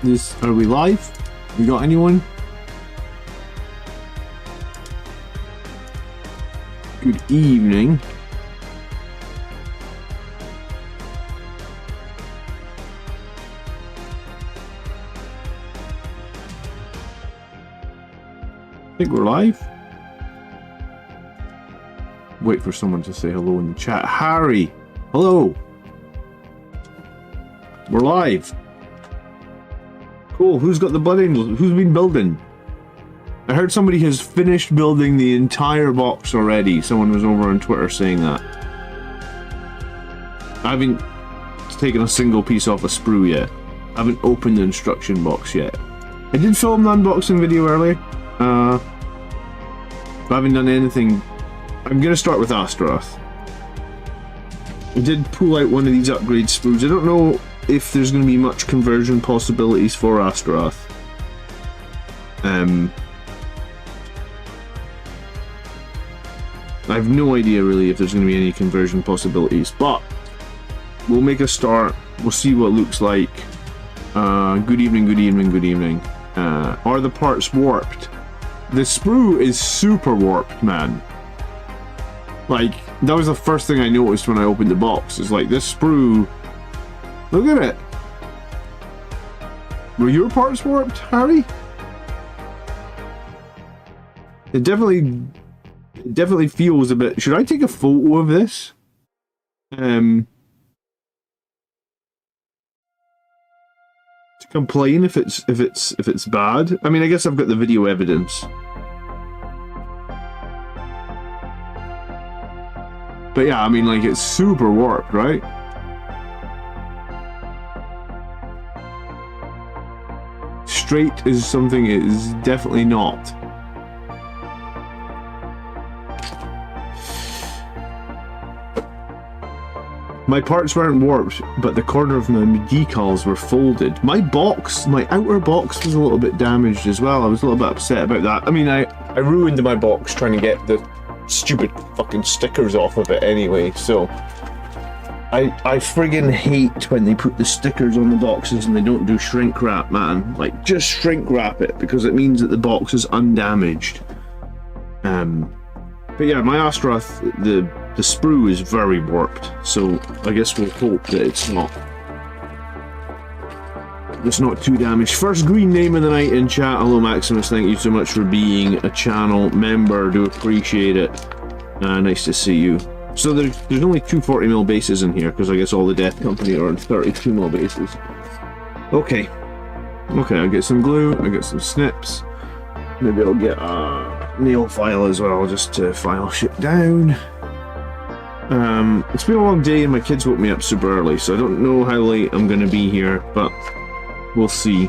Are we live? We got anyone? Good evening. I think we're live. Wait for someone to say hello in the chat. Harry, hello. We're live. Cool. Who's got the blood angels? Who's been building? I heard somebody has finished building the entire box already. Someone was over on Twitter saying that. I haven't taken a single piece off a sprue yet. I haven't opened the instruction box yet. I did film the unboxing video earlier. But I haven't done anything. I'm going to start with Astorath. I did pull out one of these upgrade sprues. I don't know if there's going to be much conversion possibilities for Astorath. I have no idea really if there's going to be any conversion possibilities, but we'll make a start. We'll see what it looks like. Good evening, good evening, good evening. Are the parts warped? The sprue is super warped, man. Like, that was the first thing I noticed when I opened the box. It's like, this sprue... Look at it! Were your parts warped, Harry? It definitely feels a bit... Should I take a photo of this? To complain if it's bad? I mean, I guess I've got the video evidence. But yeah, I mean, like, it's super warped, right? Straight is something it is definitely not. My parts weren't warped, but the corner of my decals were folded. My outer box was a little bit damaged as well. I was a little bit upset about that. I mean, I ruined my box trying to get the stupid fucking stickers off of it anyway, so I friggin' hate when they put the stickers on the boxes and they don't do shrink wrap, man. Like, just shrink wrap it, because it means that the box is undamaged. But yeah, my Astorath, the sprue is very warped, so I guess we'll hope that it's not too damaged. First green name of the night in chat. Hello Maximus, thank you so much for being a channel member, do appreciate it. Nice to see you. So there's only two 40mm bases in here, because I guess all the Death Company are on 32mm bases. Okay, I'll get some glue, I'll get some snips, maybe I'll get a nail file as well, just to file shit down. It's been a long day and my kids woke me up super early, so I don't know how late I'm going to be here, but we'll see.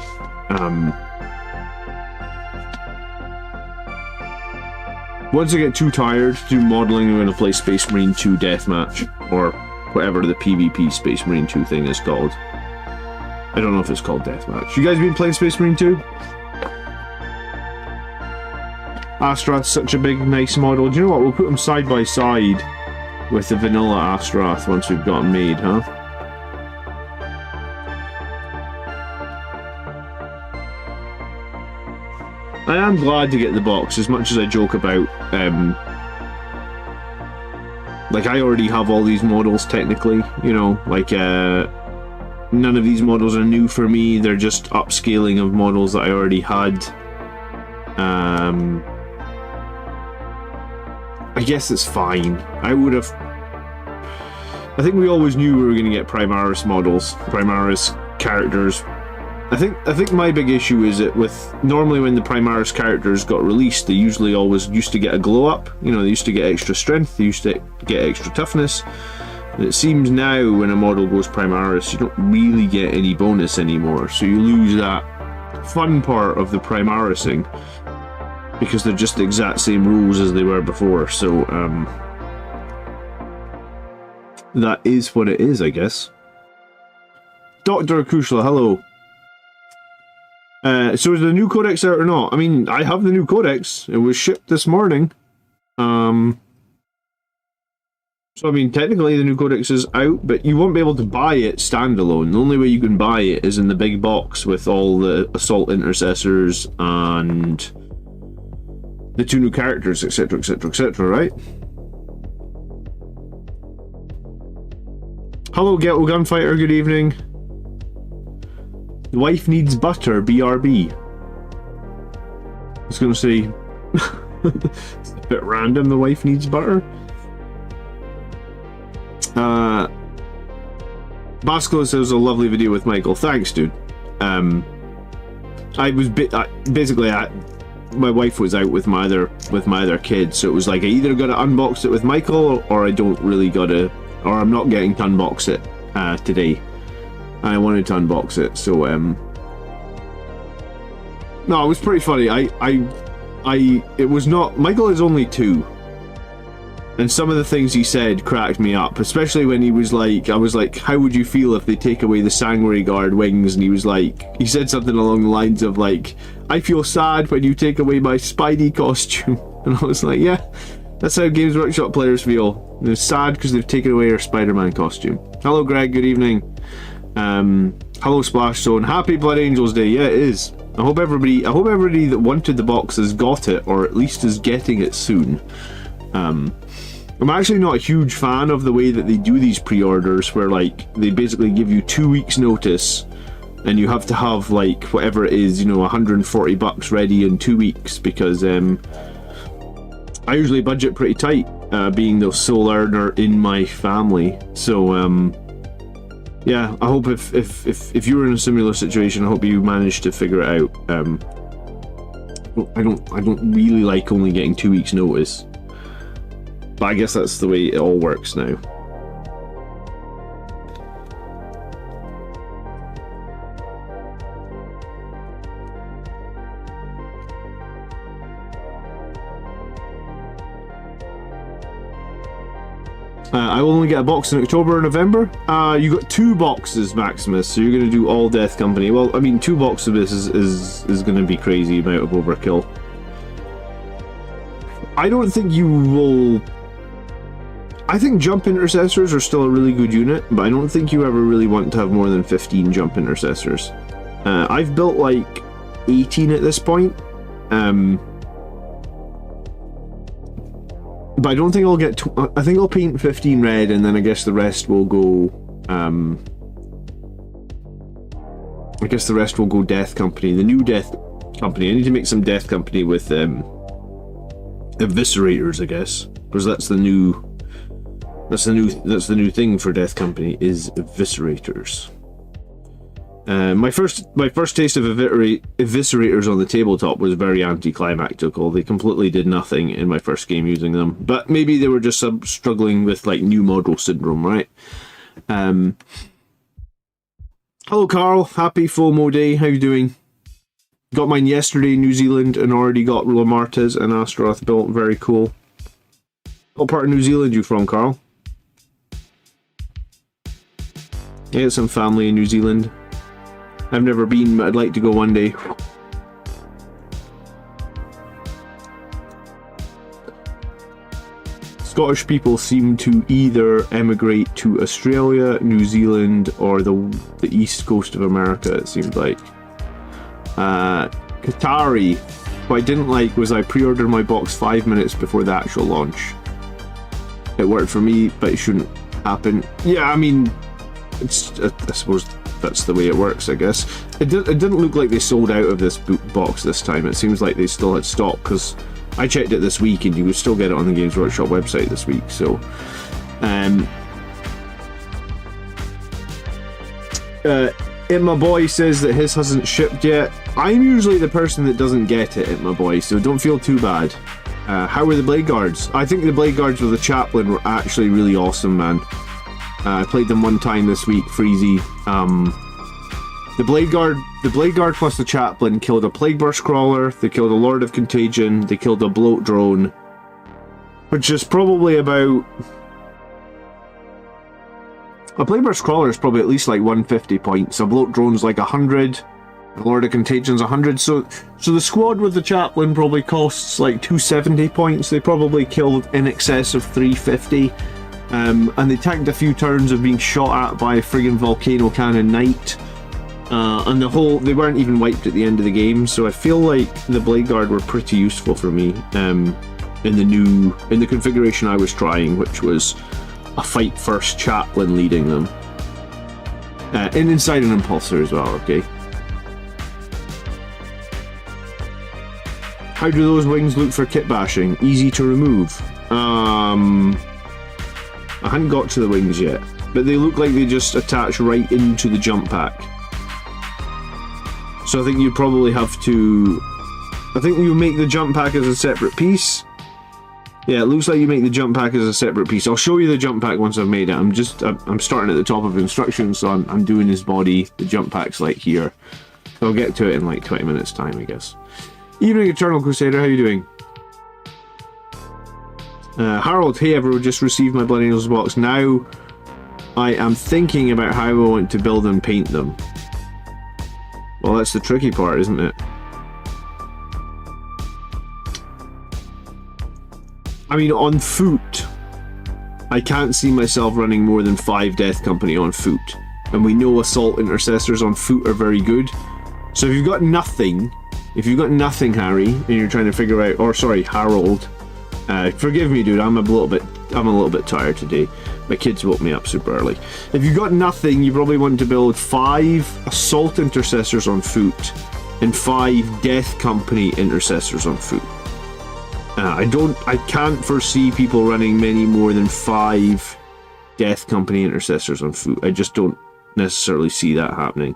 Once I get too tired to do modelling, I'm going to play Space Marine 2 Deathmatch, or whatever the PvP Space Marine 2 thing is called. I don't know if it's called Deathmatch. You guys been playing Space Marine 2? Astorath's such a big, nice model. Do you know what? We'll put them side by side with the vanilla Astorath once we've got them made, huh? I am glad to get the box, as much as I joke about, like, I already have all these models, technically, you know, like, none of these models are new for me, they're just upscaling of models that I already had. I guess it's fine. I think we always knew we were going to get Primaris models, Primaris characters. I think my big issue is that normally when the Primaris characters got released, they usually always used to get a glow up. You know, they used to get extra strength, they used to get extra toughness. And it seems now when a model goes Primaris, you don't really get any bonus anymore. So you lose that fun part of the Primarising, because they're just the exact same rules as they were before. So that is what it is, I guess. Dr. Akushla, hello. So is the new Codex out or not? I mean, I have the new Codex. It was shipped this morning. So, I mean, technically the new Codex is out, but you won't be able to buy it standalone. The only way you can buy it is in the big box with all the assault intercessors and the 2 new characters, etc, etc, etc, right? Hello, Ghetto Gunfighter, good evening. The wife needs butter, BRB. I was gonna say... it's a bit random, the wife needs butter. Basco says a lovely video with Michael. Thanks, dude. I was basically my wife was out with my other kids, so it was like I either got to unbox it with Michael, or I don't really gotta, or I'm not getting to unbox it today. I wanted to unbox it, so no, it was pretty funny. It was not. Michael is only 2. And some of the things he said cracked me up, especially when he was like, I was like, how would you feel if they take away the Sanguinary Guard wings? And he was like, he said something along the lines of like, I feel sad when you take away my Spidey costume. And I was like, yeah, that's how Games Workshop players feel. They're sad because they've taken away our Spider-Man costume. Hello, Greg, good evening. Hello, Splash Zone. Happy Blood Angels Day. Yeah, it is. I hope everybody that wanted the box has got it, or at least is getting it soon. I'm actually not a huge fan of the way that they do these pre-orders, where like they basically give you 2 weeks notice and you have to have like whatever it is, you know, $140 ready in 2 weeks, because I usually budget pretty tight, being the sole earner in my family. So yeah, I hope if you were in a similar situation, I hope you managed to figure it out. I don't really like only getting 2 weeks notice. But I guess that's the way it all works now. I will only get a box in October or November. You got 2 boxes, Maximus, so you're going to do all Death Company. Well, I mean, 2 boxes of this is going to be crazy amount of overkill. I don't think you will... I think jump intercessors are still a really good unit, but I don't think you ever really want to have more than 15 jump intercessors. I've built like 18 at this point, but I don't think I'll get. I think I'll paint 15 red, and then I guess the rest will go. I guess the rest will go Death Company. The new Death Company. I need to make some Death Company with Eviscerators, I guess, because that's the new. That's the new thing for Death Company is Eviscerators. My first taste of Eviscerators on the tabletop was very anticlimactical. They completely did nothing in my first game using them, but maybe they were just struggling with like new model syndrome, right? Hello, Carl. Happy FOMO Day. How you doing? Got mine yesterday in New Zealand and already got Lamartes and Astorath built. Very cool. What part of New Zealand you from, Carl? Yeah, some family in New Zealand. I've never been, but I'd like to go one day. Scottish people seem to either emigrate to Australia, New Zealand, or the east coast of America, it seems like. Qatari. What I didn't like was I pre-ordered my box 5 minutes before the actual launch. It worked for me, but it shouldn't happen. Yeah, I mean... I suppose that's the way it works, I guess. It didn't look like they sold out of this box this time. It seems like they still had stock, because I checked it this week and you would still get it on the Games Workshop website this week. So, My Boy says that his hasn't shipped yet. I'm usually the person that doesn't get it, My Boy, so don't feel too bad. How were the Blade Guards? I think the Blade Guards with the Chaplain were actually really awesome, man. I played them one time this week, Freezy. The Blade Guard plus the Chaplain killed a Plague Burst Crawler, they killed a Lord of Contagion, they killed a Bloat Drone, which is probably about... A Plague Burst Crawler is probably at least like 150 points, a Bloat Drone's like 100, a Lord of Contagion's 100, so the squad with the Chaplain probably costs like 270 points, they probably killed in excess of 350. And they tanked a few turns of being shot at by a friggin' volcano cannon knight. And they weren't even wiped at the end of the game, so I feel like the Blade Guard were pretty useful for me in the configuration I was trying, which was a fight first chaplain leading them. And inside an impulsor as well, okay? How do those wings look for kit bashing? Easy to remove. I hadn't got to the wings yet, but they look like they just attach right into the jump pack. So I think you probably have to... I think you make the jump pack as a separate piece. Yeah, it looks like you make the jump pack as a separate piece. I'll show you the jump pack once I've made it. I'm starting at the top of instructions, so I'm doing his body. The jump pack's like here. I'll get to it in like 20 minutes time, I guess. Evening, Eternal Crusader, how you doing? Harold, hey everyone, just received my Blood Angels box. Now I am thinking about how I want to build and paint them. Well, that's the tricky part, isn't it? I mean, on foot, I can't see myself running more than 5 Death Company on foot. And we know Assault Intercessors on foot are very good. So if you've got nothing, Harry, and you're trying to figure out, or sorry, Harold, forgive me, dude, I'm a little bit tired today. My kids woke me up super early. If you've got nothing, you probably want to build 5 Assault Intercessors on foot and 5 Death Company Intercessors on foot. I can't foresee people running many more than 5 Death Company Intercessors on foot. I just don't necessarily see that happening.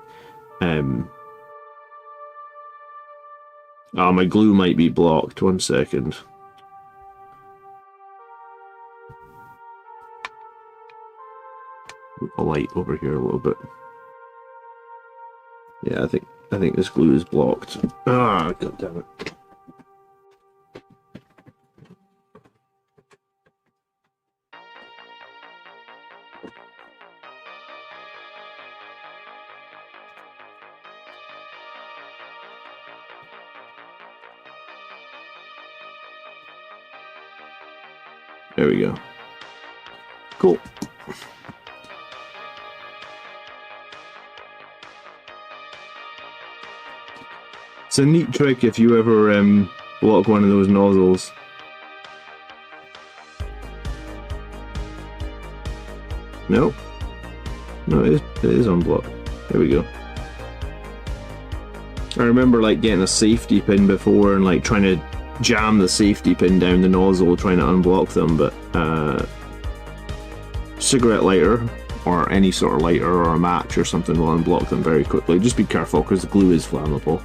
My glue might be blocked. 1 second. A light over here a little bit. Yeah, I think this glue is blocked. Ah, god damn it. There we go. Cool. It's a neat trick if you ever block one of those nozzles. No, it is unblocked. There we go. I remember like getting a safety pin before and like trying to jam the safety pin down the nozzle trying to unblock them, but cigarette lighter or any sort of lighter or a match or something will unblock them very quickly. Just be careful because the glue is flammable.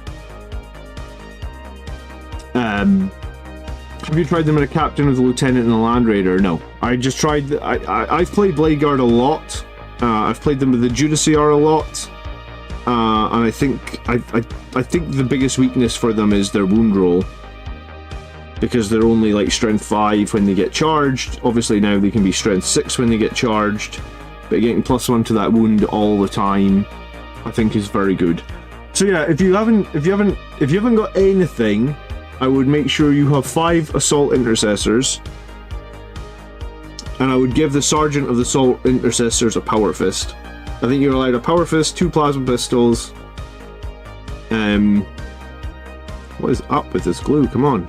Have you tried them at a captain with a lieutenant and a land raider? No, I just tried. I've played Blade Guard a lot. I've played them with the Judiciar a lot, and I think the biggest weakness for them is their wound roll, because they're only like strength 5 when they get charged. Obviously now they can be strength 6 when they get charged, but getting +1 to that wound all the time, I think is very good. So yeah, if you haven't got anything, I would make sure you have 5 Assault Intercessors, and I would give the Sergeant of the Assault Intercessors a Power Fist. I think you're allowed a Power Fist, 2 Plasma Pistols. What is up with this glue? Come on.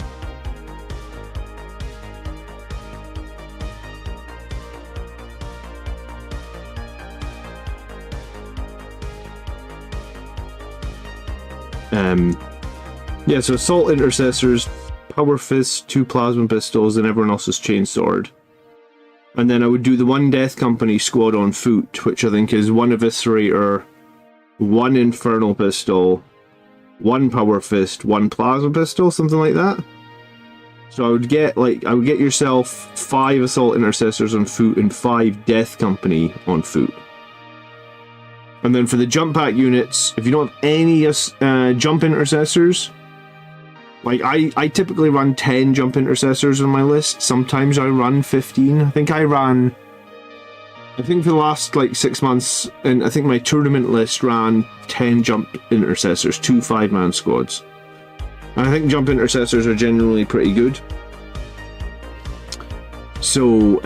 Yeah, so Assault Intercessors, Power Fist, 2 Plasma Pistols, and everyone else's Chainsword. And then I would do the 1 Death Company squad on foot, which I think is 1 Eviscerator, 1 Infernal Pistol, 1 Power Fist, 1 Plasma Pistol, something like that. So I would get yourself 5 Assault Intercessors on foot and 5 Death Company on foot. And then for the jump pack units, if you don't have any jump intercessors, like I typically run 10 jump intercessors on my list. Sometimes I run 15. I think for the last like 6 months, and I think my tournament list ran 10 jump intercessors, 2 5-man squads. And I think jump intercessors are generally pretty good. So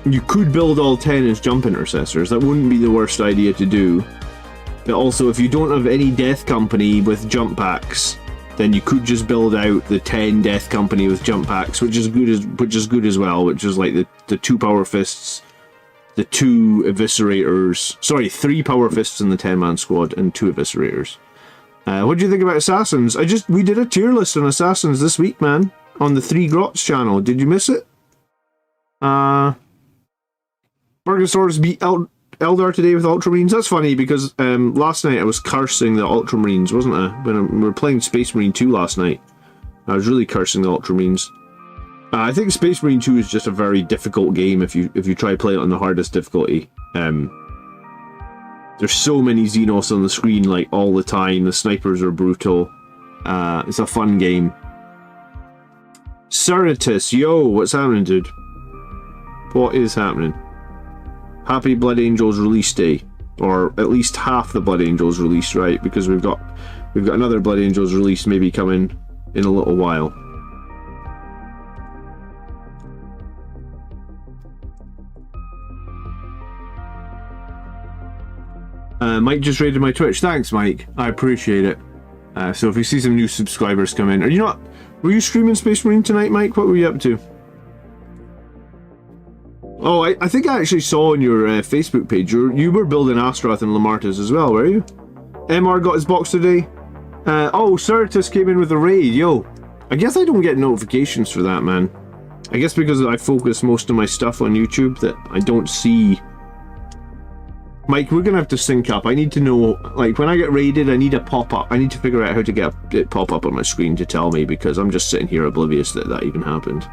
You could build all 10 as jump intercessors. That wouldn't be the worst idea to do. But also, if you don't have any Death Company with jump packs, then you could just build out the 10 Death Company with jump packs, which is good as well. Which is like the 2 Power Fists, the 2 Eviscerators. Sorry, 3 Power Fists in the 10-man squad and 2 Eviscerators. What do you think about Assassins? We did a tier list on Assassins this week, man, on the 3 Grots channel. Did you miss it? Burgosaurus beat Eldar today with Ultramarines. That's funny because last night I was cursing the Ultramarines, wasn't I? When we were playing Space Marine 2 last night, I was really cursing the Ultramarines. I think Space Marine 2 is just a very difficult game if you try to play it on the hardest difficulty. There's so many Xenos on the screen like all the time. The snipers are brutal. It's a fun game. Cerritus, yo, what's happening, dude? What is happening? Happy Blood Angels release day, or at least half the Blood Angels release, right? Because we've got another Blood Angels release maybe coming in a little while. Mike just raided my Twitch. Thanks, Mike. I appreciate it. So if you see some new subscribers come in, were you streaming Space Marine tonight, Mike? What were you up to? Oh, I think I actually saw on your Facebook page you were building Astorath and Lamartus as well, were you? MR got his box today. Oh, Cerritus came in with a raid, yo. I guess I don't get notifications for that, man. I guess because I focus most of my stuff on YouTube that I don't see. Mike, we're gonna have to sync up. I need to know, like, when I get raided, I need a pop-up. I need to figure out how to get it pop up on my screen to tell me, because I'm just sitting here oblivious that even happened.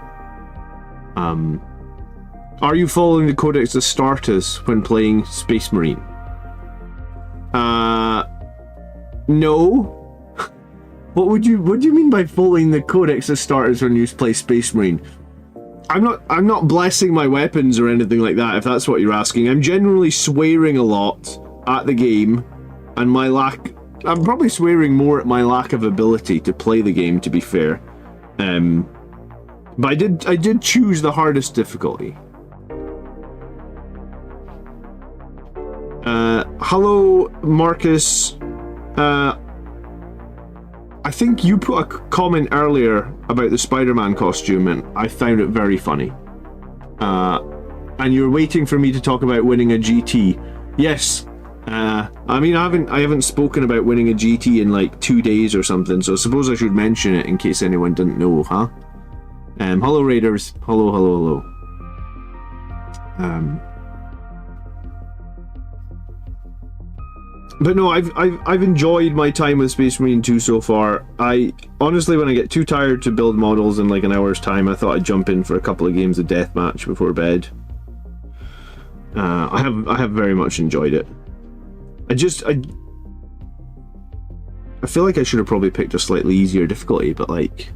Are you following the Codex Astartes when playing Space Marine? No. What do you mean by following the Codex Astartes when you play Space Marine? I'm not blessing my weapons or anything like that, if that's what you're asking. I'm generally swearing a lot at the game, and I'm probably swearing more at my lack of ability to play the game, to be fair. But I did choose the hardest difficulty. Hello, Marcus. I think you put a comment earlier about the Spider-Man costume, and I found it very funny. And you're waiting for me to talk about winning a GT. Yes. I mean, I haven't spoken about winning a GT in like 2 days or something, so I suppose I should mention it in case anyone didn't know, huh? Hello, Raiders. Hello. But no, I've enjoyed my time with Space Marine 2 so far. Honestly, when I get too tired to build models in like an hour's time, I thought I'd jump in for a couple of games of deathmatch before bed. I have very much enjoyed it. I feel like I should have probably picked a slightly easier difficulty, but like,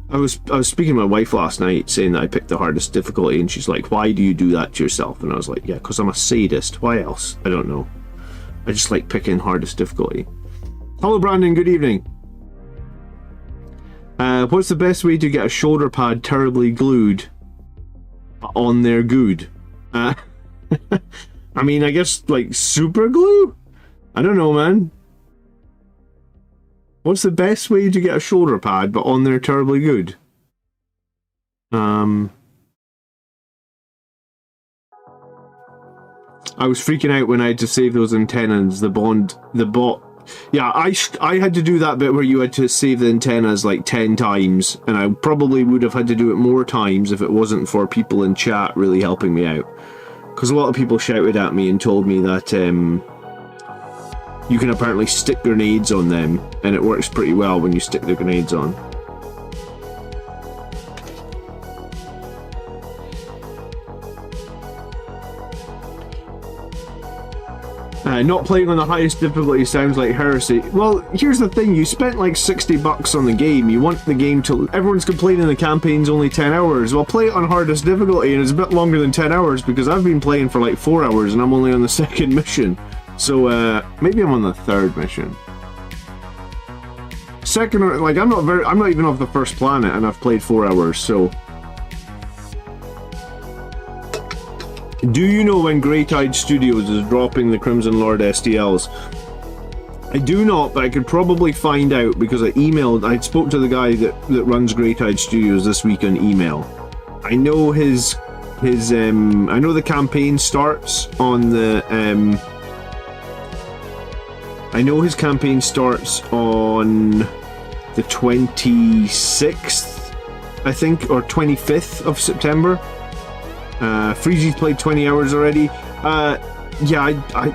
I was speaking to my wife last night saying that I picked the hardest difficulty, and she's like, "Why do you do that to yourself?" And I was like, "Yeah, because I'm a sadist. Why else? I don't know. I just like picking hardest difficulty." Hello, Brandon. Good evening. What's the best way to get a shoulder pad terribly glued on there good? I mean, I guess like super glue? I don't know, man. What's the best way to get a shoulder pad but on there terribly good? I was freaking out when I had to save those antennas, the bot. Yeah, I had to do that bit where you had to save the antennas like 10 times, and I probably would have had to do it more times if it wasn't for people in chat really helping me out. Because a lot of people shouted at me and told me that you can apparently stick grenades on them, and it works pretty well when you stick the grenades on. Not playing on the highest difficulty sounds like heresy. Well, here's the thing, you spent like $60 on the game, you want the game to... Everyone's complaining the campaign's only 10 hours. Well, play it on hardest difficulty, and it's a bit longer than 10 hours, because I've been playing for like 4 hours, and I'm only on the second mission. So, maybe I'm on the third mission. Second, or like, I'm not even off the first planet, and I've played 4 hours, so... Do you know when Grey Tide Studios is dropping the Crimson Lord STLs? I do not, but I could probably find out because I spoke to the guy that runs Grey Tide Studios this week on email. I know I know the campaign starts on the I know his campaign starts on the 26th, I think, or 25th of September. Freezy's played 20 hours already. Yeah, I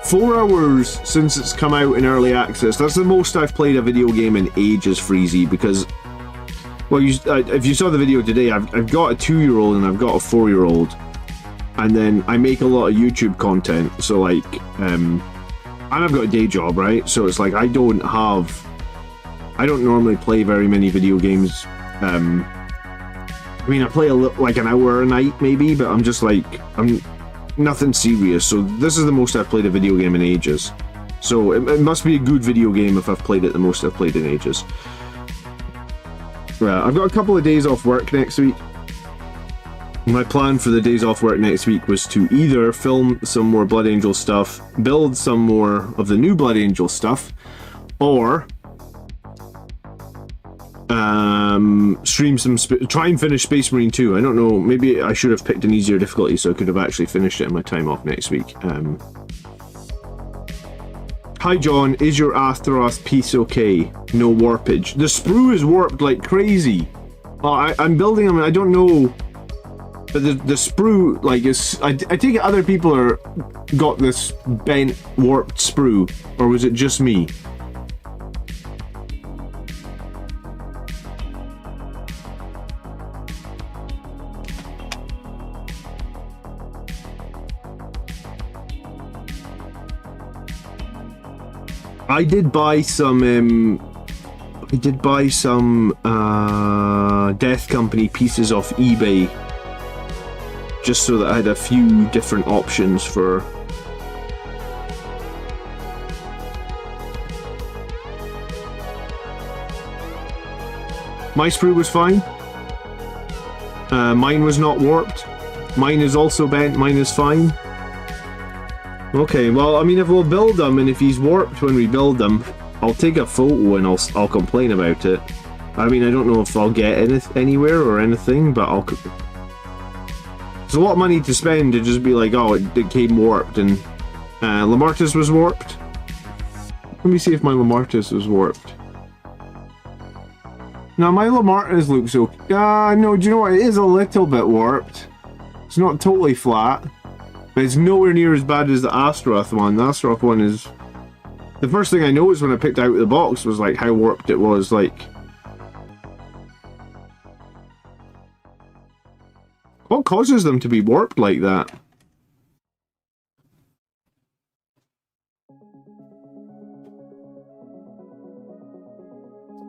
4 hours since it's come out in early access. That's the most I've played a video game in ages, Freezy, because, well, if you saw the video today, I've got a 2-year-old and I've got a 4-year-old, and then I make a lot of YouTube content, so like, and I've got a day job, right? So it's like I don't normally play very many video games. I mean, I play like an hour a night maybe, but I'm just like, I'm nothing serious. So this is the most I've played a video game in ages. So it must be a good video game if I've played it the most I've played in ages. Right, I've got a couple of days off work next week. My plan for the days off work next week was to either film some more Blood Angel stuff, build some more of the new Blood Angel stuff, or stream some, try and finish Space Marine 2. I don't know, maybe I should have picked an easier difficulty so I could have actually finished it in my time off next week. Hi John, is your Astorath piece okay? No warpage. The sprue is warped like crazy. I'm building them, I don't know. But the sprue, like, is, I take it other people got this bent, warped sprue, or was it just me? I did buy some Death Company pieces off eBay, just so that I had a few different options for. My sprue was fine. Mine was not warped. Mine is also bent. Mine is fine. Okay, well, I mean, if we'll build them, and if he's warped when we build them, I'll take a photo and I'll complain about it. I mean, I don't know if I'll get anywhere or anything, but it's a lot of money to spend to just be like, oh, it came warped, and Lamartus was warped. Let me see if my Lamartus was warped. No, my Lamartus looks okay. No, do you know what? It is a little bit warped. It's not totally flat. But it's nowhere near as bad as the Astorath one. The Astorath one is... The first thing I noticed when I picked out the box was like how warped it was, like... What causes them to be warped like that?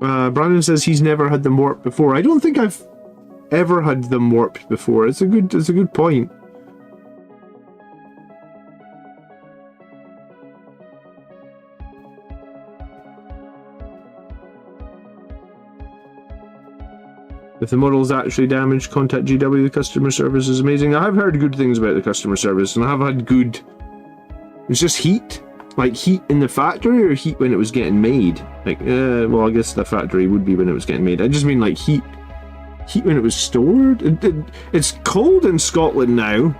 Brandon says he's never had them warped before. I don't think I've ever had them warped before. It's a good point. If the model is actually damaged, contact GW. The customer service is amazing. I have heard good things about the customer service, and I have had good... It's just heat? Like heat in the factory, or heat when it was getting made? Like, well, I guess the factory would be when it was getting made. I just mean like heat when it was stored? It's cold in Scotland now.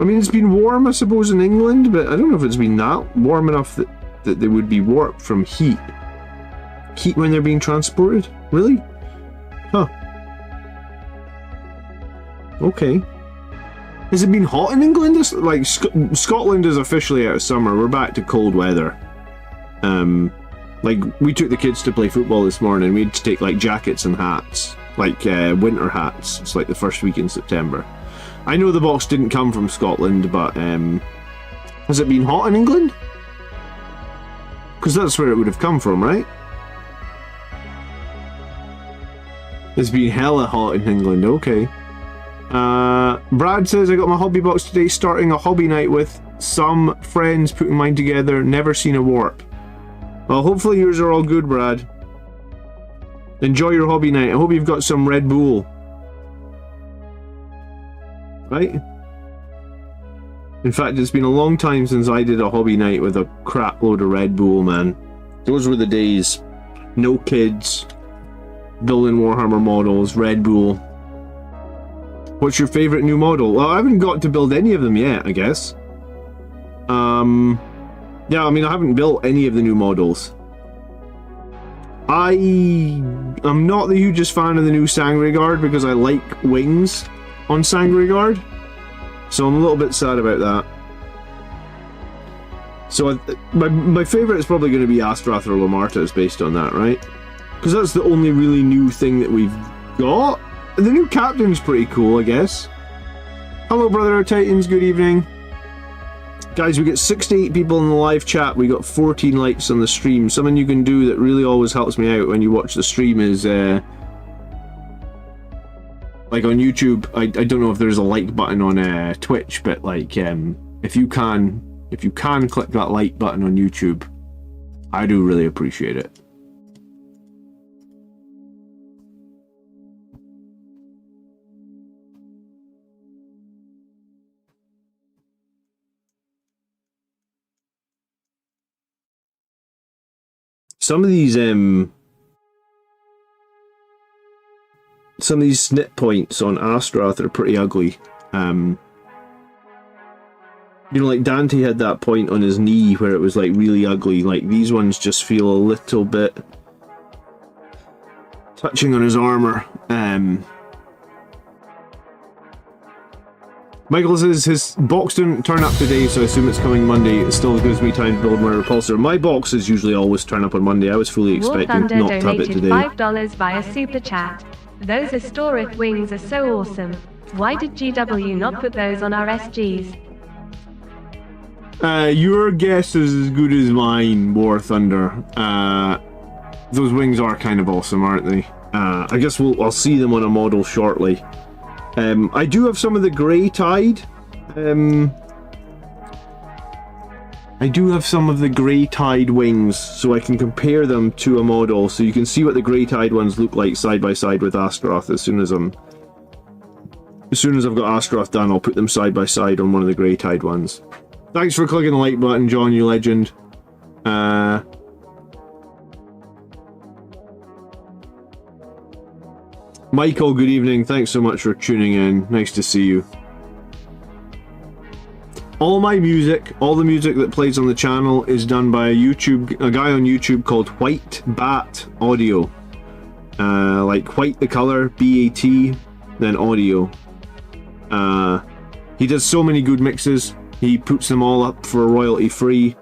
I mean, it's been warm, I suppose, in England, but I don't know if it's been that warm enough that they would be warped from heat. Heat when they're being transported? Really? Huh. Okay. Has it been hot in England? Like, Scotland is officially out of summer. We're back to cold weather. Like, we took the kids to play football this morning. We had to take, like, jackets and hats. Like, winter hats. It's like the first week in September. I know the box didn't come from Scotland, but, has it been hot in England? Because that's where it would have come from, right? It's been hella hot in England, okay. Brad says, I got my hobby box today, starting a hobby night with some friends, putting mine together, never seen a warp. Well, hopefully yours are all good, Brad. Enjoy your hobby night. I hope you've got some Red Bull. right? In fact, it's been a long time since I did a hobby night with a crap load of Red Bull, man. Those were the days. No kids, building Warhammer models, Red Bull. What's your favourite new model? Well, I haven't got to build any of them yet, I guess. Yeah, I mean, I haven't built any of the new models. I'm not the hugest fan of the new Sanguinary Guard because I like wings on Sanguinary Guard. So I'm a little bit sad about that. So my favourite is probably going to be Astorath or Lamartas based on that, right? Because that's the only really new thing that we've got. And the new captain's pretty cool, I guess. Hello, Brother Titans, good evening. Guys, we get 68 people in the live chat. We got 14 likes on the stream. Something you can do that really always helps me out when you watch the stream is, like on YouTube, I don't know if there's a like button on Twitch, but like, if you can click that like button on YouTube, I do really appreciate it. Some of these snip points on Astorath are pretty ugly. You know, like Dante had that point on his knee where it was like really ugly. Like these ones just feel a little bit touching on his armor. Michael says his box didn't turn up today, so I assume it's coming Monday. It still gives me time to build my repulsor. My boxes usually always turn up on Monday. I was fully expecting not to have it today. $5 via super chat. Those Astorath wings are so awesome. Why did GW not put those on our SGs? Your guess is as good as mine, War Thunder. Those wings are kind of awesome, aren't they? I guess I'll see them on a model shortly. I do have some of the Grey Tide. I do have some of the Grey Tide wings, so I can compare them to a model, so you can see what the Grey Tide ones look like side by side with Astorath. As soon as I've got Astorath done, I'll put them side by side on one of the Grey Tide ones. Thanks for clicking the like button, John, you legend. Michael, good evening. Thanks so much for tuning in. Nice to see you. All my music, all the music that plays on the channel is done by a guy on YouTube called White Bat Audio. Like white the color, B-A-T, then audio. He does so many good mixes. He puts them all up for royalty free.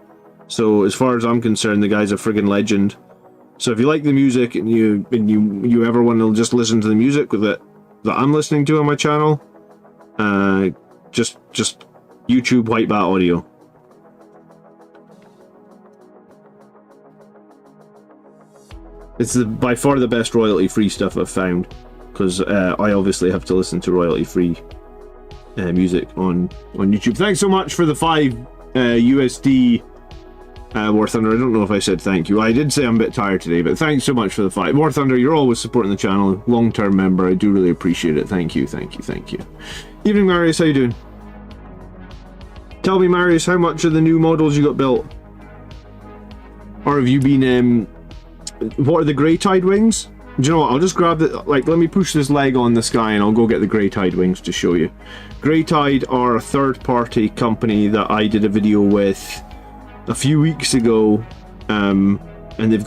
So as far as I'm concerned, the guy's a friggin' legend. So if you like the music and you ever want to just listen to the music that I'm listening to on my channel, just YouTube White Bat Audio. It's by far the best royalty-free stuff I've found, because I obviously have to listen to royalty-free music on YouTube. Thanks so much for the 5 USD. War Thunder, I don't know if I said thank you. I did say I'm a bit tired today, but thanks so much for the 5. War Thunder, you're always supporting the channel. Long-term member, I do really appreciate it. Thank you, thank you, thank you. Evening, Marius, how you doing? Tell me, Marius, how much of the new models you got built? Or have you been, what are the Grey Tide wings? Do you know what, I'll just grab it, like, let me push this leg on this guy and I'll go get the Grey Tide wings to show you. Grey Tide are a third-party company that I did a video with a few weeks ago, and they've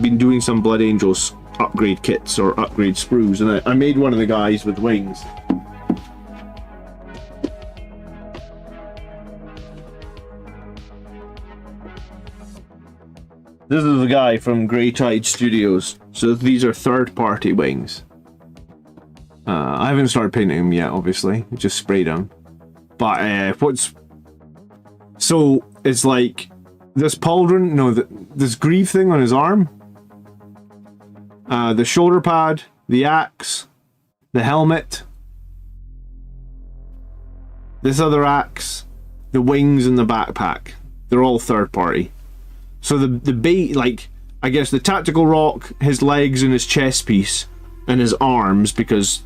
been doing some Blood Angels upgrade kits or upgrade sprues, and I made one of the guys with wings. This is a guy from Grey Tide Studios, so these are third-party wings. I haven't started painting them yet, obviously, I just sprayed them. But so it's like this pauldron, no, this greave thing on his arm, the shoulder pad, the axe, the helmet, this other axe, the wings, and the backpack. They're all third party. So the bait, like, I guess the tactical rock, his legs and his chest piece, and his arms, because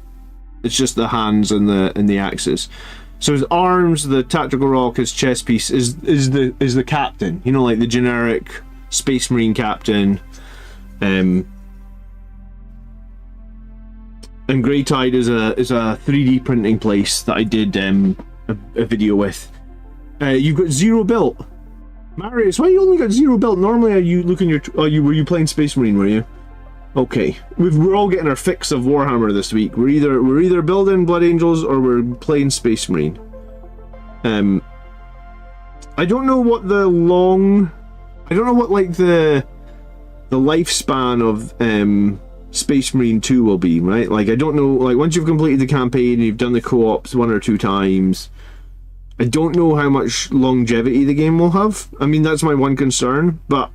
It's just the hands and the axes. So his arms, the tactical rock, his chest piece is the captain. You know, like the generic Space Marine captain. And Grey Tide is a 3D printing place that I did a video with. You've got 0 built. Marius, why you only got 0 built? Normally, are you looking your? Were you playing Space Marine? Were you? Okay, we're all getting our fix of Warhammer this week. We're either building Blood Angels or we're playing Space Marine. I don't know what like the lifespan of Space Marine 2 will be, right? Like I don't know, like once you've completed the campaign and you've done the co-ops 1 or 2 times, I don't know how much longevity the game will have. I mean, that's my one concern, but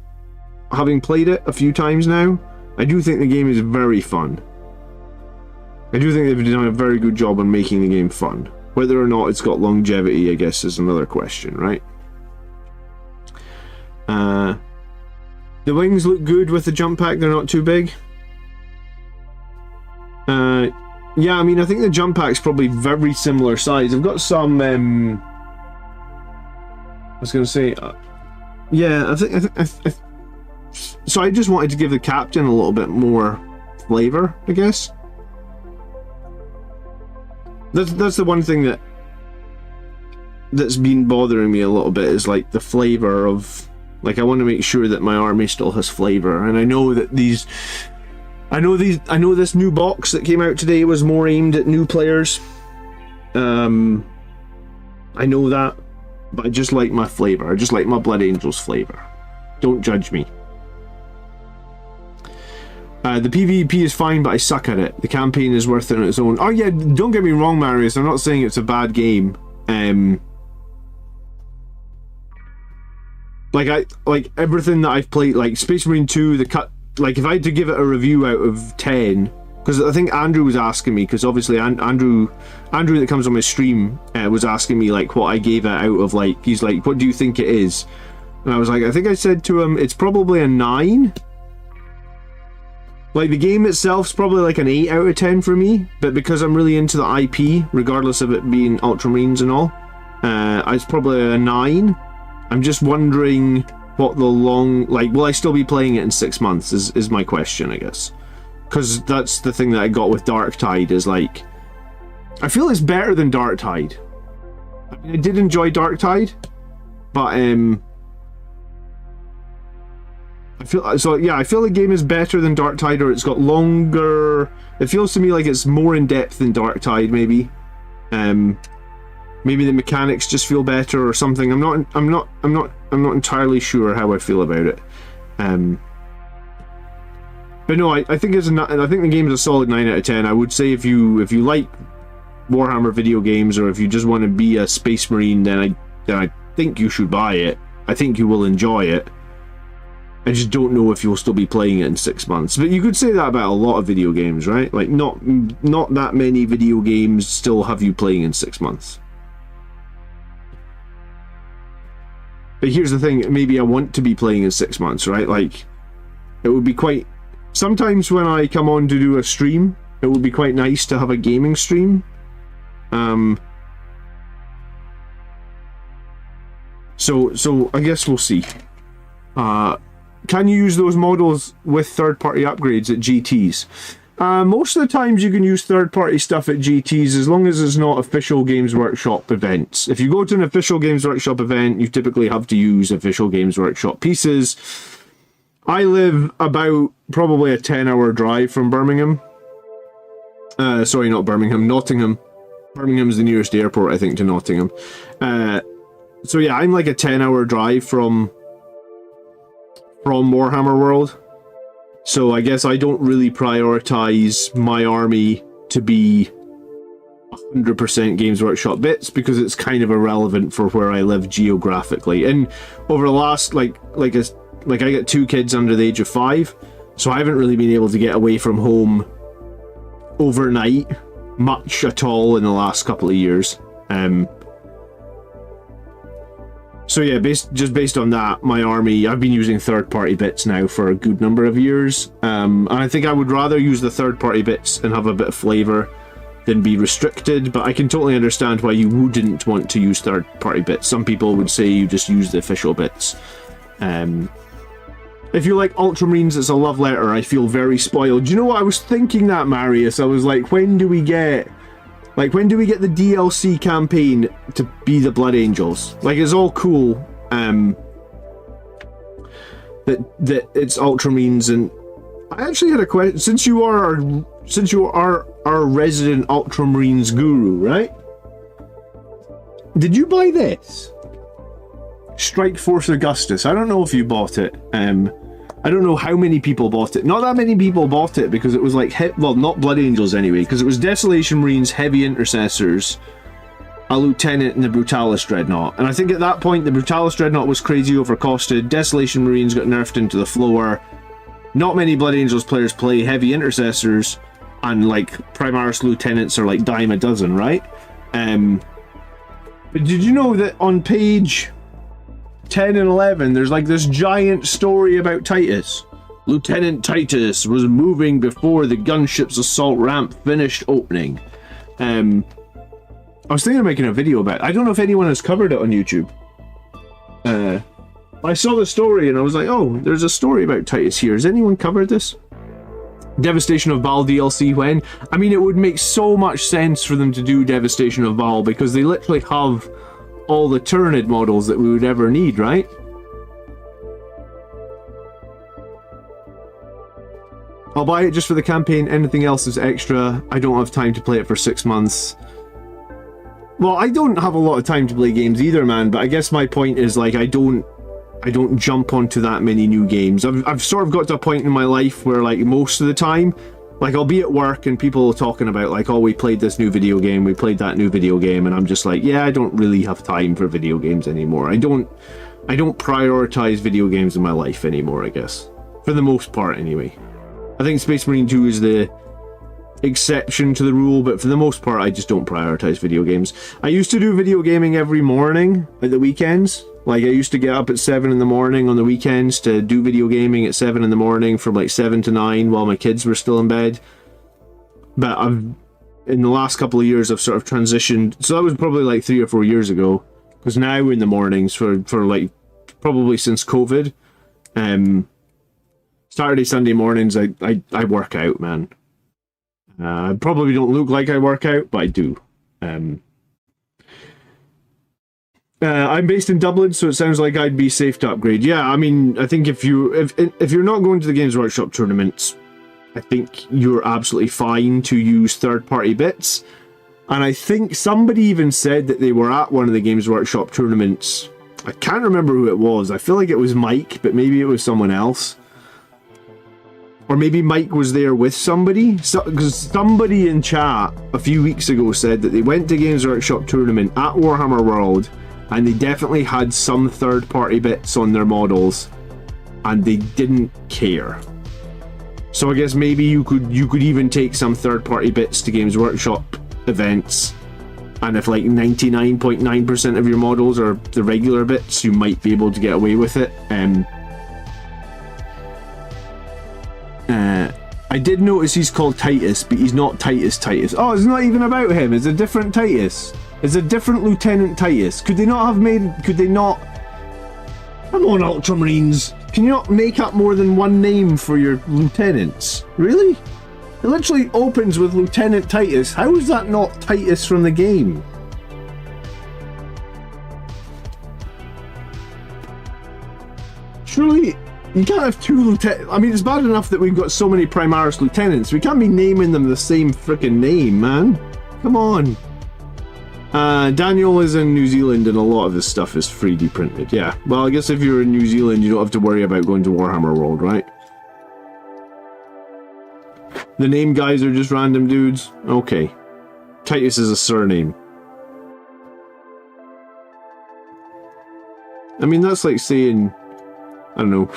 having played it a few times now, I do think the game is very fun. I do think they've done a very good job on making the game fun. Whether or not it's got longevity, I guess, is another question, right? The wings look good with the jump pack, they're not too big. Yeah, I mean, I think the jump pack's probably very similar size. I've got some, I was going to say, yeah, I think so I just wanted to give the captain a little bit more flavor, I guess. That's the one thing that's been bothering me a little bit, is like the flavor of, like, I want to make sure that my army still has flavor, and I know that I know this new box that came out today was more aimed at new players. I know that, but I just like my flavor. I just like my Blood Angels flavor. Don't judge me. The PvP is fine, but I suck at it. The campaign is worth it on its own. Oh yeah, don't get me wrong, Marius. I'm not saying it's a bad game. Like everything that I've played, like Space Marine 2, like if I had to give it a review out of 10, because I think Andrew was asking me, because obviously Andrew that comes on my stream was asking me like what I gave it out of, like, he's like, what do you think it is? And I was like, I think I said to him, it's probably a 9. Like, the game itself's probably like an 8 out of 10 for me, but because I'm really into the IP, regardless of it being Ultramarines and all, it's probably a 9. I'm just wondering what the will I still be playing it in 6 months is my question, I guess. Because that's the thing that I got with Dark Tide, is like, I feel it's better than Dark Tide. I mean, I did enjoy Dark Tide, but I feel the game is better than Dark Tide, or it's got longer. It feels to me like it's more in depth than Dark Tide, maybe. Maybe the mechanics just feel better or something. I'm not entirely sure how I feel about it. But no, I think the game is a solid 9 out of 10. I would say if you like Warhammer video games, or if you just want to be a Space Marine, then I think you should buy it. I think you will enjoy it. I just don't know if you'll still be playing it in 6 months. But you could say that about a lot of video games, right? Like, not that many video games still have you playing in 6 months. But here's the thing, maybe I want to be playing in 6 months, right? Like, it would be quite... Sometimes when I come on to do a stream, it would be quite nice to have a gaming stream. So I guess we'll see. Can you use those models with third-party upgrades at GTs? Most of the times you can use third-party stuff at GTs, as long as it's not official Games Workshop events. If you go to an official Games Workshop event, you typically have to use official Games Workshop pieces. I live about probably a 10-hour drive from Birmingham. Sorry, not Birmingham, Nottingham. Birmingham's the nearest airport, I think, to Nottingham. So yeah, I'm like a 10-hour drive from Warhammer World. So I guess I don't really prioritize my army to be 100% Games Workshop bits, because it's kind of irrelevant for where I live geographically. And over the last, like I got 2 kids under the age of 5, so I haven't really been able to get away from home overnight much at all in the last couple of years. So yeah, based on that, my army, I've been using third-party bits now for a good number of years, and I think I would rather use the third-party bits and have a bit of flavour than be restricted, but I can totally understand why you wouldn't want to use third-party bits. Some people would say you just use the official bits. If you like Ultramarines, it's a love letter. I feel very spoiled. Do you know what I was thinking that, Marius? I was like, when do we get the DLC campaign to be the Blood Angels? Like, it's all cool that it's Ultramarines, and I actually had a question. Since you are our resident Ultramarines guru, right? Did you buy this? Strike Force Augustus. I don't know if you bought it. I don't know how many people bought it. Not that many people bought it because it was like, well, not Blood Angels anyway, because it was Desolation Marines, Heavy Intercessors, a Lieutenant, and the Brutalis Dreadnought. And I think at that point, the Brutalis Dreadnought was crazy overcosted. Desolation Marines got nerfed into the floor. Not many Blood Angels players play Heavy Intercessors, and like Primaris Lieutenants are like dime a dozen, right? But did you know that on page 10 and 11, there's like this giant story about Titus? Lieutenant Titus was moving before the gunship's assault ramp finished opening. I was thinking of making a video about it. I don't know if anyone has covered it on YouTube. I saw the story and I was like, oh, there's a story about Titus here. Has anyone covered this? Devastation of Baal DLC when? I mean, it would make so much sense for them to do Devastation of Baal because they literally have all the Tyranid models that we would ever need, right? I'll buy it just for the campaign. Anything else is extra. I don't have time to play it for 6 months. Well, I don't have a lot of time to play games either, man, but I guess my point is, like, I don't jump onto that many new games. I've sort of got to a point in my life where, like, most of the time, like, I'll be at work and people are talking about, like, oh, we played this new video game, we played that new video game, and I'm just like, yeah, I don't really have time for video games anymore. I don't prioritize video games in my life anymore, I guess. For the most part, anyway. I think Space Marine 2 is the exception to the rule, but for the most part, I just don't prioritize video games. I used to do video gaming every morning at the weekends. Like, I used to get up at 7 in the morning on the weekends to do video gaming at 7 in the morning from like 7 to 9 while my kids were still in bed. But in the last couple of years, I've sort of transitioned. So that was probably like 3 or 4 years ago. Because now in the mornings for like probably since COVID, Saturday, Sunday mornings, I work out, man. I probably don't look like I work out, but I do. I'm based in Dublin, so it sounds like I'd be safe to upgrade. Yeah, I mean, I think if you're not going to the Games Workshop tournaments, I think you're absolutely fine to use third-party bits. And I think somebody even said that they were at one of the Games Workshop tournaments. I can't remember who it was. I feel like it was Mike, but maybe it was someone else. Or maybe Mike was there with somebody. Because somebody in chat a few weeks ago said that they went to Games Workshop tournament at Warhammer World, and they definitely had some third-party bits on their models, and they didn't care. So I guess maybe you could even take some third-party bits to Games Workshop events, and if like 99.9% of your models are the regular bits, you might be able to get away with it. I did notice he's called Titus, but he's not Titus. Oh, it's not even about him. It's a different Titus. It's a different Lieutenant Titus. Could they not? Come on, Ultramarines. Can you not make up more than one name for your lieutenants? Really? It literally opens with Lieutenant Titus. How is that not Titus from the game? Surely you can't have two lieutenants. I mean, it's bad enough that we've got so many Primaris lieutenants. We can't be naming them the same freaking name, man. Come on. Daniel is in New Zealand and a lot of his stuff is 3D printed. Yeah, well, I guess if you're in New Zealand, you don't have to worry about going to Warhammer World, right? The name guys are just random dudes? Okay. Titus is a surname. I mean, that's like saying, I don't know,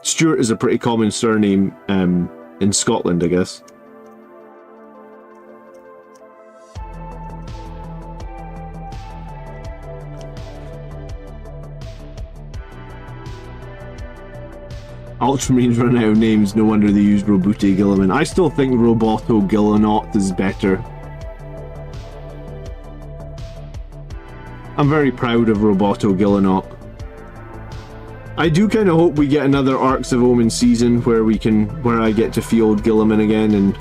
Stuart is a pretty common surname in Scotland, I guess. Ultramarines run out of names, no wonder they used Roboute Guilliman. I still think Roboto Guillinot is better. I'm very proud of Roboto Gillinot. I do kind of hope we get another Arcs of Omen season where I get to field Gilliman again, and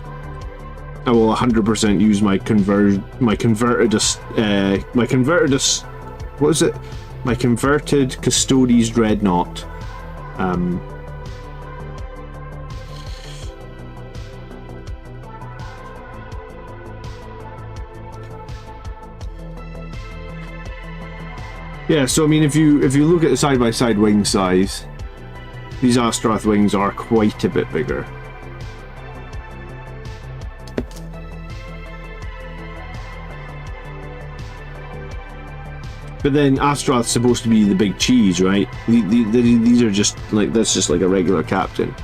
I will 100% use my converted Custodes Dreadnought. Yeah, so I mean, if you look at the side-by-side wing size, these Astorath wings are quite a bit bigger. But then Astorath's supposed to be the big cheese, right? These are just like, that's just like a regular captain.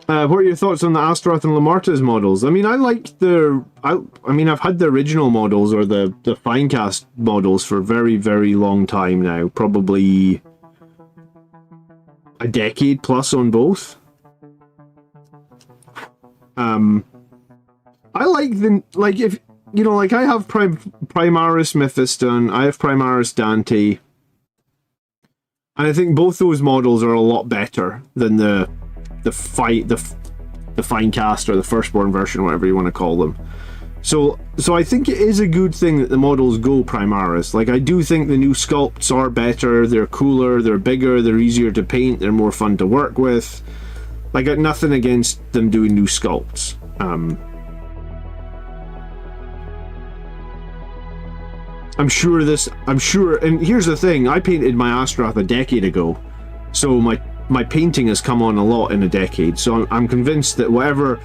What are your thoughts on the Astorath and Lamarta's models? I mean, I like their... I mean, I've had the original models, or the Finecast models, for a very, very long time now. Probably a decade plus on both. I like the... Like, if... You know, like, I have Primaris Mephiston, I have Primaris Dante. And I think both those models are a lot better than the Finecast or the Firstborn version, whatever you want to call them. So I think it is a good thing that the models go Primaris. Like, I do think the new sculpts are better, they're cooler, they're bigger, they're easier to paint, they're more fun to work with. I got nothing against them doing new sculpts. I'm sure, and here's the thing, I painted my Astorath a decade ago, so my painting has come on a lot in a decade, so I'm convinced that whatever,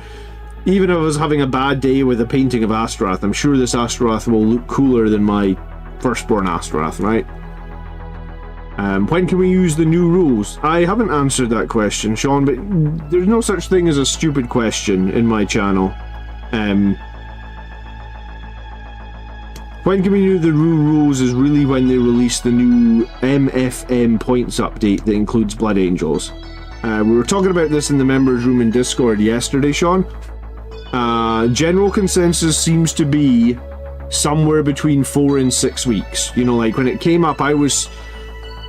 even if I was having a bad day with a painting of Astorath, I'm sure this Astorath will look cooler than my Firstborn Astorath, right? When can we use the new rules? I haven't answered that question, Sean, but there's no such thing as a stupid question in my channel. When can we do the rules is really when they release the new MFM points update that includes Blood Angels. We were talking about this in the members room in Discord yesterday, Sean. General consensus seems to be somewhere between 4 and 6 weeks. You know, like when it came up,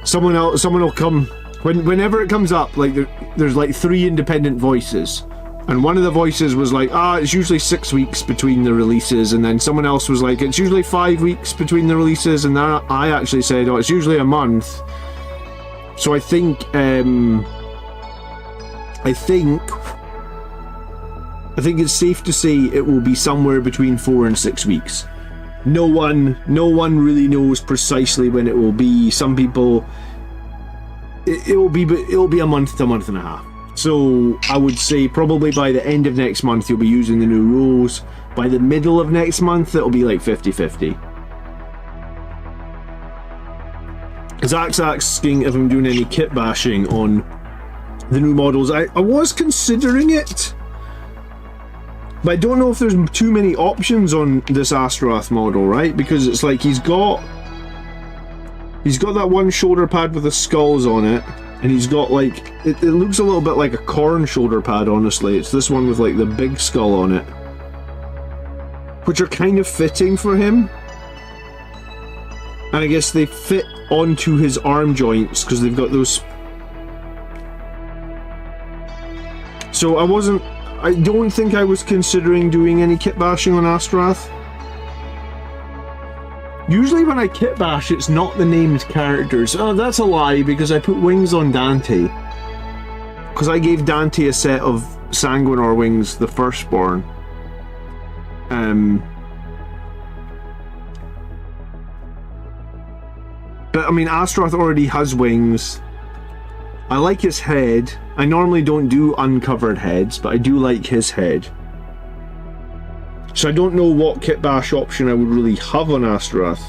someone will come, whenever it comes up, like there's like 3 independent voices. And one of the voices was like, it's usually 6 weeks between the releases, and then someone else was like, it's usually 5 weeks between the releases, and then I actually said, it's usually a month. So I think it's safe to say it will be somewhere between 4 and 6 weeks. No one really knows precisely when it will be. Some people, it'll be a month to a month and a half. So I would say probably by the end of next month you'll be using the new rules. By the middle of next month it'll be like 50-50. Zach's asking if I'm doing any kit bashing on the new models. I was considering it, but I don't know if there's too many options on this Astorath model, right? Because it's like he's got that one shoulder pad with the skulls on it. And he's got like, it looks a little bit like a Khorne shoulder pad, honestly. It's this one with like the big skull on it, which are kind of fitting for him. And I guess they fit onto his arm joints because they've got those. So I don't think I was considering doing any kit bashing on Astorath. Usually when I kit bash, it's not the named characters. Oh, that's a lie, because I put wings on Dante. Because I gave Dante a set of Sanguinary wings, the Firstborn. But I mean, Astorath already has wings. I like his head. I normally don't do uncovered heads, but I do like his head. So I don't know what kit bash option I would really have on Astorath.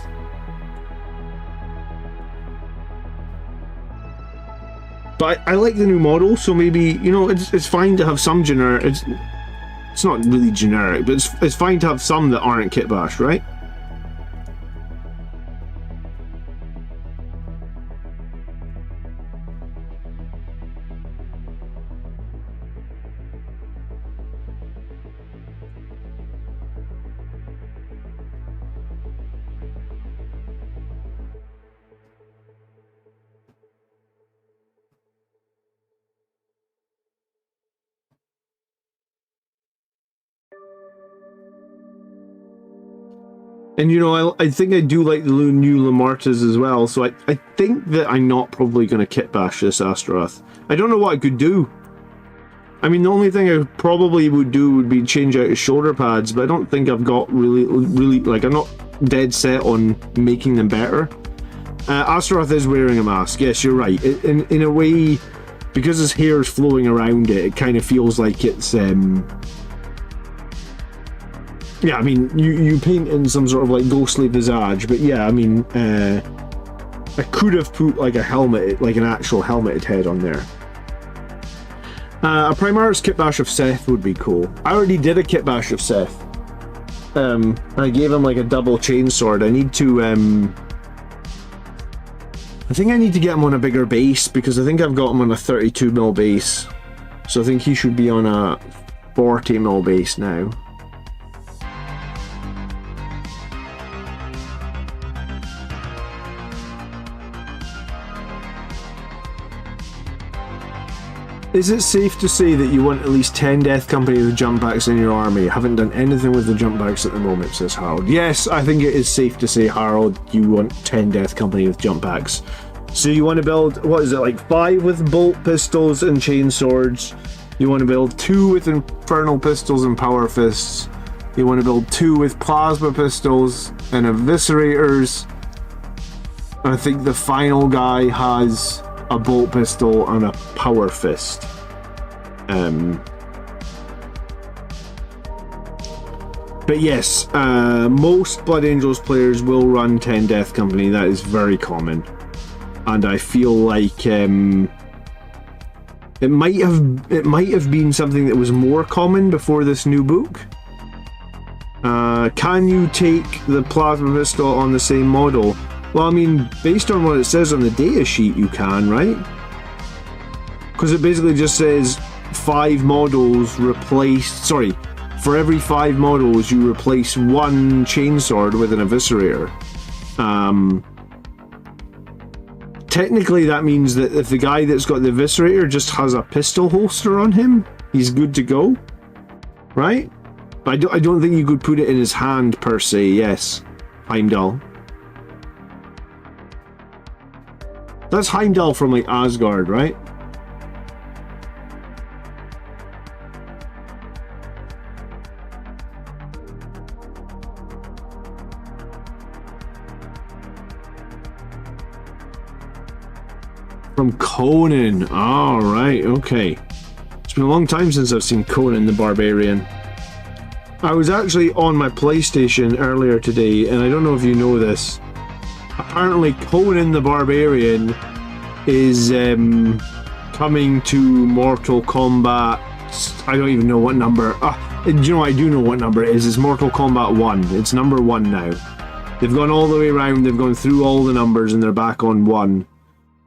But I like the new model, so maybe, you know, it's fine to have some generic. It's not really generic, but it's fine to have some that aren't kit bash, right? And you know, I think I do like the new Lamartas as well, so I think that I'm not probably going to kit bash this Astorath. I don't know what I could do. I mean, the only thing I probably would do would be change out his shoulder pads, but I don't think I've got really, like, I'm not dead set on making them better. Astorath is wearing a mask, yes, you're right. In a way, because his hair is flowing around it, it kind of feels like it's, yeah, I mean, you paint in some sort of like ghostly visage, but yeah, I mean, I could have put like a helmet, like an actual helmeted head on there. A Primaris kit bash of Seth would be cool. I already did a kit bash of Seth. I gave him like a double chainsword. I need to, I think I need to get him on a bigger base, because I think I've got him on a 32mm base. So I think he should be on a 40mm base now. Is it safe to say that you want at least 10 Death Company with jump packs in your army? Haven't done anything with the jump packs at the moment, says Harold. Yes, I think it is safe to say, Harold, you want 10 Death Company with jump packs. So you want to build, what is it, like 5 with bolt pistols and chain swords. You want to build 2 with infernal pistols and power fists. You want to build 2 with plasma pistols and eviscerators. And I think the final guy has a bolt pistol and a power fist. But yes, most Blood Angels players will run 10 Death Company. That is very common, and I feel like it might have been something that was more common before this new book. Can you take the plasma pistol on the same model? Well, I mean, based on what it says on the data sheet, you can, right? Because it basically just says 5 models replace... Sorry, for every 5 models, you replace 1 chainsword with an eviscerator. Technically, that means that if the guy that's got the eviscerator just has a pistol holster on him, he's good to go, right? But I don't think you could put it in his hand, per se, yes. Heimdall. That's Heimdall from, like, Asgard, right? From Conan. All right, okay. It's been a long time since I've seen Conan the Barbarian. I was actually on my PlayStation earlier today, and I don't know if you know this. Apparently Conan the Barbarian is coming to Mortal Kombat. I don't even know what number. Do you know, I do know what number it is. It's Mortal Kombat 1. It's number 1 now. They've gone all the way around, they've gone through all the numbers, and they're back on 1.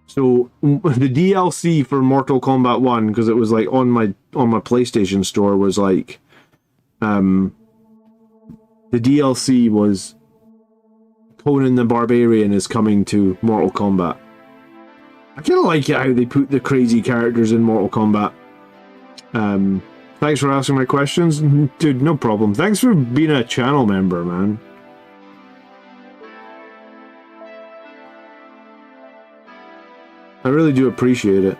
So the DLC for Mortal Kombat 1, because it was like on my PlayStation store, was like the DLC was Conan the Barbarian is coming to Mortal Kombat. I kind of like it how they put the crazy characters in Mortal Kombat. Thanks for asking my questions. Dude, no problem. Thanks for being a channel member, man. I really do appreciate it.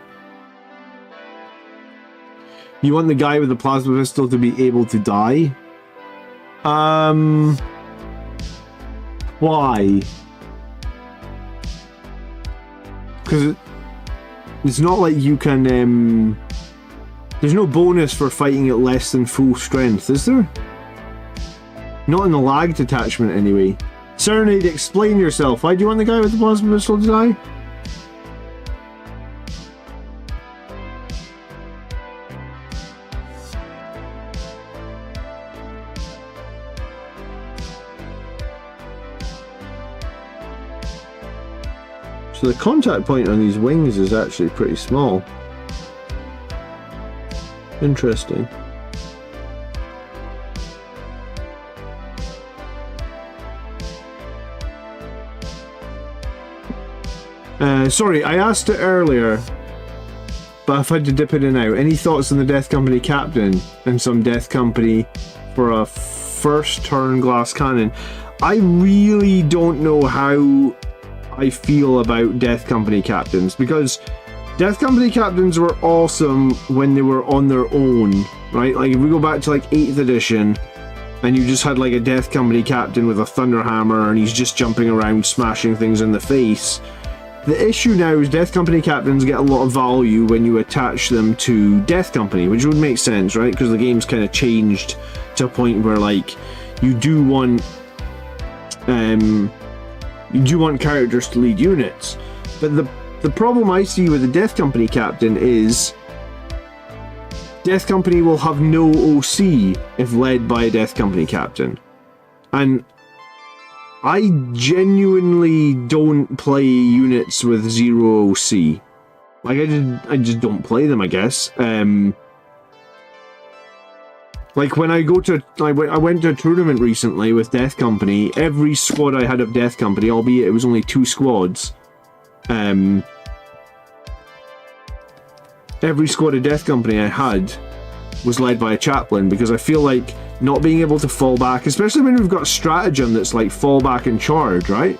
You want the guy with the plasma pistol to be able to die? Why? Because it's not like you can, there's no bonus for fighting at less than full strength, is there? Not in the lag detachment, anyway. Serenade, explain yourself. Why do you want the guy with the plasma pistol to die? So the contact point on these wings is actually pretty small. Interesting. Sorry, I asked it earlier, but I've had to dip in and out. Any thoughts on the Death Company captain and some Death Company for a first turn glass cannon. I really don't know how I feel about Death Company captains, because Death Company captains were awesome when they were on their own, right? Like if we go back to like 8th edition and you just had like a Death Company captain with a thunderhammer and he's just jumping around smashing things in the face. The issue now is Death Company captains get a lot of value when you attach them to Death Company, which would make sense, right? Because the game's kind of changed to a point where like you do want characters to lead units. But the problem I see with the Death Company captain is Death Company will have no OC if led by a Death Company captain. And I genuinely don't play units with 0 OC. Like I just don't play them, I guess. Like when I went to a tournament recently with Death Company, every squad I had of Death Company, albeit it was only 2 squads, every squad of Death Company I had was led by a chaplain, because I feel like not being able to fall back, especially when we've got a stratagem that's like fall back and charge, right?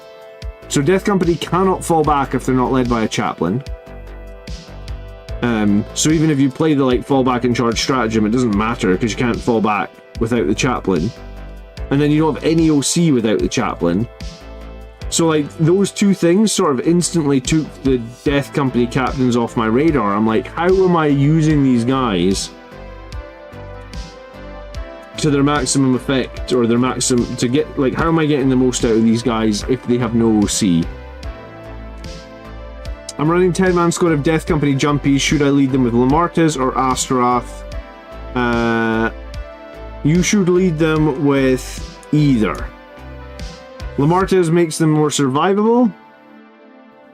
So Death Company cannot fall back if they're not led by a chaplain. So even if you play the like fall back and charge stratagem, it doesn't matter because you can't fall back without the chaplain. And then you don't have any OC without the chaplain. So like those two things sort of instantly took the Death Company captains off my radar. I'm like, how am I using these guys to their maximum effect, or their maximum to get, like, how am I getting the most out of these guys if they have no OC? I'm running 10-man squad of Death Company jumpies. Should I lead them with Lamartas or Astorath? You should lead them with either. Lamartas makes them more survivable.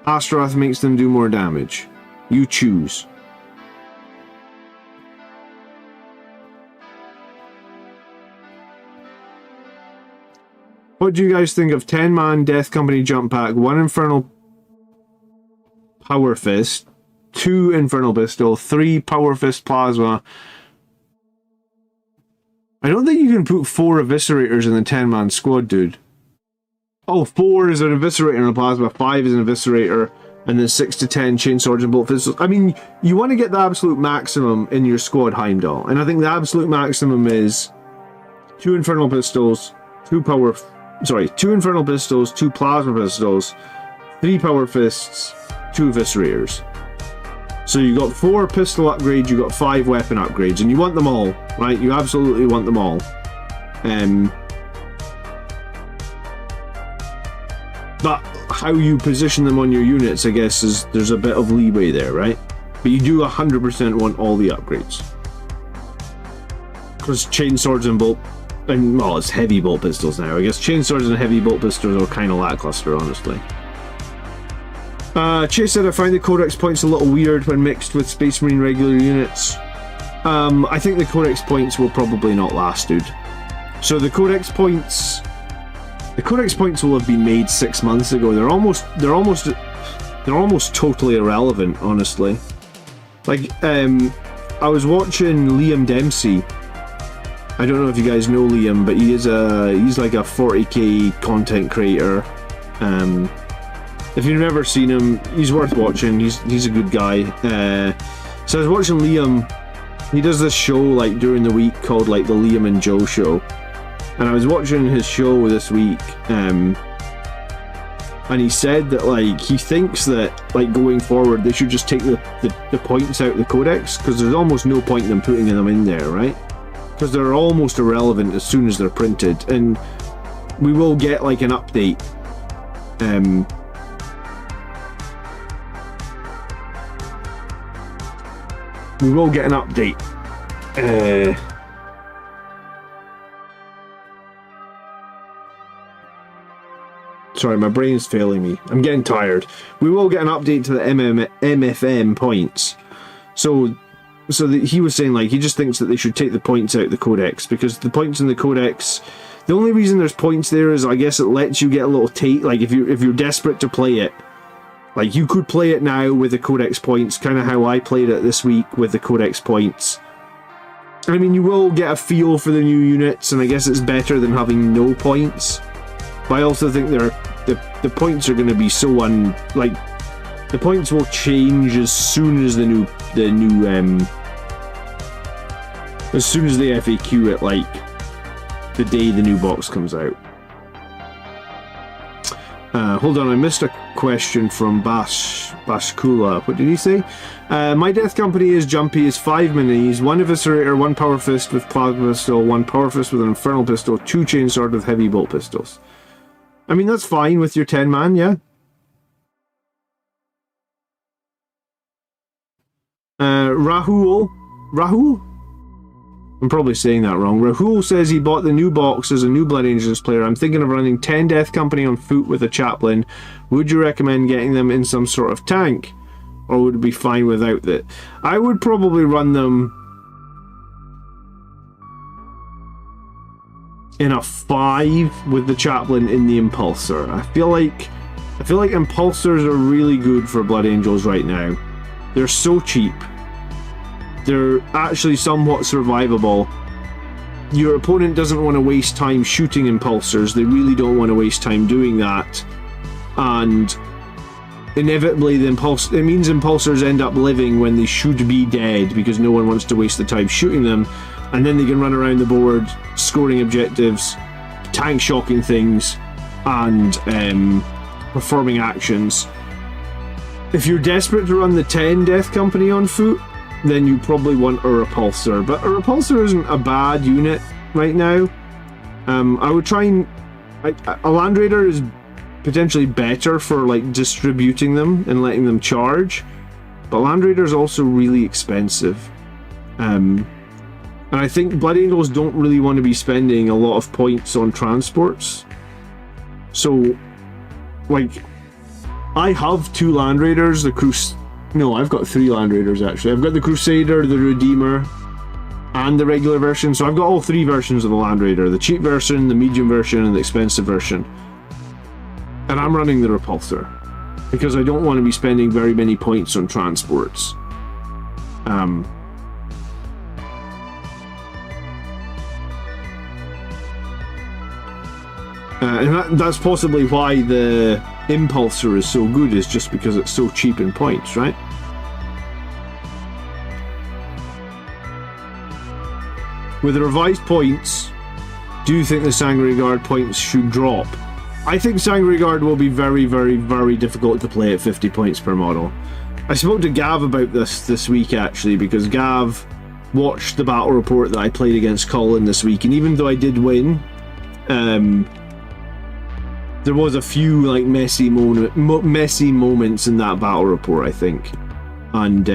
Astorath makes them do more damage. You choose. What do you guys think of 10-man Death Company jump pack, 1 Infernal Power Fist, 2 Infernal Pistol, 3 Power Fist Plasma? I don't think you can put 4 Eviscerators in the 10-man squad, dude. Oh, 4 is an Eviscerator and a Plasma, 5 is an Eviscerator, and then 6 to 10 Chain Swords and Bolt Pistols. I mean, you want to get the absolute maximum in your squad, Heimdall, and I think the absolute maximum is 2 Infernal Pistols, 2 Infernal Pistols, 2 Plasma Pistols, 3 Power Fists, 2 Eviscerators. So you got 4 pistol upgrades, you got 5 weapon upgrades, and you want them all, right? You absolutely want them all. But how you position them on your units, I guess, is there's a bit of leeway there, right? But you do 100% want all the upgrades. Because Chain Swords and Bolt... And, well, it's heavy bolt pistols now. I guess chain swords and heavy bolt pistols are kind of lackluster, honestly. Chase said, I find the Codex points a little weird when mixed with Space Marine regular units. I think the Codex points will probably not last, dude. So the Codex points will have been made 6 months ago. They're almost totally irrelevant, honestly. Like, I was watching Liam Dempsey. I don't know if you guys know Liam, but he's like a 40k content creator. If you've never seen him, he's worth watching. He's a good guy. So I was watching Liam. He does this show like during the week called like the Liam and Joe Show, and I was watching his show this week. And he said that like he thinks that like going forward they should just take the points out of the Codex, because there's almost no point in them putting them in there, right? Because they're almost irrelevant as soon as they're printed, and we will get like an update. We will get an update. Sorry, my brain's failing me. I'm getting tired. We will get an update to the MFM points. So he was saying like he just thinks that they should take the points out of the Codex, because the points in the Codex, the only reason there's points there is I guess it lets you get a little like if you're desperate to play it, like you could play it now with the Codex points, kind of how I played it this week with the Codex points. I mean, you will get a feel for the new units, and I guess it's better than having no points. But I also think the points are going to be so the points will change as soon as as soon as the FAQ it, like, the day the new box comes out. Hold on, I missed a question from Bashkula. What did he say? My Death Company is jumpy as 5 minis, 1 Eviscerator, 1 Power Fist with Plasma Pistol, 1 Power Fist with an Infernal Pistol, 2 Chainsword with Heavy Bolt Pistols. I mean, that's fine with your 10 man, yeah? Rahul? I'm probably saying that wrong. Rahul says he bought the new box as a new Blood Angels player. I'm thinking of running 10 Death Company on foot with a chaplain. Would you recommend getting them in some sort of tank? Or would it be fine without that? I would probably run them in a 5 with the chaplain in the Impulsor. I feel like Impulsors are really good for Blood Angels right now. They're so cheap. They're actually somewhat survivable. Your opponent doesn't want to waste time shooting Impulsors. They really don't want to waste time doing that. And inevitably it means Impulsors end up living when they should be dead because no one wants to waste the time shooting them. And then they can run around the board scoring objectives, tank shocking things, and performing actions. If you're desperate to run the 10 Death Company on foot, then you probably want a Repulsor. But a Repulsor isn't a bad unit right now. I would try and... a Land Raider is potentially better for like distributing them and letting them charge. But Land Raider is also really expensive. And I think Blood Angels don't really want to be spending a lot of points on transports. So, like, I have 2 Land Raiders, No, I've got 3 Land Raiders actually. I've got the Crusader, the Redeemer, and the regular version. So I've got all 3 versions of the Land Raider. The cheap version, the medium version, and the expensive version. And I'm running the Repulsor. Because I don't want to be spending very many points on transports. And that's possibly why the Impulsor is so good, is just because it's so cheap in points, right? With the revised points, do you think the Sanguinary Guard points should drop? I think Sanguinary Guard will be very, very, very difficult to play at 50 points per model. I spoke to Gav about this week actually, because Gav watched the battle report that I played against Colin this week, and even though I did win, there was a few like messy moments in that battle report, I think. And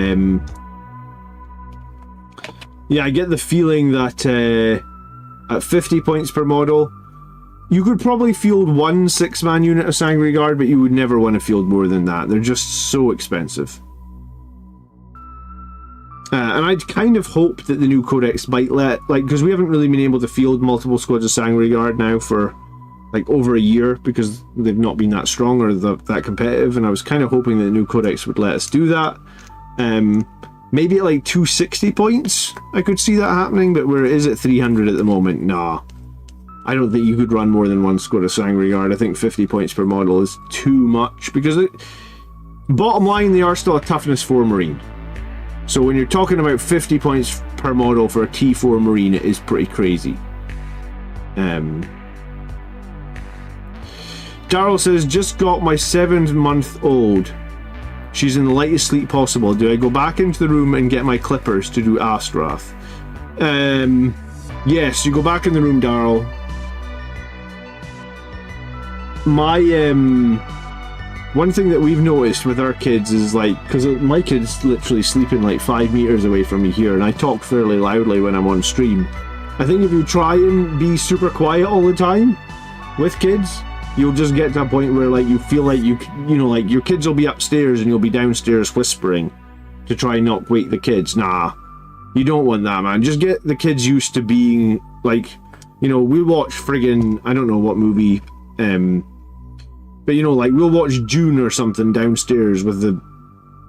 yeah, I get the feeling that at 50 points per model, you could probably field 1 6-man unit of Sanguinary Guard, but you would never want to field more than that. They're just so expensive. And I'd kind of hope that the new Codex might because we haven't really been able to field multiple squads of Sanguinary Guard now for like over a year because they've not been that strong or that competitive, and I was kind of hoping that the new Codex would let us do that. Maybe at like 260 points I could see that happening, but where it is at 300 at the moment, nah. I don't think you could run more than 1 squad of Sanguinary Guard. I think 50 points per model is too much, because bottom line, they are still a toughness 4 Marine. So when you're talking about 50 points per model for a T4 Marine, it is pretty crazy. Daryl says, just got my 7-month-old. She's in the lightest sleep possible. Do I go back into the room and get my clippers to do Astorath? Yes, you go back in the room, Daryl. One thing that we've noticed with our kids is like, because my kids literally sleeping like 5 meters away from me here, and I talk fairly loudly when I'm on stream. I think if you try and be super quiet all the time with kids, you'll just get to a point where like you feel like you know, like your kids will be upstairs and you'll be downstairs whispering to try and not wake the kids. Nah, you don't want that, man. Just get the kids used to being like, you know, we watch friggin', I don't know what movie, but you know, like we'll watch Dune or something downstairs with the,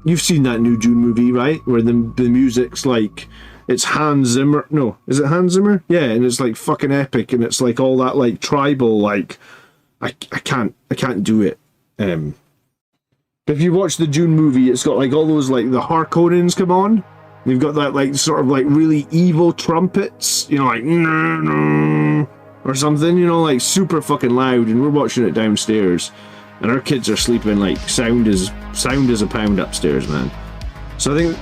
you've seen that new Dune movie, right? Where the music's like it's Hans Zimmer. No, is it Hans Zimmer? Yeah, and it's like fucking epic, and it's like all that like tribal like. I can't do it. If you watch the Dune movie, it's got like all those like the Harkonnens come on. They've got that like sort of like really evil trumpets, you know, like or something, you know, like super fucking loud. And we're watching it downstairs, and our kids are sleeping like sound as a pound upstairs, man. So I think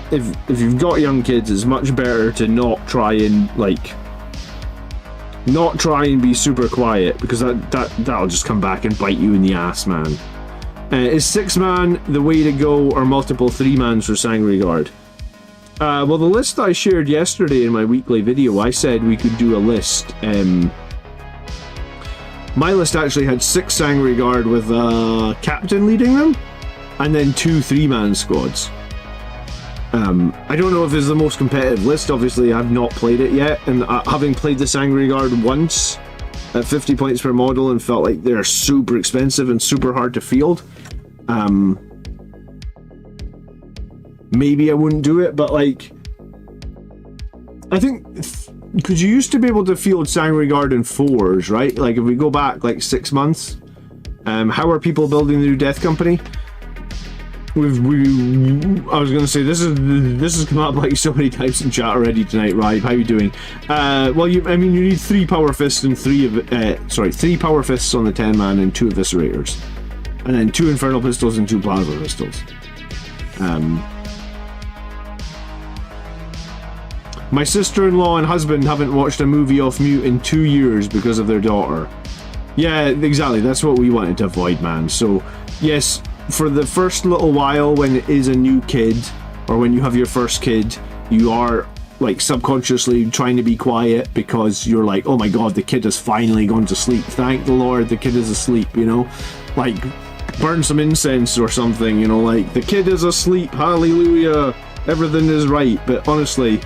if you've got young kids, it's much better to not try and be super quiet, because that'll just come back and bite you in the ass, man. Is 6-man the way to go, or multiple 3-mans for Sanguinary Guard? Well, the list I shared yesterday in my weekly video, I said we could do a list. My list actually had 6 Sanguinary Guard with a captain leading them, and then 2 3-man squads. I don't know if it's the most competitive list. Obviously, I've not played it yet, and having played the Sanguinary Guard once at 50 points per model and felt like they're super expensive and super hard to field, maybe I wouldn't do it. But like, I think because you used to be able to field Sanguinary Guard in 4s, right? Like if we go back like 6 months, how are people building the new Death Company? I was going to say, this has come up like so many times in chat already tonight, Rive. How you doing? Well, you need 3 power fists and 3 power fists on the 10-man and 2 eviscerators, and then 2 infernal pistols and 2 plasma pistols. My sister-in-law and husband haven't watched a movie off mute in 2 years because of their daughter. Yeah, exactly. That's what we wanted to avoid, man. So yes, for the first little while when it is a new kid, or when you have your first kid, you are like subconsciously trying to be quiet, because you're like, oh my god, the kid has finally gone to sleep, thank the Lord the kid is asleep, you know, like burn some incense or something, you know, like the kid is asleep, hallelujah, everything is right. But honestly,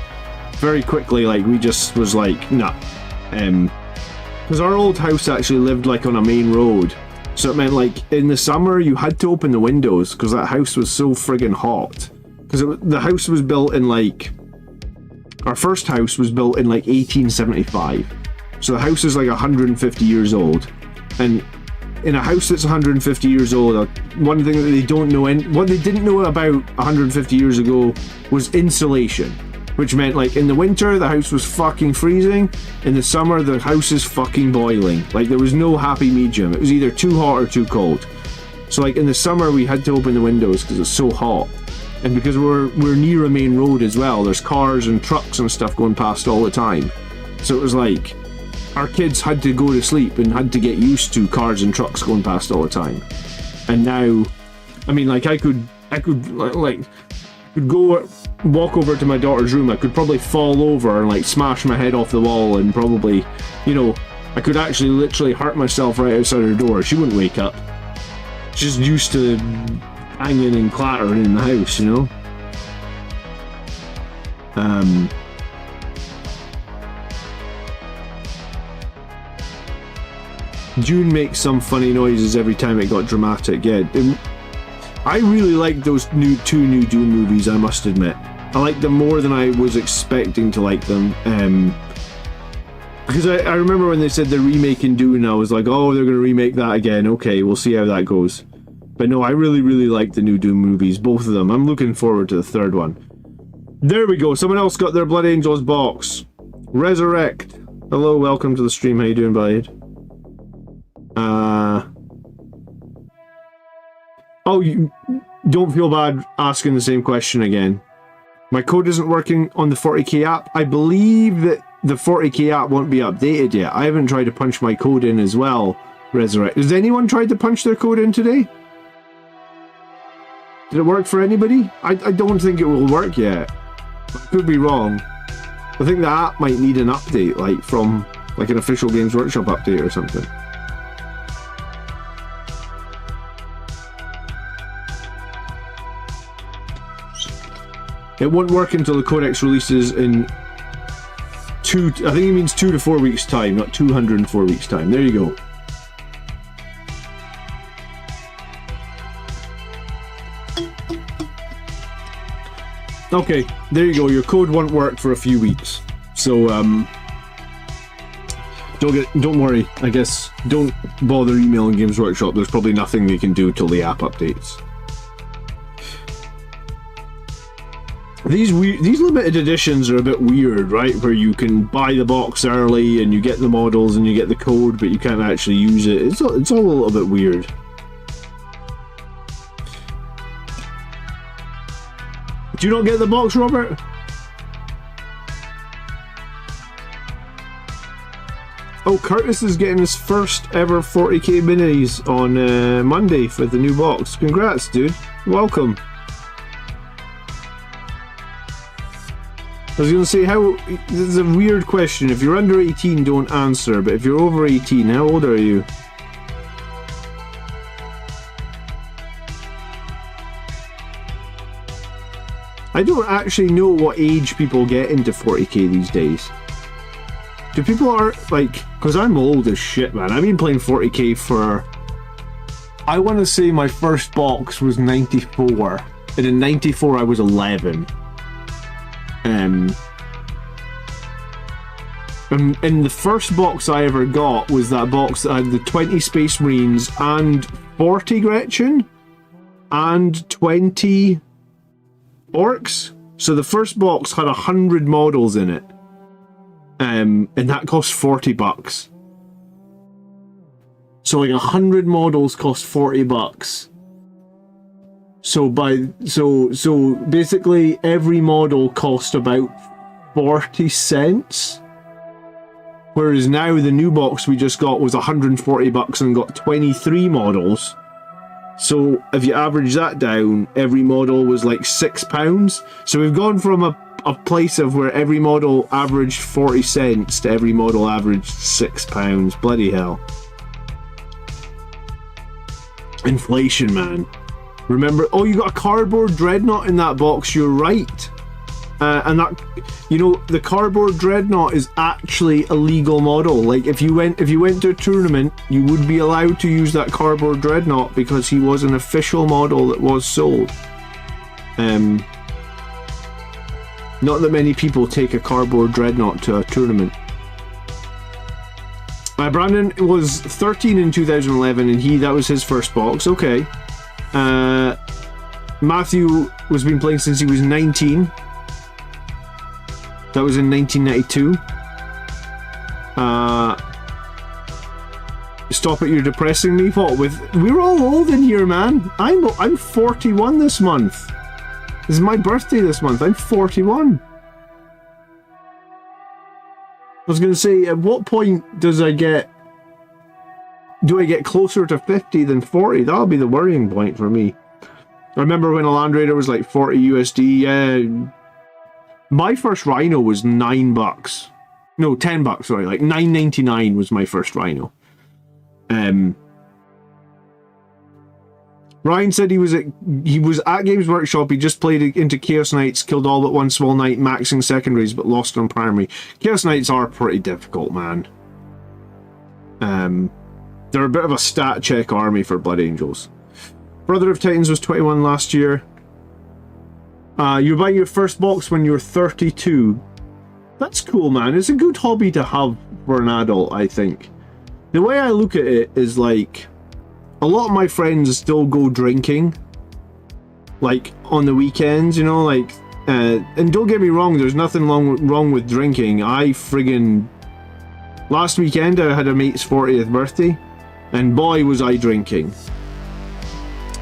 very quickly, like we just was like, nah, because our old house actually lived like on a main road. So it meant like in the summer you had to open the windows, because that house was so friggin' hot. Because the house was built in like, our first house was built in like 1875. So the house is like 150 years old. And in a house that's 150 years old, one thing that they don't know, what they didn't know about 150 years ago was insulation. Which meant like in the winter the house was fucking freezing, in the summer the house is fucking boiling. Like there was no happy medium. It was either too hot or too cold. So like in the summer we had to open the windows because it's so hot. And because we're near a main road as well, there's cars and trucks and stuff going past all the time. So it was like our kids had to go to sleep and had to get used to cars and trucks going past all the time. And now, I mean, like I could go walk over to my daughter's room, I could probably fall over and like smash my head off the wall, and probably, you know, I could actually literally hurt myself right outside her door. She wouldn't wake up. She's used to hanging and clattering in the house, you know. Dune makes some funny noises every time it got dramatic. Yeah, I really like those two new Dune movies, I must admit. I like them more than I was expecting to like them. Because I remember when they said they're remaking Dune, I was like, oh, they're going to remake that again. Okay, we'll see how that goes. But no, I really, really like the new Dune movies, both of them. I'm looking forward to the third one. There we go. Someone else got their Blood Angels box. Resurrect. Hello, welcome to the stream. How you doing, bud? Oh, you don't feel bad asking the same question again. My code isn't working on the 40k app. I believe that the 40k app won't be updated yet. I haven't tried to punch my code in as well, Resurrect. Has anyone tried to punch their code in today? Did it work for anybody? I don't think it will work yet. I could be wrong. I think the app might need an update, like from like an official Games Workshop update or something. It won't work until the Codex releases in I think it means 2 to 4 weeks time, not 204 weeks time. There you go. Okay, there you go. Your code won't work for a few weeks. So, don't worry. I guess don't bother emailing Games Workshop. There's probably nothing they can do till the app updates. These limited editions are a bit weird, right? Where you can buy the box early and you get the models and you get the code, but you can't actually use it. It's all a little bit weird. Do you not get the box, Robert? Oh, Curtis is getting his first ever 40k minis on Monday for the new box. Congrats, dude. Welcome. I was going to say, this is a weird question. If you're under 18, don't answer. But if you're over 18, how old are you? I don't actually know what age people get into 40k these days. Do people are like, because I'm old as shit, man. I've been playing 40k for, I want to say my first box was 94, and in 94 I was 11. And the first box I ever got was that box that had the 20 Space Marines and 40 Gretchen and 20 Orcs. So the first box had 100 models in it. And that cost $40. So like 100 models cost $40. So basically every model cost about 40 cents. Whereas now the new box we just got was $140 and got 23 models. So if you average that down, every model was like £6. So we've gone from a place of where every model averaged 40 cents to every model averaged £6. Bloody hell. Inflation, man. Remember, oh, you got a cardboard dreadnought in that box, you're right. And that, you know, the cardboard dreadnought is actually a legal model. Like if you went to a tournament, you would be allowed to use that cardboard dreadnought because he was an official model that was sold. Not that many people take a cardboard dreadnought to a tournament. Brandon was 13 in 2011 and that was his first box. Okay. Matthew was been playing since he was 19. That was in 1992. Stop it, you're depressing me. What with? We're all old in here, man. I'm 41 this month. This is my birthday this month. I'm 41. I was going to say, at what point do I get closer to 50 than 40? That'll be the worrying point for me. I remember when a Land Raider was like 40 USD. Yeah. My first Rhino was $9. No, $10, sorry. Like $9.99 was my first Rhino. Ryan said he was at Games Workshop. He just played into Chaos Knights, killed all but one small knight, maxing secondaries, but lost on primary. Chaos Knights are pretty difficult, man. They're a bit of a stat check army for Blood Angels. Brother of Titans was 21 last year. You're buying your first box when you're 32. That's cool, man. It's a good hobby to have for an adult, I think. The way I look at it is like, a lot of my friends still go drinking, like on the weekends, you know, like, and don't get me wrong, there's nothing wrong with drinking. Last weekend I had a mate's 40th birthday, and boy was I drinking.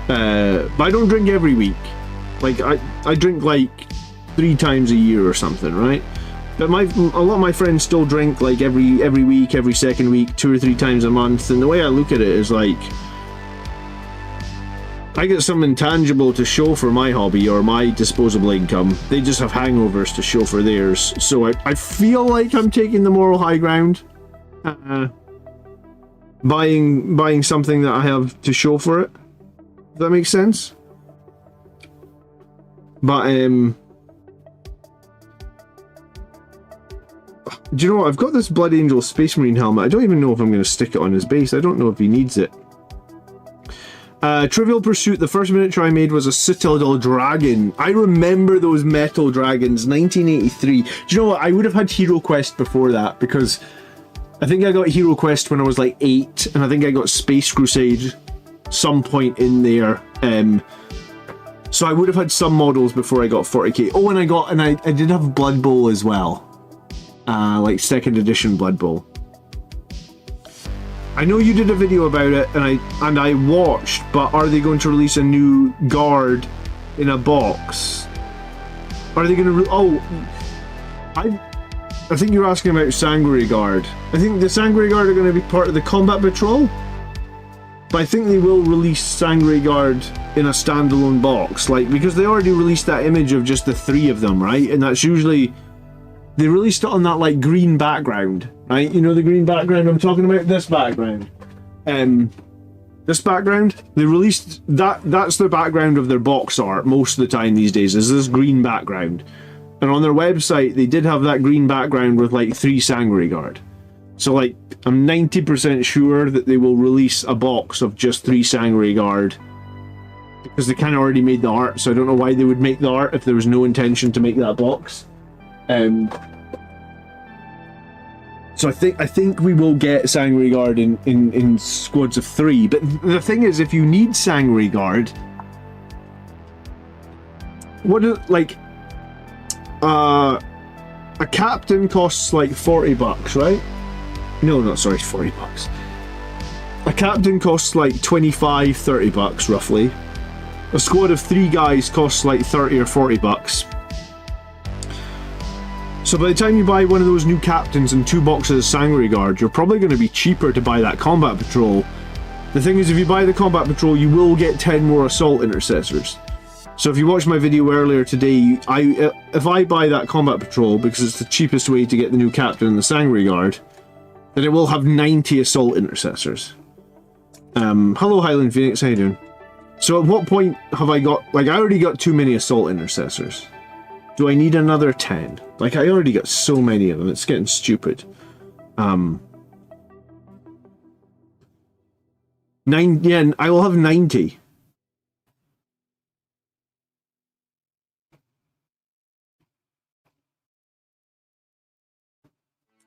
But I don't drink every week. Like, I drink like 3 times a year or something, right? But a lot of my friends still drink like every week, every second week, 2 or 3 times a month, and the way I look at it is like, I get something tangible to show for my hobby or my disposable income. They just have hangovers to show for theirs. So I feel like I'm taking the moral high ground. Buying something that I have to show for it. Does that make sense? But, do you know what? I've got this Blood Angel Space Marine helmet. I don't even know if I'm going to stick it on his base. I don't know if he needs it. Trivial Pursuit, the first miniature I made was a Citadel Dragon. I remember those metal dragons, 1983. Do you know what? I would have had Hero Quest before that, because I think I got Hero Quest when I was like 8, and I think I got Space Crusade some point in there. So I would have had some models before I got 40k. Oh, and I did have Blood Bowl as well. Like 2nd edition Blood Bowl. I know you did a video about it, and I watched, but are they going to release a new guard in a box? Are they going to... I think you're asking about Sanguinary Guard. I think the Sanguinary Guard are going to be part of the Combat Patrol, but I think they will release Sanguinary Guard in a standalone box, like, because they already released that image of just the 3 of them, right? And that's usually... They released it on that, like, green background, right? You know the green background I'm talking about? This background. This background? They released... That's the background of their box art most of the time these days, is this green background. And on their website, they did have that green background with, like, 3 Sanguinary Guard. So, like, I'm 90% sure that they will release a box of just 3 Sanguinary Guard. Because they kind of already made the art, so I don't know why they would make the art if there was no intention to make that box. So I think we will get Sanguinary Guard in squads of 3. But the thing is, if you need Sanguinary Guard, a captain costs like $40, right? No, not sorry, $40. A captain costs like $25-30 roughly. A squad of 3 guys costs like $30 or $40. So by the time you buy one of those new captains and 2 boxes of Sanguinary Guard, you're probably going to be cheaper to buy that Combat Patrol. The thing is, if you buy the Combat Patrol, you will get 10 more Assault Intercessors. So if you watched my video earlier today, if I buy that Combat Patrol, because it's the cheapest way to get the new captain and the Sanguinary Guard, then it will have 90 Assault Intercessors. Hello Highland Phoenix, how you doing? So at what point have I got... Like, I already got too many Assault Intercessors. Do I need another 10? Like, I already got so many of them, it's getting stupid. 9... Yeah, I will have 90.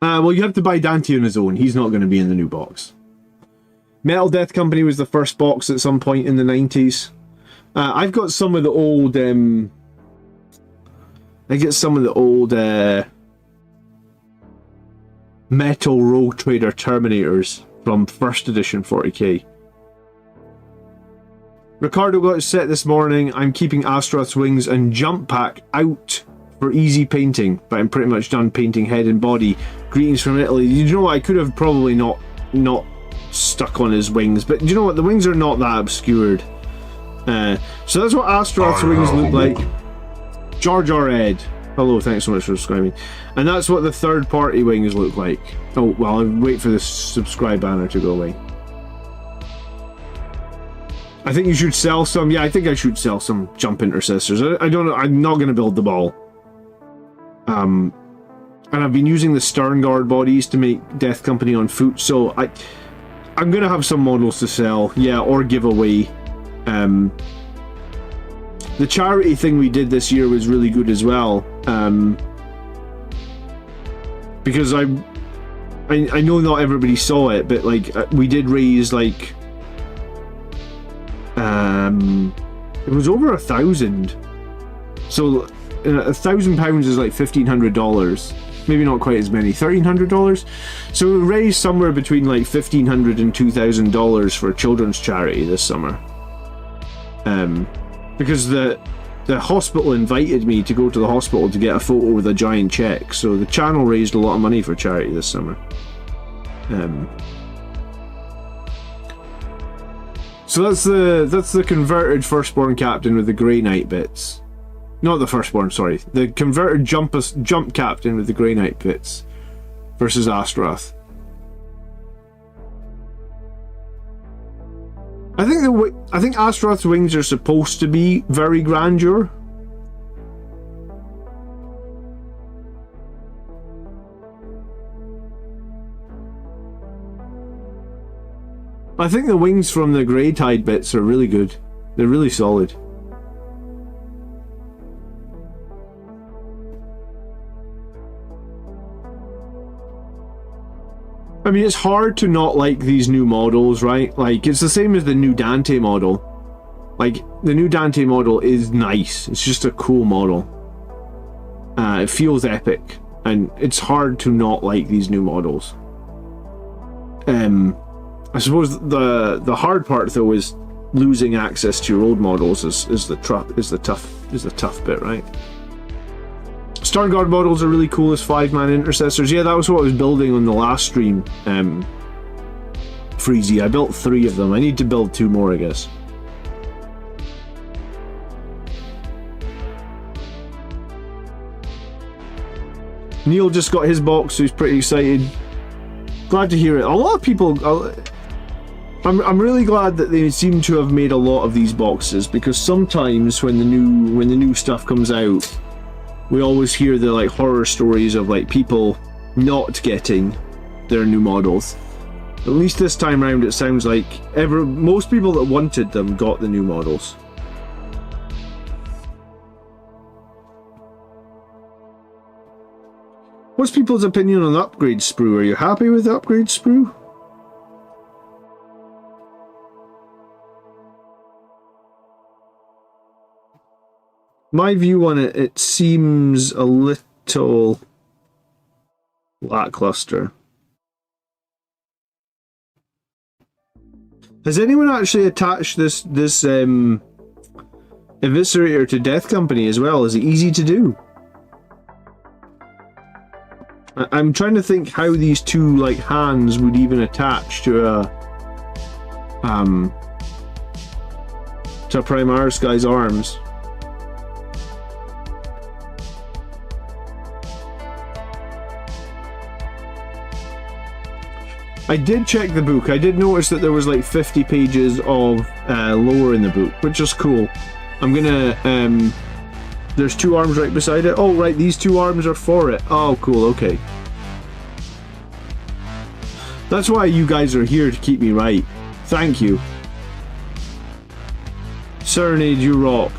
Well, you have to buy Dante on his own. He's not going to be in the new box. Metal Death Company was the first box at some point in the 90s. I've got some of the old... I get some of the old Metal Rogue Trader Terminators from 1st edition 40k. Ricardo got his set this morning. I'm keeping Astorath's wings and jump pack out for easy painting, but I'm pretty much done painting head and body. Greetings from Italy. You know what? I could have probably not stuck on his wings, but you know what? The wings are not that obscured. So that's what Astorath's wings look like. Jar Jar Ed. Hello, thanks so much for subscribing. And that's what the third party wings look like. Oh, well, I'll wait for the subscribe banner to go away. I think you should sell some. Yeah, I think I should sell some jump intercessors. I don't know. I'm not going to build them all. And I've been using the Stern Guard bodies to make Death Company on foot, so I'm going to have some models to sell. Yeah, or give away. The charity thing we did this year was really good as well. Because I know not everybody saw it, but like we did raise like it was over 1,000. So £1,000 is like $1,500. Maybe not quite as many. $1,300. So we raised somewhere between like $1,500 and $2,000 for a children's charity this summer. Because the hospital invited me to go to the hospital to get a photo with a giant check, so the channel raised a lot of money for charity this summer. So that's the converted firstborn captain with the Grey Knight bits. Not the firstborn, sorry. The converted jump captain with the Grey Knight bits versus Astorath. I think Astorath's wings are supposed to be very grandeur. I think the wings from the Grey Tide bits are really good. They're really solid. I mean, it's hard to not like these new models, right? Like, it's the same as the new Dante model. Like, the new Dante model is nice. It's just a cool model. It feels epic. And it's hard to not like these new models. I suppose the hard part, though, is losing access to your old models is the tough bit, right? Starguard models are really cool as 5-man intercessors. Yeah, that was what I was building on the last stream. Freezy. I built 3 of them. I need to build 2 more, I guess. Neil just got his box, so he's pretty excited. Glad to hear it. A lot of people... I'm really glad that they seem to have made a lot of these boxes, because sometimes when the new stuff comes out, we always hear the like horror stories of like people not getting their new models. At least this time around, it sounds like most people that wanted them got the new models. What's people's opinion on the upgrade sprue? Are you happy with the upgrade sprue? My view on it, it seems a little lackluster. Has anyone actually attached this eviscerator to Death Company as well? Is it easy to do? I'm trying to think how these two like hands would even attach to a Primaris guy's arms. I did check the book. I did notice that there was like 50 pages of lore in the book, which is cool. I'm gonna there's 2 arms right beside it. Oh right, these 2 arms are for it. Oh cool, okay. That's why you guys are here, to keep me right. Thank you. Serenade, you rock.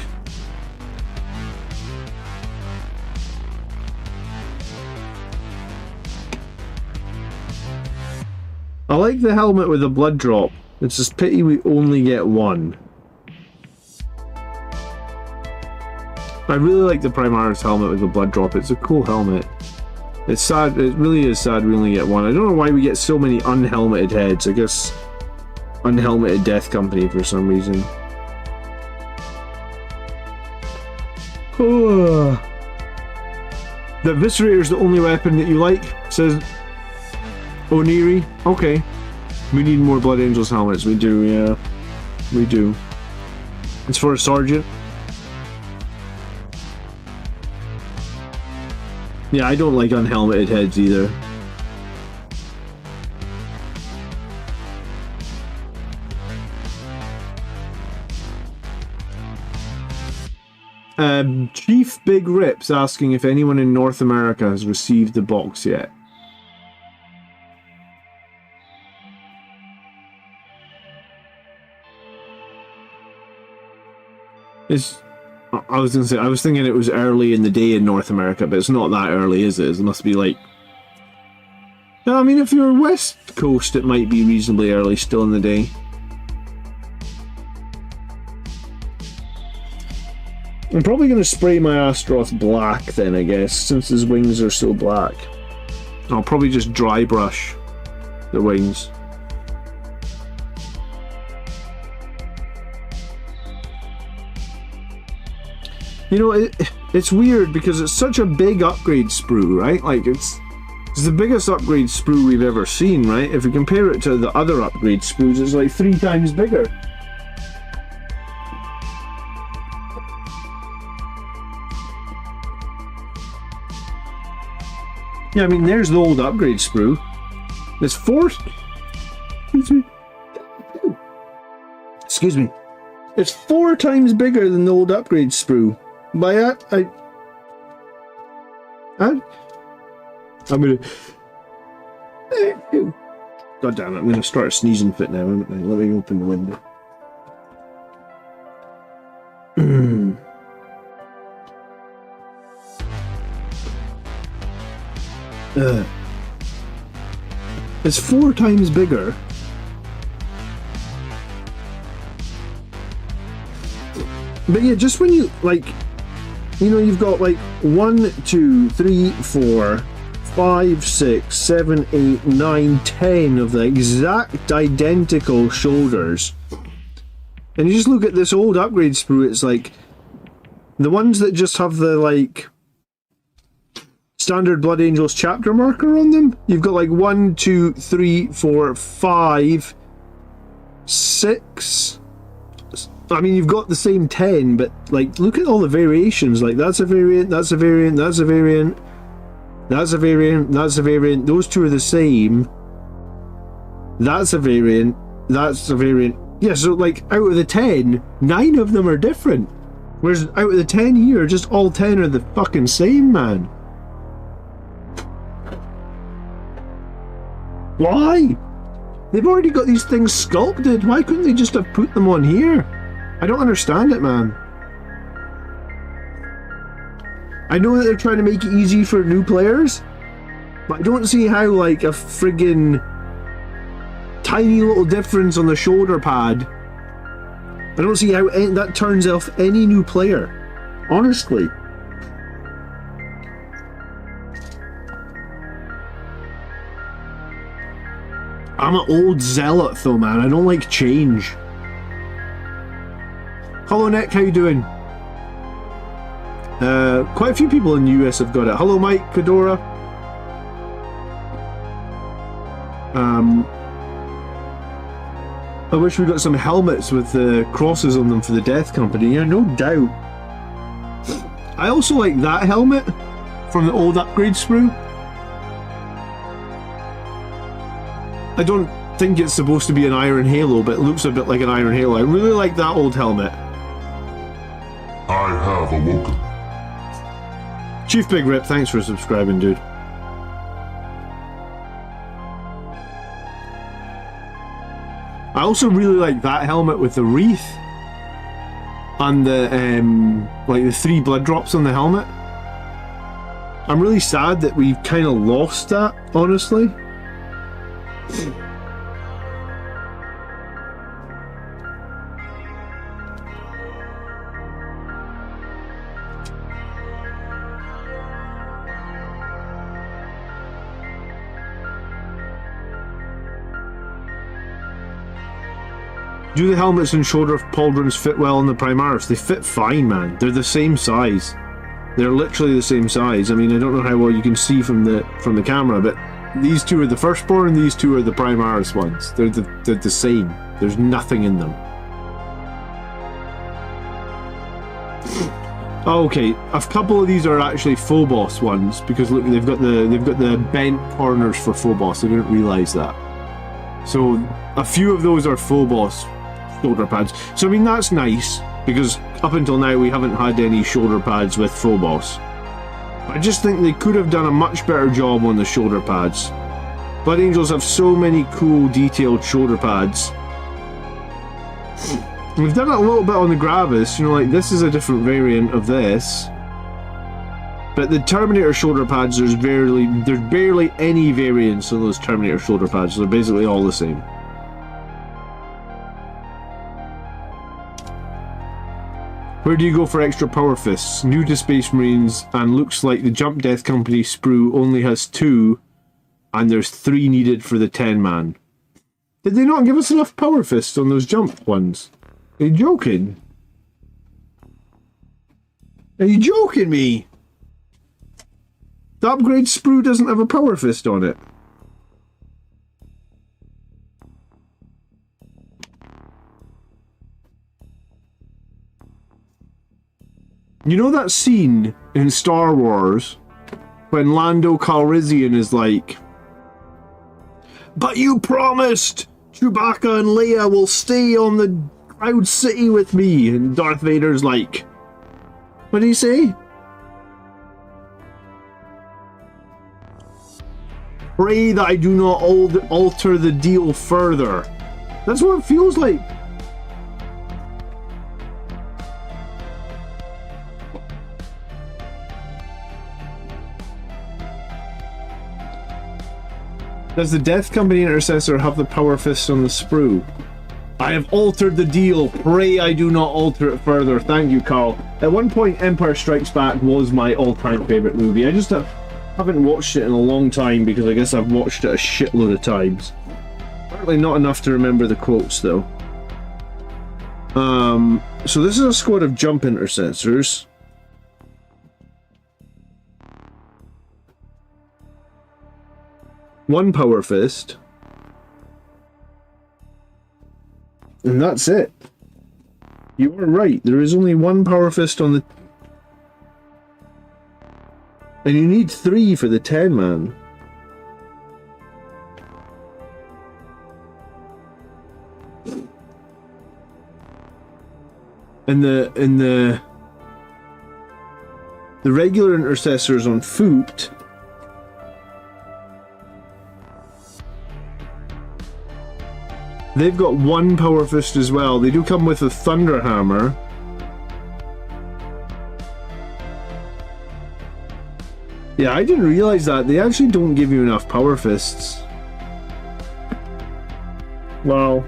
I like the helmet with the blood drop. It's just pity we only get 1. I really like the Primaris helmet with the blood drop. It's a cool helmet. It's sad. It really is sad we only get 1. I don't know why we get so many unhelmeted heads. I guess unhelmeted Death Company for some reason. Oh. The Eviscerator is the only weapon that you like, says Oniri. Okay. We need more Blood Angels helmets. We do, yeah. We do. It's for a sergeant. Yeah, I don't like unhelmeted heads either. Chief Big Rips asking if anyone in North America has received the box yet. I was gonna say, I was thinking it was early in the day in North America, but it's not that early, is it? It must be like... I mean, if you're West Coast, it might be reasonably early still in the day. I'm probably going to spray my Astorath black then, I guess, since his wings are so black. I'll probably just dry brush the wings. You know, it's weird because it's such a big upgrade sprue, right? Like, it's the biggest upgrade sprue we've ever seen, right? If you compare it to the other upgrade sprues, it's like 3 times bigger. Yeah, I mean, there's the old upgrade sprue. It's 4... Excuse me. It's 4 times bigger than the old upgrade sprue. By that, I'm gonna... God damn it, I'm going to start a sneezing fit now, haven't I? Let me open the window. It's 4 times bigger. But yeah, just when you, like, you know, you've got like 1, 2, 3, 4, 5, 6, 7, 8, 9, 10 of the exact identical shoulders. And you just look at this old upgrade sprue, it's like the ones that just have the like standard Blood Angels chapter marker on them. You've got like 1, 2, 3, 4, 5, 6. I mean, you've got the same 10, but like look at all the variations. Like that's a variant, that's a variant, that's a variant. That's a variant, that's a variant, those two are the same. That's a variant, that's a variant. Yeah, so like out of the 10, 9 of them are different. Whereas out of the 10 here, just all 10 are the fucking same, man. Why? They've already got these things sculpted, why couldn't they just have put them on here? I don't understand it, man. I know that they're trying to make it easy for new players, but I don't see how, like, a friggin' tiny little difference on the shoulder pad, I don't see how that turns off any new player. Honestly. I'm an old zealot, though, man. I don't like change. Hello, Nick. How you doing? Quite a few people in the US have got it. Hello, Mike, Kadora. I wish we got some helmets with the crosses on them for the Death Company. Yeah, no doubt. I also like that helmet from the old upgrade sprue. I don't think it's supposed to be an Iron Halo, but it looks a bit like an Iron Halo. I really like that old helmet. I have awoken. Chief Big Rip, thanks for subscribing, dude. I also really like that helmet with the wreath and the like the 3 blood drops on the helmet. I'm really sad that we've kind of lost that, honestly. Do the helmets and shoulder pauldrons fit well on the Primaris? They fit fine, man. They're the same size. They're literally the same size. I mean, I don't know how well you can see from the camera, but these two are the Firstborn, these two are the Primaris ones. They're the same. There's nothing in them. Oh, okay, a couple of these are actually Phobos ones because look, they've got the bent corners for Phobos. I didn't realise that. So a few of those are Phobos shoulder pads. So I mean that's nice because up until now we haven't had any shoulder pads with Phobos. I just think they could have done a much better job on the shoulder pads. Blood Angels have so many cool detailed shoulder pads. We've done it a little bit on the Gravis, you know, like this is a different variant of this. But the Terminator shoulder pads, there's barely any variance on those Terminator shoulder pads. They're basically all the same. Where do you go for extra power fists? New to Space Marines, and looks like the Jump Death Company sprue only has 2, and there's 3 needed for the 10-man. Did they not give us enough power fists on those jump ones? Are you joking? Are you joking me? The upgrade sprue doesn't have a power fist on it. You know that scene in Star Wars when Lando Calrissian is like, "But you promised Chewbacca and Leia will stay on the Cloud City with me," and Darth Vader's like, what did he say? Pray that I do not alter the deal further. That's what it feels like. Does the Death Company Intercessor have the Power Fist on the sprue? I have altered the deal. Pray I do not alter it further. Thank you, Carl. At one point, Empire Strikes Back was my all-time favourite movie. I just haven't watched it in a long time because I guess I've watched it a shitload of times. Apparently not enough to remember the quotes, though. So this is a squad of jump intercessors. One Power Fist. And that's it. You were right. There is only one Power Fist on the... And you need 3 for the 10-man. And the regular intercessors on foot... They've got 1 Power Fist as well. They do come with a Thunder Hammer. Yeah, I didn't realize that. They actually don't give you enough Power Fists. Wow.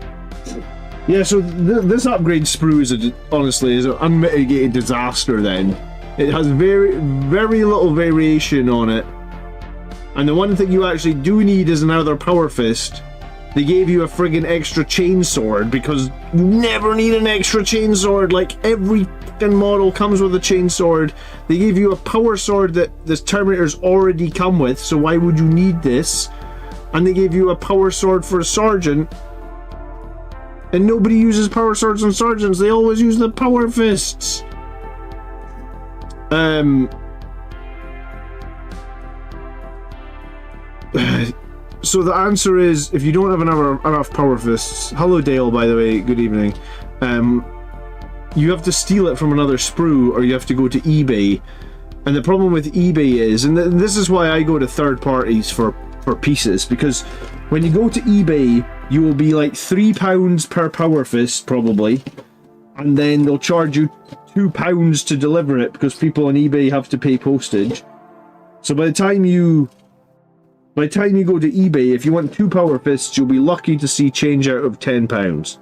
Yeah, so this upgrade sprue is honestly is an unmitigated disaster then. It has very little variation on it. And the one thing you actually do need is another Power Fist. They gave you a friggin' extra chainsword because you never need an extra chainsword. Like, every fucking model comes with a chainsword. They gave you a power sword that this Terminator's already come with, so why would you need this? And they gave you a power sword for a sergeant. And nobody uses power swords on sergeants, they always use the power fists. So the answer is, if you don't have enough power fists, hello Dale, by the way, good evening, you have to steal it from another sprue, or you have to go to eBay. And the problem with eBay is, and this is why I go to third parties for pieces, because when you go to eBay, you will be like £3 per power fist, probably, and then they'll charge you £2 to deliver it, because people on eBay have to pay postage. So by the time you go to eBay, if you want 2 power fists, you'll be lucky to see change out of £10.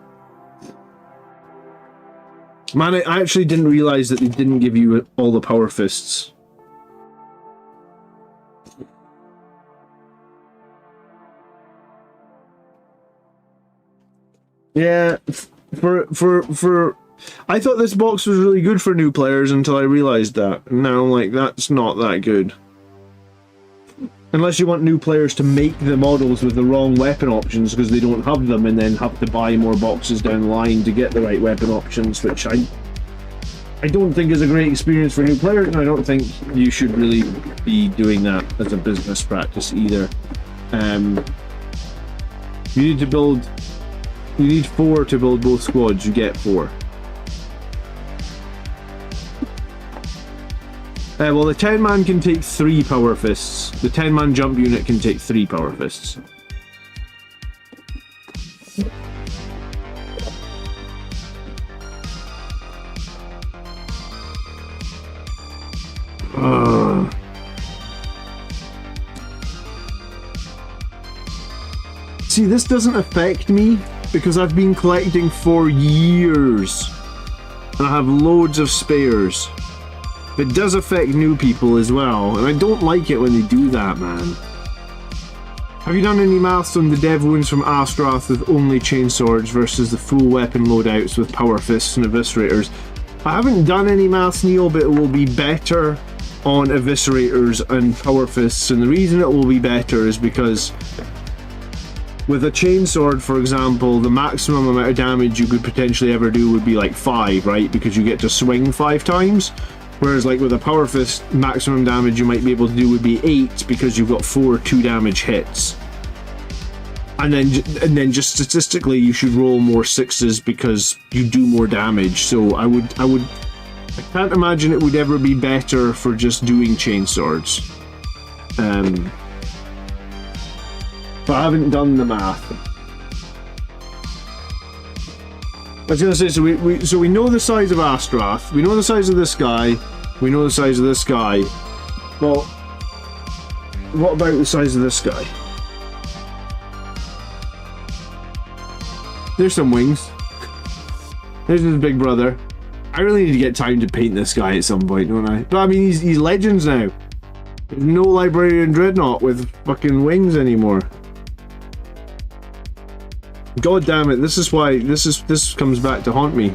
Man, I actually didn't realise that they didn't give you all the power fists. Yeah, I thought this box was really good for new players until I realised that. Now I'm like, that's not that good. Unless you want new players to make the models with the wrong weapon options because they don't have them, and then have to buy more boxes down the line to get the right weapon options, which I don't think is a great experience for new players, and I don't think you should really be doing that as a business practice either. You need 4 to build both squads, you get 4. Well, the 10-man can take 3 power fists. The 10-man jump unit can take 3 power fists. See, this doesn't affect me because I've been collecting for years and I have loads of spares. It does affect new people as well, and I don't like it when they do that, man. Have you done any maths on the dev wounds from Astorath with only chainswords versus the full weapon loadouts with power fists and eviscerators? I haven't done any maths, Neil, but it will be better on eviscerators and power fists, and the reason it will be better is because with a chainsword, for example, the maximum amount of damage you could potentially ever do would be like 5, right? Because you get to swing 5 times. Whereas like with a power fist, maximum damage you might be able to do would be 8 because you've got 4 2-damage hits. And then just statistically you should roll more 6s because you do more damage. So I can't imagine it would ever be better for just doing chainswords. but I haven't done the math. I was gonna say, so we know the size of Astorath, we know the size of this guy, we know the size of this guy. Well, what about the size of this guy? There's some wings. There's his big brother. I really need to get time to paint this guy at some point, don't I? But I mean, he's Legends now. There's no Librarian Dreadnought with fucking wings anymore. God damn it! This is why this comes back to haunt me.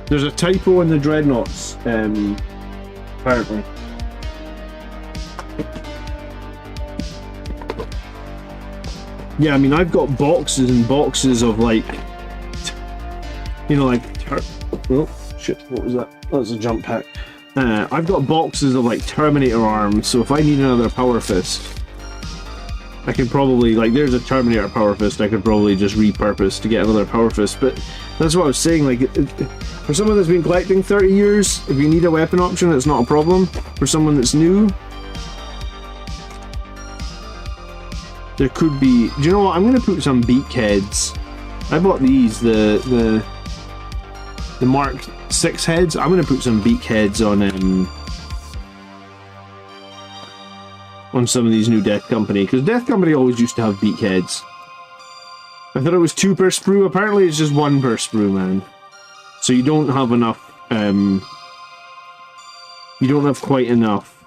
There's a typo in the Dreadnoughts, apparently. Yeah, I mean, I've got boxes and boxes of, like, you know, like, oh, shit, what was that? That was a jump pack. I've got boxes of, like, Terminator arms, so if I need another Power Fist, I could probably, like, there's a Terminator Power Fist I could probably just repurpose to get another Power Fist, but that's what I was saying, like, for someone that's been collecting 30 years, if you need a weapon option, it's not a problem. For someone that's new, there could be... Do you know what? I'm going to put some beak heads. I bought these, the Mark 6 heads. I'm going to put some beak heads on some of these new Death Company, because Death Company always used to have beak heads. I thought it was 2 per sprue. Apparently it's just 1 per sprue, man. So you don't have enough, you don't have quite enough.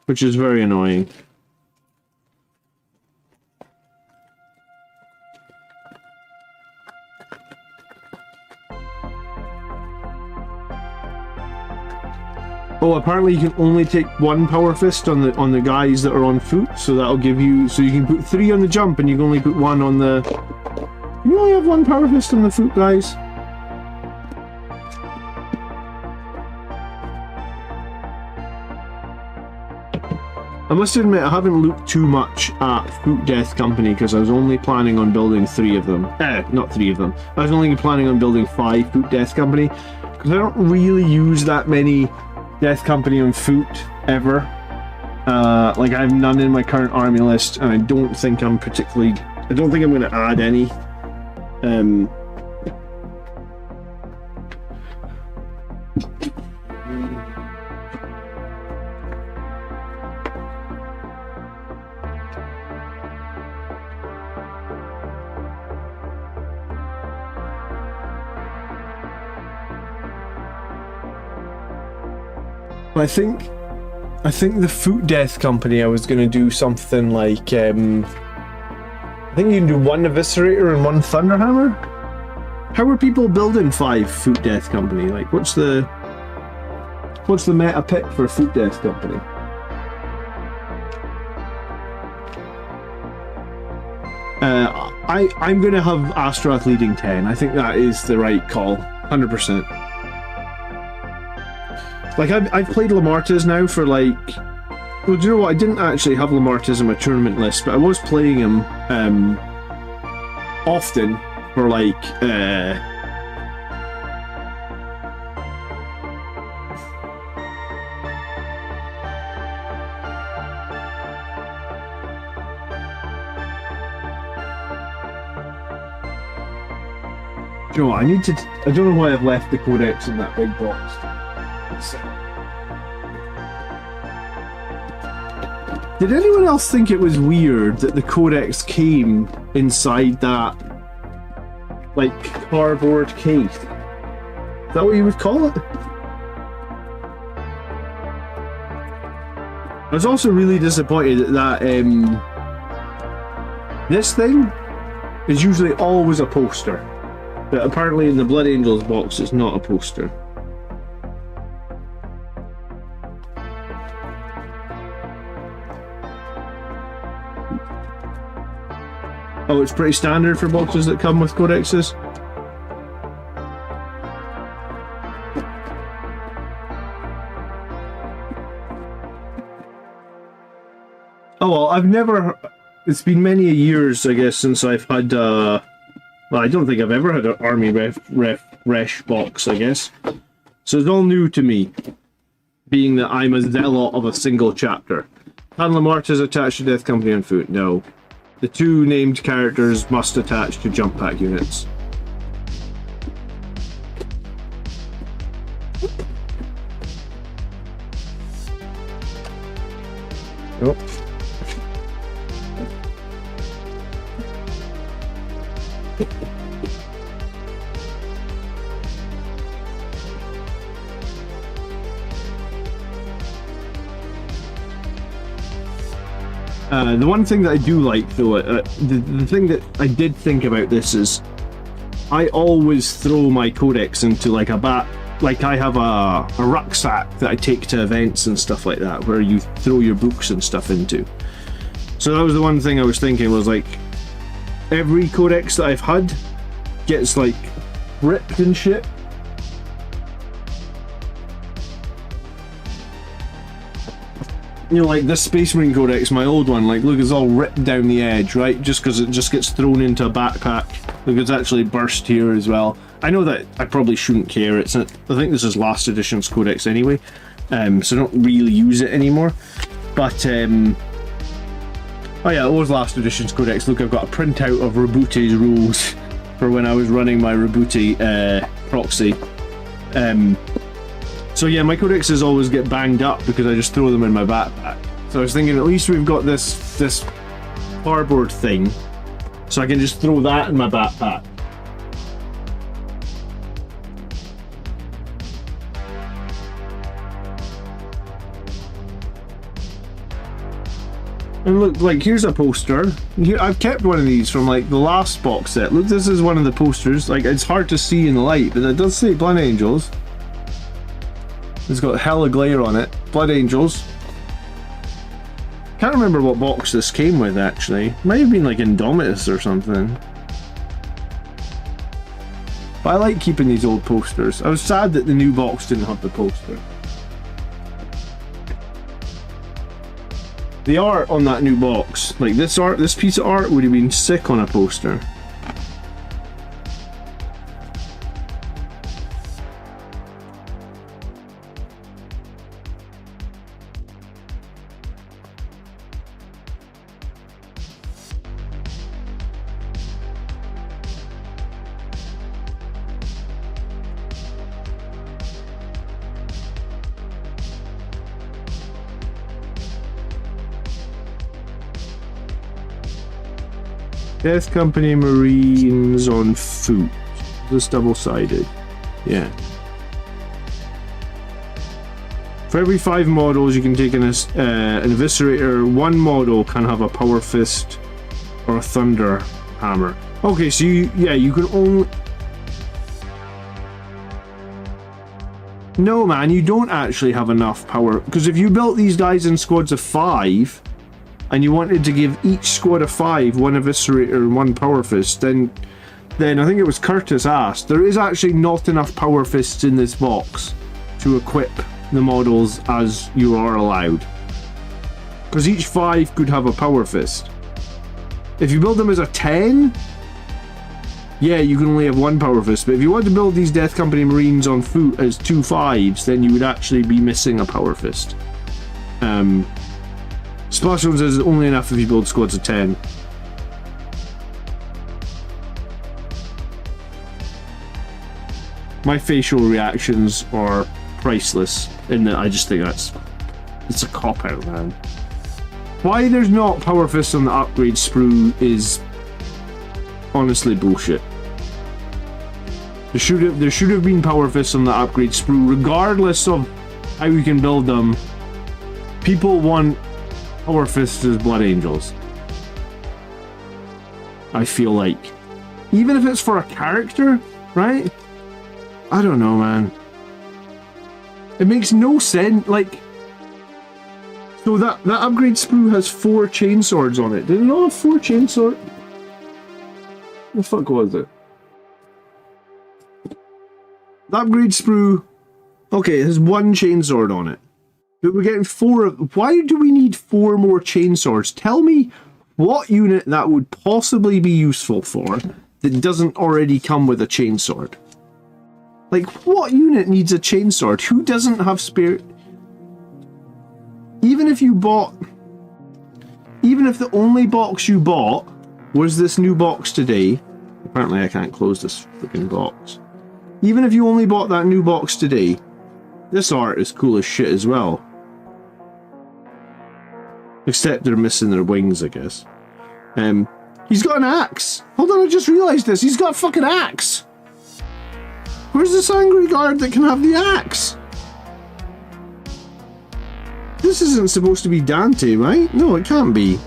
Which is very annoying. Oh, apparently you can only take 1 Power Fist on the guys that are on foot, so that'll give you... So you can put 3 on the jump and you can only put 1 on the... You only have 1 Power Fist on the foot, guys. I must admit, I haven't looked too much at Foot Death Company because I was only planning on building 3 of them. Not 3 of them. I was only planning on building 5 Foot Death Company because I don't really use that many Death Company on foot ever. Like, I have none in my current army list, and I don't think I'm particularly... I don't think I'm going to add any. I think the Foot Death Company, I was going to do something like, I think you can do 1 Eviscerator and 1 Thunderhammer? How are people building 5 Foot Death Company? Like, what's the meta pick for Foot Death Company? I'm going to have Astorath leading 10. I think that is the right call. 100%. Like, I've played Lamartas now for, like... Well, do you know what? I didn't actually have Lamartas in my tournament list, but I was playing him often for, like... Do you know what? I need to... I don't know why I've left the Codex in that big box. Did anyone else think it was weird that the Codex came inside that, like, cardboard case? Is that what you would call it? I was also really disappointed that this thing is usually always a poster, but apparently in the Blood Angels box it's not a poster. Oh, it's pretty standard for boxes that come with codexes. Oh well, I've never it's been many years, I guess, since I've had, well, I don't think I've ever had an army resh box, I guess. So it's all new to me, being that I'm a zealot of a single chapter. Can Lamartas attached to Death Company on foot? No. The 2 named characters must attach to jump pack units. Oh. The one thing that I do like, though, the thing that I did think about this is, I always throw my Codex into like a like I have a rucksack that I take to events and stuff like that, where you throw your books and stuff into. So that was the one thing I was thinking, was like, every Codex that I've had gets like ripped and shit. You know, like this Space Marine Codex, my old one, like, look, it's all ripped down the edge, right? Just because it just gets thrown into a backpack. Look, it's actually burst here as well. I know that I probably shouldn't care. I think this is last edition's Codex anyway, so I don't really use it anymore. But, oh yeah, it was last edition's Codex. Look, I've got a printout of Reboote's rules for when I was running my Rebootee proxy. So yeah, my Codexes always get banged up because I just throw them in my backpack. So I was thinking, at least we've got this cardboard thing, so I can just throw that in my backpack. And look, like, here's a poster. Here, I've kept one of these from like the last box set. Look, this is one of the posters. Like, it's hard to see in the light, but it does say Blood Angels. It's got hella glare on it. Blood Angels. Can't remember what box this came with, actually. Might have been like Indomitus or something. But I like keeping these old posters. I was sad that the new box didn't have the poster. The art on that new box, like this piece of art would have been sick on a poster. Death Company Marines on foot. This double-sided. Yeah. For every 5 models you can take an Eviscerator. 1 model can have a Power Fist or a Thunder Hammer. Okay, so you can only... No, man, you don't actually have enough power. Because if you built these guys in squads of 5... and you wanted to give each squad of 5 1 Eviscerator and 1 Power Fist, then I think it was Curtis asked, there is actually not enough Power Fists in this box to equip the models as you are allowed. Because each 5 could have a Power Fist. If you build them as a 10, yeah, you can only have 1 Power Fist, but if you want to build these Death Company Marines on foot as 2 5s, then you would actually be missing a Power Fist. Splash Zones is only enough if you build squads of 10. My facial reactions are priceless, in that I just think it's a cop-out, man. Why there's not Power Fist on the upgrade sprue is honestly bullshit. There should have been Power Fists on the upgrade sprue, regardless of how you can build them. People want Power Fists as Blood Angels. I feel like. Even if it's for a character, right? I don't know, man. It makes no sense, like... So that upgrade sprue has 4 chainswords on it. Did it not have 4 chainswords? What the fuck was it? The upgrade sprue... Okay, it has 1 chainsword on it. But we're getting 4 of... Why do we need 4 more chainswords? Tell me what unit that would possibly be useful for that doesn't already come with a chainsword? Like, what unit needs a chainsword? Who doesn't have spirit? Even if the only box you bought was this new box today, apparently I can't close this freaking box. Even if you only bought that new box today, this art is cool as shit as well. Except they're missing their wings, I guess. He's got an axe. Hold on, I just realised this. He's got a fucking axe. Where's this angry guard that can have the axe? This isn't supposed to be Dante, right? No, it can't be.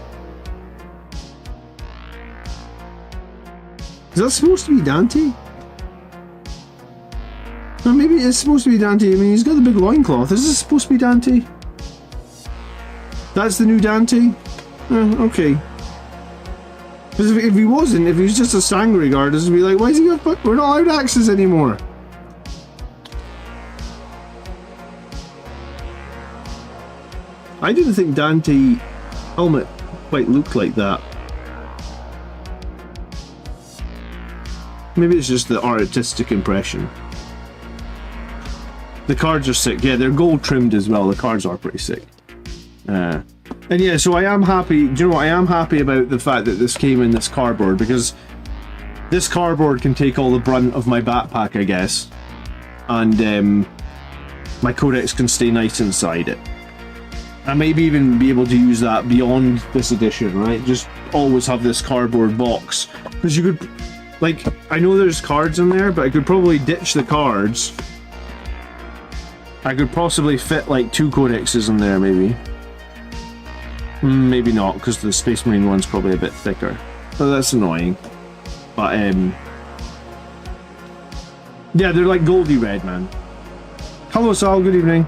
Is that supposed to be Dante? No, maybe it's supposed to be Dante. I mean, he's got the big loincloth. Is this supposed to be Dante? That's the new Dante? Okay. Because if he wasn't, if he was just a Sanguinary guard, this would be like, why is he got... We're not allowed axes anymore. I didn't think Dante helmet quite looked like that. Maybe it's just the artistic impression. The cards are sick. Yeah, they're gold trimmed as well. The cards are pretty sick. And yeah, so I am happy. Do you know what? I am happy about the fact that this came in this cardboard, because this cardboard can take all the brunt of my backpack, I guess. And my Codex can stay nice inside it. I maybe even be able to use that beyond this edition, right? Just always have this cardboard box. Because you could, like, I know there's cards in there, but I could probably ditch the cards. I could possibly fit like 2 codexes in there, maybe. Maybe not, because the Space Marine one's probably a bit thicker. So that's annoying. But, yeah, they're like goldy red, man. Hello, Sal, good evening.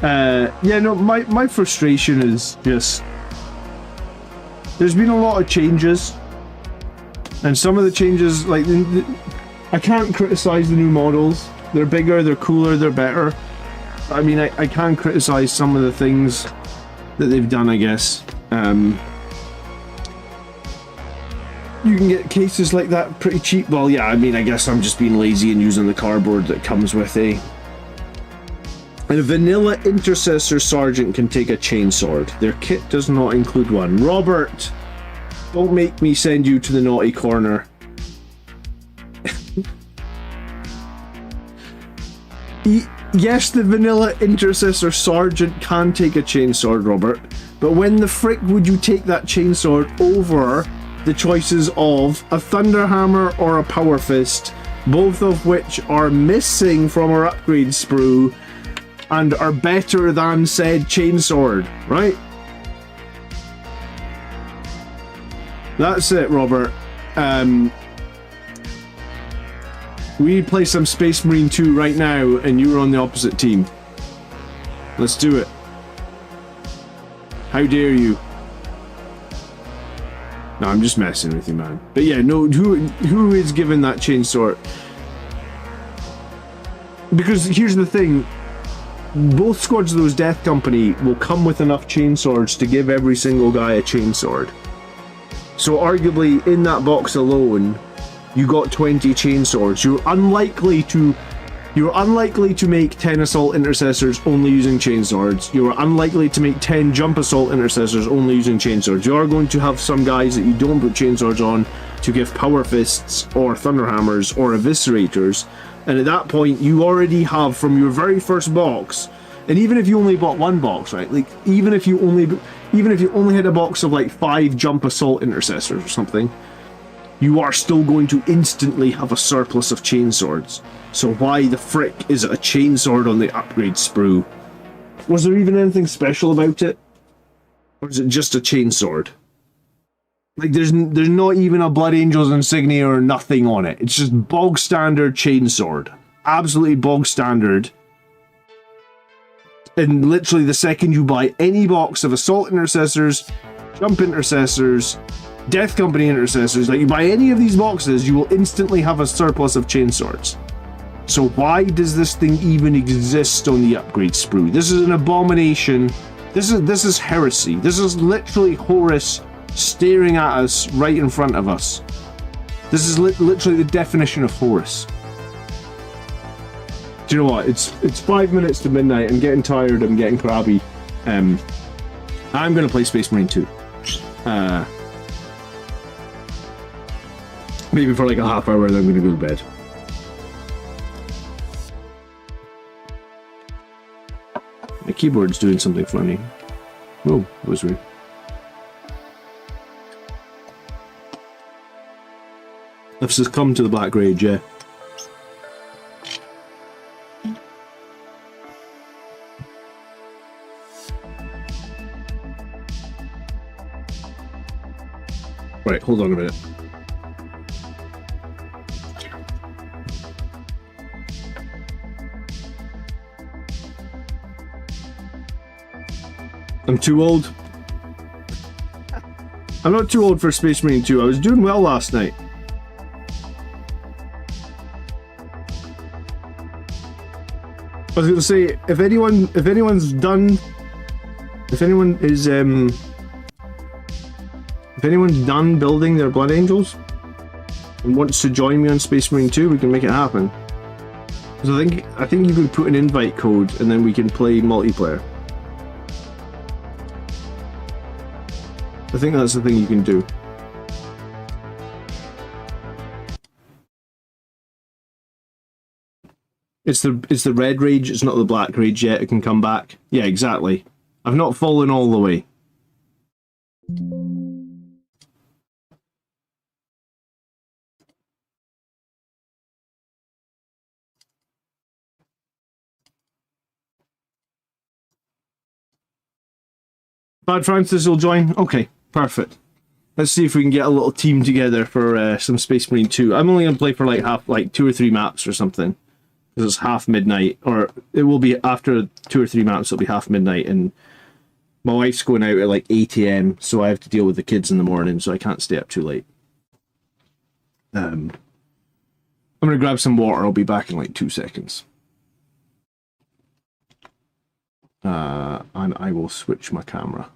Yeah, no, my frustration is just... There's been a lot of changes. And some of the changes, like... I can't criticize the new models. They're bigger, they're cooler, they're better. I mean, I can criticize some of the things that they've done, I guess. You can get cases like that pretty cheap. Well, yeah, I mean, I guess I'm just being lazy and using the cardboard that comes with a... And a vanilla Intercessor Sergeant can take a chainsword. Their kit does not include one. Robert, don't make me send you to the naughty corner. Yes, the vanilla Intercessor Sergeant can take a chainsword, Robert, but when the frick would you take that chainsword over the choices of a Thunderhammer or a Power Fist, both of which are missing from our upgrade sprue and are better than said chainsword, right? That's it, Robert. We need to play some Space Marine 2 right now, and you're on the opposite team. Let's do it. How dare you? No, I'm just messing with you, man. But yeah, no, who is given that chainsword? Because here's the thing. Both squads of those Death Company will come with enough chainswords to give every single guy a chainsword. So arguably, in that box alone, you got 20 chainswords. You're unlikely to make 10 assault intercessors only using chainswords. You're unlikely to make 10 jump assault intercessors only using chainswords. You are going to have some guys that you don't put chainswords on to give power fists or thunderhammers or eviscerators. And at that point, you already have from your very first box, and even if you only bought one box, right? Like even if you only had a box of like 5 jump assault intercessors or something, you are still going to instantly have a surplus of chainswords. So why the frick is it a chainsword on the upgrade sprue? Was there even anything special about it? Or is it just a chainsword? Like there's not even a Blood Angel's insignia or nothing on it. It's just bog standard chainsword. Absolutely bog standard. And literally the second you buy any box of assault intercessors, jump intercessors, Death Company intercessors, like you buy any of these boxes, you will instantly have a surplus of chainswords. So why does this thing even exist on the upgrade sprue? This is an abomination. This is heresy. This is literally Horus staring at us right in front of us. This is literally the definition of Horus. Do you know what? It's 5 minutes to midnight. I'm getting tired. I'm getting crabby. I'm gonna play Space Marine 2. Maybe for like a half hour, then I'm gonna go to bed. My keyboard's doing something funny. Oh, that was weird. I've succumbed to the Black Rage, yeah. Right, hold on a minute. I'm too old. I'm not too old for Space Marine 2. I was doing well last night. I was gonna say, if anyone is done building their Blood Angels and wants to join me on Space Marine 2, we can make it happen. So I think you can put an invite code and then we can play multiplayer. I think that's the thing you can do. It's the red rage, it's not the black rage yet, it can come back. Yeah, exactly. I've not fallen all the way. Bad Francis will join? Okay, perfect. Let's see if we can get a little team together for some Space Marine 2. I'm only going to play for like 2 or 3 maps or something. Because it's half midnight, or it will be after 2 or 3 maps, it'll be half midnight, and my wife's going out at like 8 AM, so I have to deal with the kids in the morning, so I can't stay up too late. I'm going to grab some water, I'll be back in like 2 seconds. And I will switch my camera.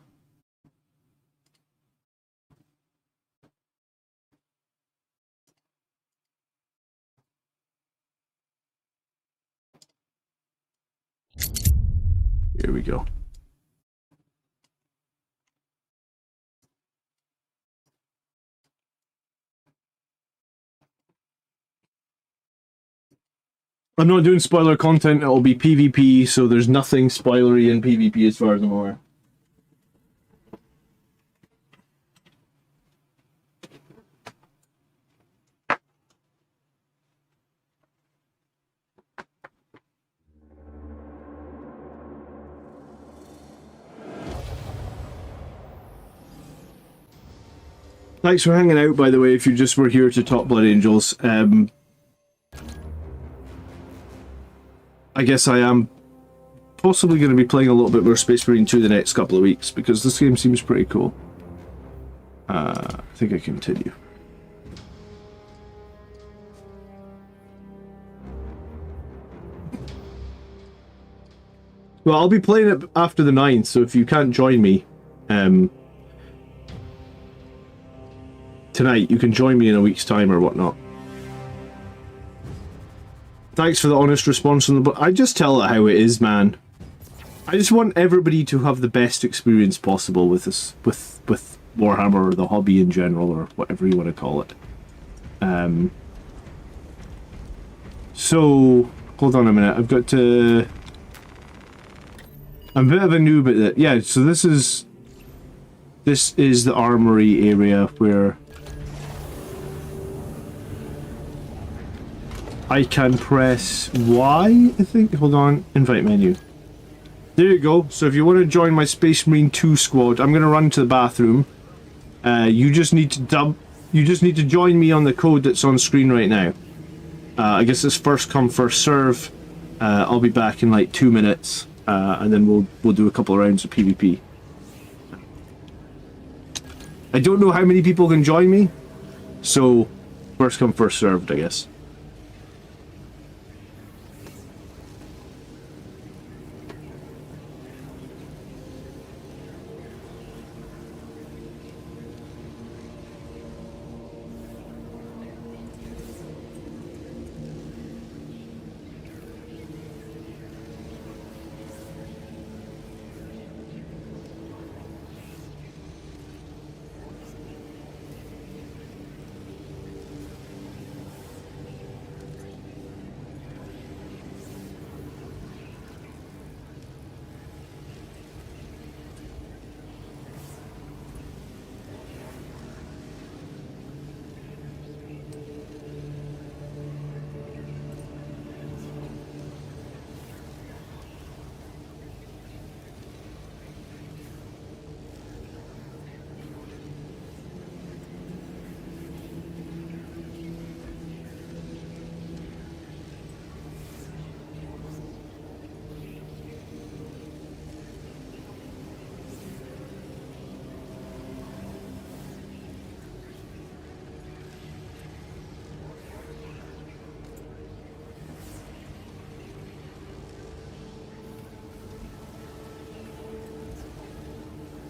Here we go. I'm not doing spoiler content, it'll be PvP, so there's nothing spoilery in PvP as far as I'm aware. Thanks for hanging out, by the way, if you just were here to talk Blood Angels. I guess I am possibly going to be playing a little bit more Space Marine 2 the next couple of weeks, because this game seems pretty cool. I think I continue. Well, I'll be playing it after the 9th, so if you can't join me tonight, you can join me in a week's time or whatnot. Thanks for the honest response on the book. I just tell it how it is, man. I just want everybody to have the best experience possible with this, with Warhammer or the hobby in general, or whatever you want to call it. So hold on a minute. I've got to. I'm a bit of a noob at it. Yeah. So this is the armory area where I can press Y, I think. Hold on. Invite menu. There you go. So if you want to join my Space Marine 2 squad, I'm going to run to the bathroom. You just need to join me on the code that's on screen right now. I guess it's first come, first serve. I'll be back in like 2 minutes, and then we'll do a couple of rounds of PvP. I don't know how many people can join me, so first come, first served, I guess.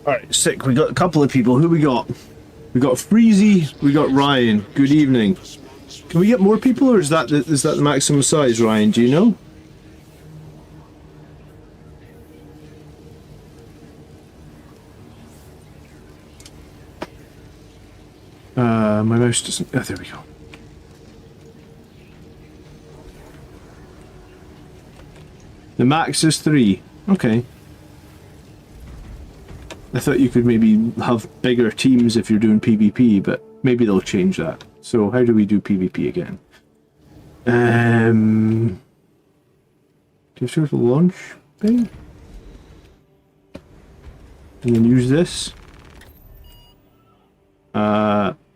Alright, sick. We got a couple of people. Who we got? We got Freezy, we got Ryan. Good evening. Can we get more people, or is that the maximum size, Ryan? Do you know? My mouse doesn't... Oh, there we go. The max is 3. Okay. I thought you could maybe have bigger teams if you're doing PvP, but maybe they'll change that. So how do we do PvP again? Do you have to launch thing? And then use this?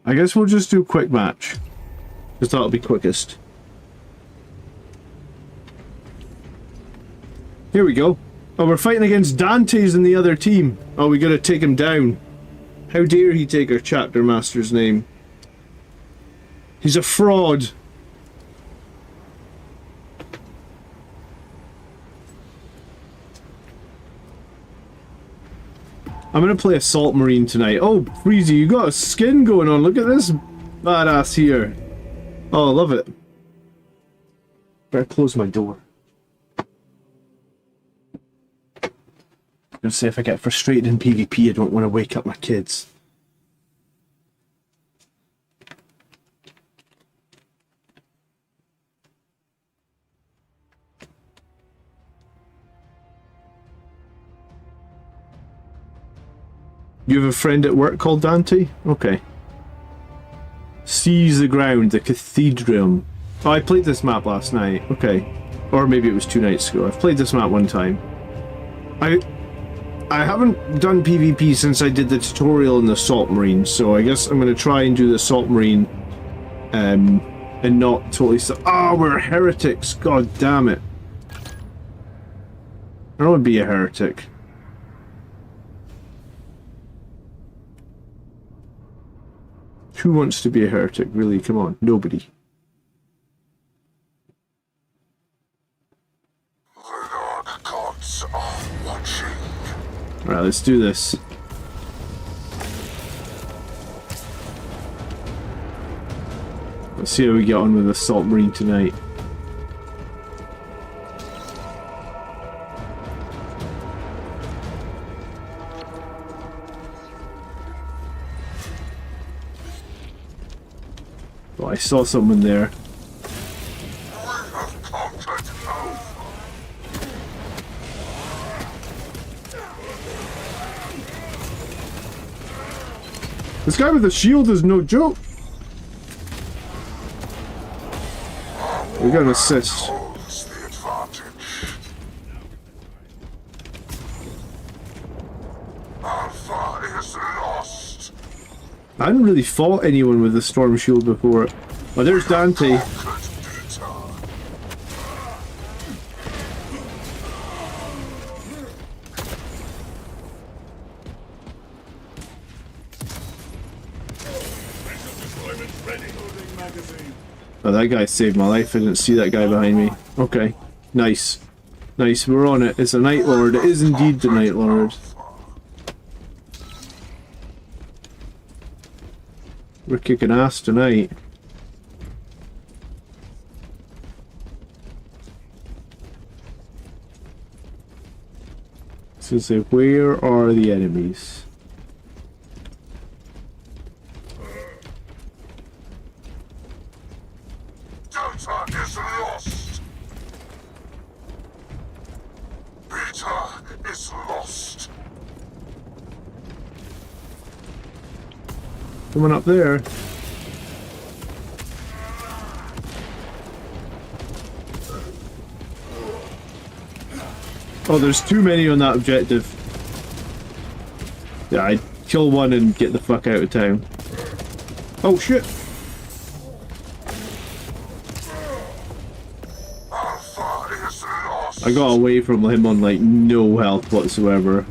I guess we'll just do quick match, because that'll be quickest. Here we go. Oh, we're fighting against Dante's in the other team. Oh, we gotta take him down. How dare he take our chapter master's name? He's a fraud. I'm gonna play Assault Marine tonight. Oh, Freezy, you got a skin going on. Look at this badass here. Oh, I love it. Better close my door. I'm gonna say if I get frustrated in PvP, I don't want to wake up my kids. You have a friend at work called Dante? Okay. Seize the ground, the cathedral. Oh, I played this map last night. Okay. Or maybe it was 2 nights ago. I've played this map one time. I haven't done PvP since I did the tutorial in the Assault Marine, so I guess I'm going to try and do the Assault Marine and not totally... Ah, we're heretics! God damn it. I don't want to be a heretic. Who wants to be a heretic? Really? Come on. Nobody. The Lord gods are watching. Alright, let's do this. Let's see how we get on with Assault Marine tonight. Oh, I saw someone there. This guy with the shield is no joke. We got an assist. I hadn't really fought anyone with a storm shield before. Oh, there's Dante. Oh, that guy saved my life. I didn't see that guy behind me. Okay. Nice. Nice, we're on it. It's a Night Lord. It is indeed the Night Lord. We're kicking ass tonight. So say, where are the enemies? Delta is lost. Beta is lost. Someone up there. Oh, there's too many on that objective. Yeah, I'd kill one and get the fuck out of town. Oh shit! I got away from him on like no health whatsoever.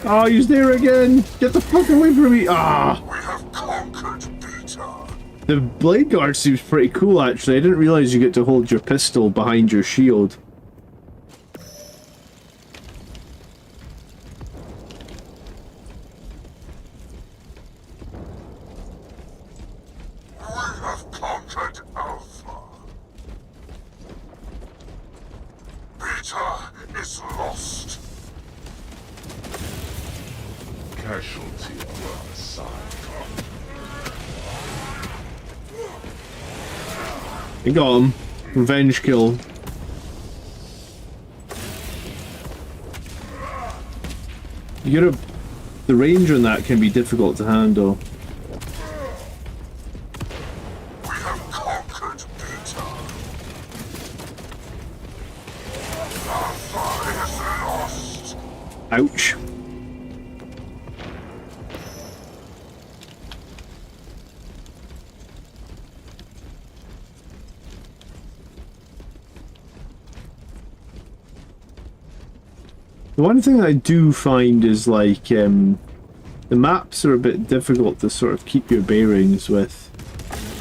Oh, he's there again! Get the fuck away from me! Ah! We have conquered Beta. The blade guard seems pretty cool actually. I didn't realize you get to hold your pistol behind your shield. I got him. Revenge kill. You gotta... The range on that can be difficult to handle. We have conquered Peter. Alpha is lost. Ouch. The one thing I do find is like the maps are a bit difficult to sort of keep your bearings with.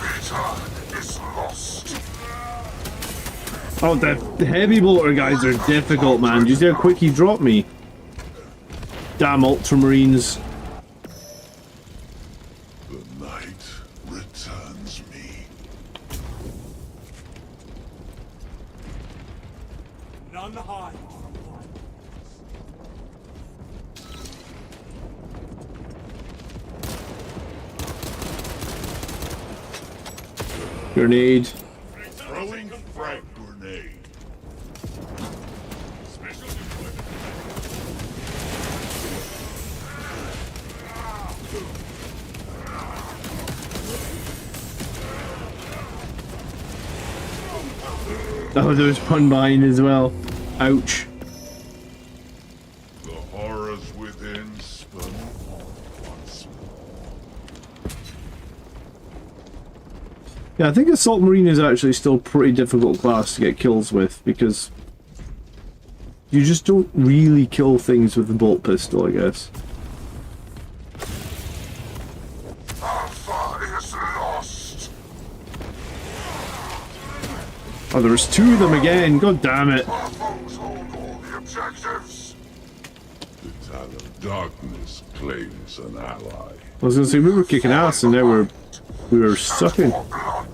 Peter is lost. Oh, the heavy bolter guys are difficult, man. Did you see how quick he dropped me? Damn ultramarines. The night returns me. None hide. Grenade. Throwing frag grenade. Special deployment. Oh, there's one behind as well. Ouch. The horrors within spur me on once more. Yeah, I think Assault Marine is actually still a pretty difficult class to get kills with, because you just don't really kill things with the bolt pistol, I guess. Alpha is lost. Oh, there was two of them again. God damn it. Our foes hold all the objectives. The Town of Darkness claims an ally. I was gonna say we were kicking ass and now we were sucking. For blood.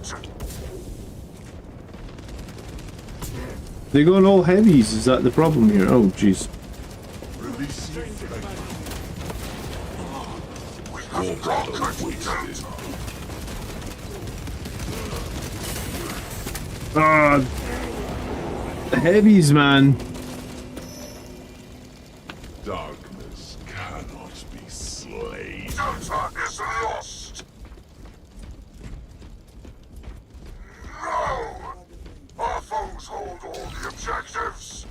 They got all heavies, is that the problem here? Oh jeez. Releasing frag. We have conquered Delta. Ah, the heavies, man. Darkness cannot be slain. Delta is lost. No! Our foes hold all the objectives.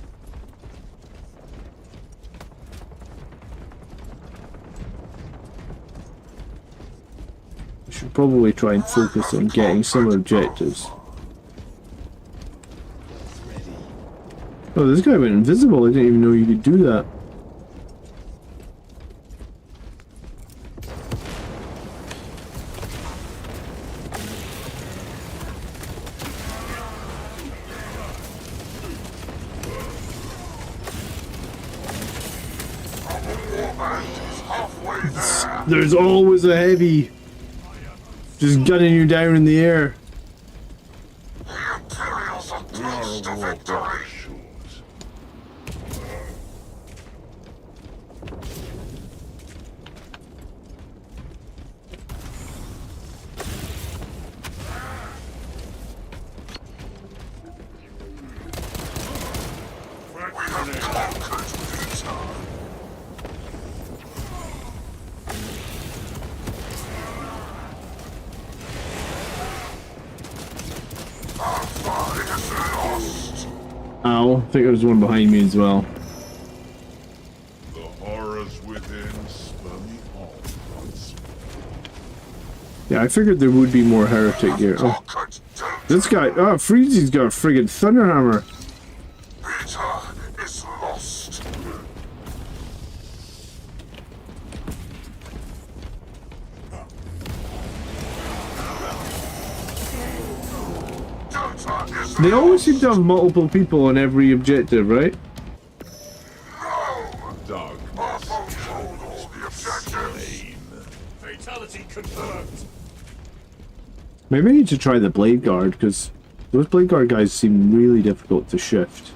We should probably try and focus on getting some objectives. Oh, this guy went invisible. I didn't even know you could do that. There's always a heavy just gunning you down in the air. The Imperials are close to victory. We have conquered Peter. Alpha is lost. Ow, I think there was one behind me as well. The horrors within spur me on once Yeah, I figured there would be more heretic here. Oh, conquered Delta. this guy, oh, Freezy's got a friggin' thunderhammer. Peter is lost. Delta is They always seem to have multiple people on every objective, right? no. Darkness cannot hold the objectives. Fatality confirmed. Maybe I need to try the Blade Guard, because those Blade Guard guys seem really difficult to shift.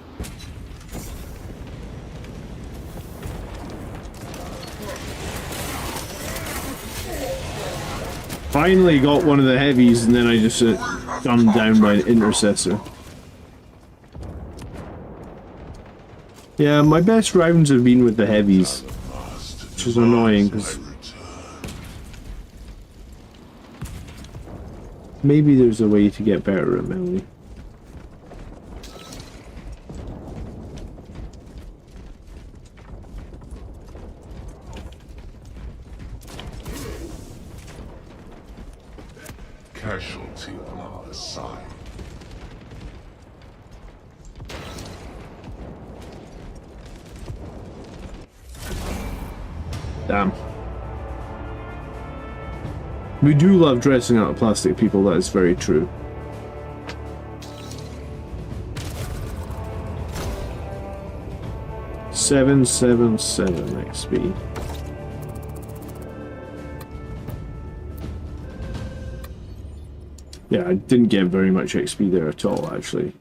Finally got one of the heavies, and then I just We have gunned down by an intercessor. Yeah, my best rounds have been with the heavies, which is annoying because maybe there's a way to get better at melee. Casualty on our side. Damn. We do love dressing up plastic people, that is very true. $777 XP. Yeah, I didn't get very much XP there at all, actually.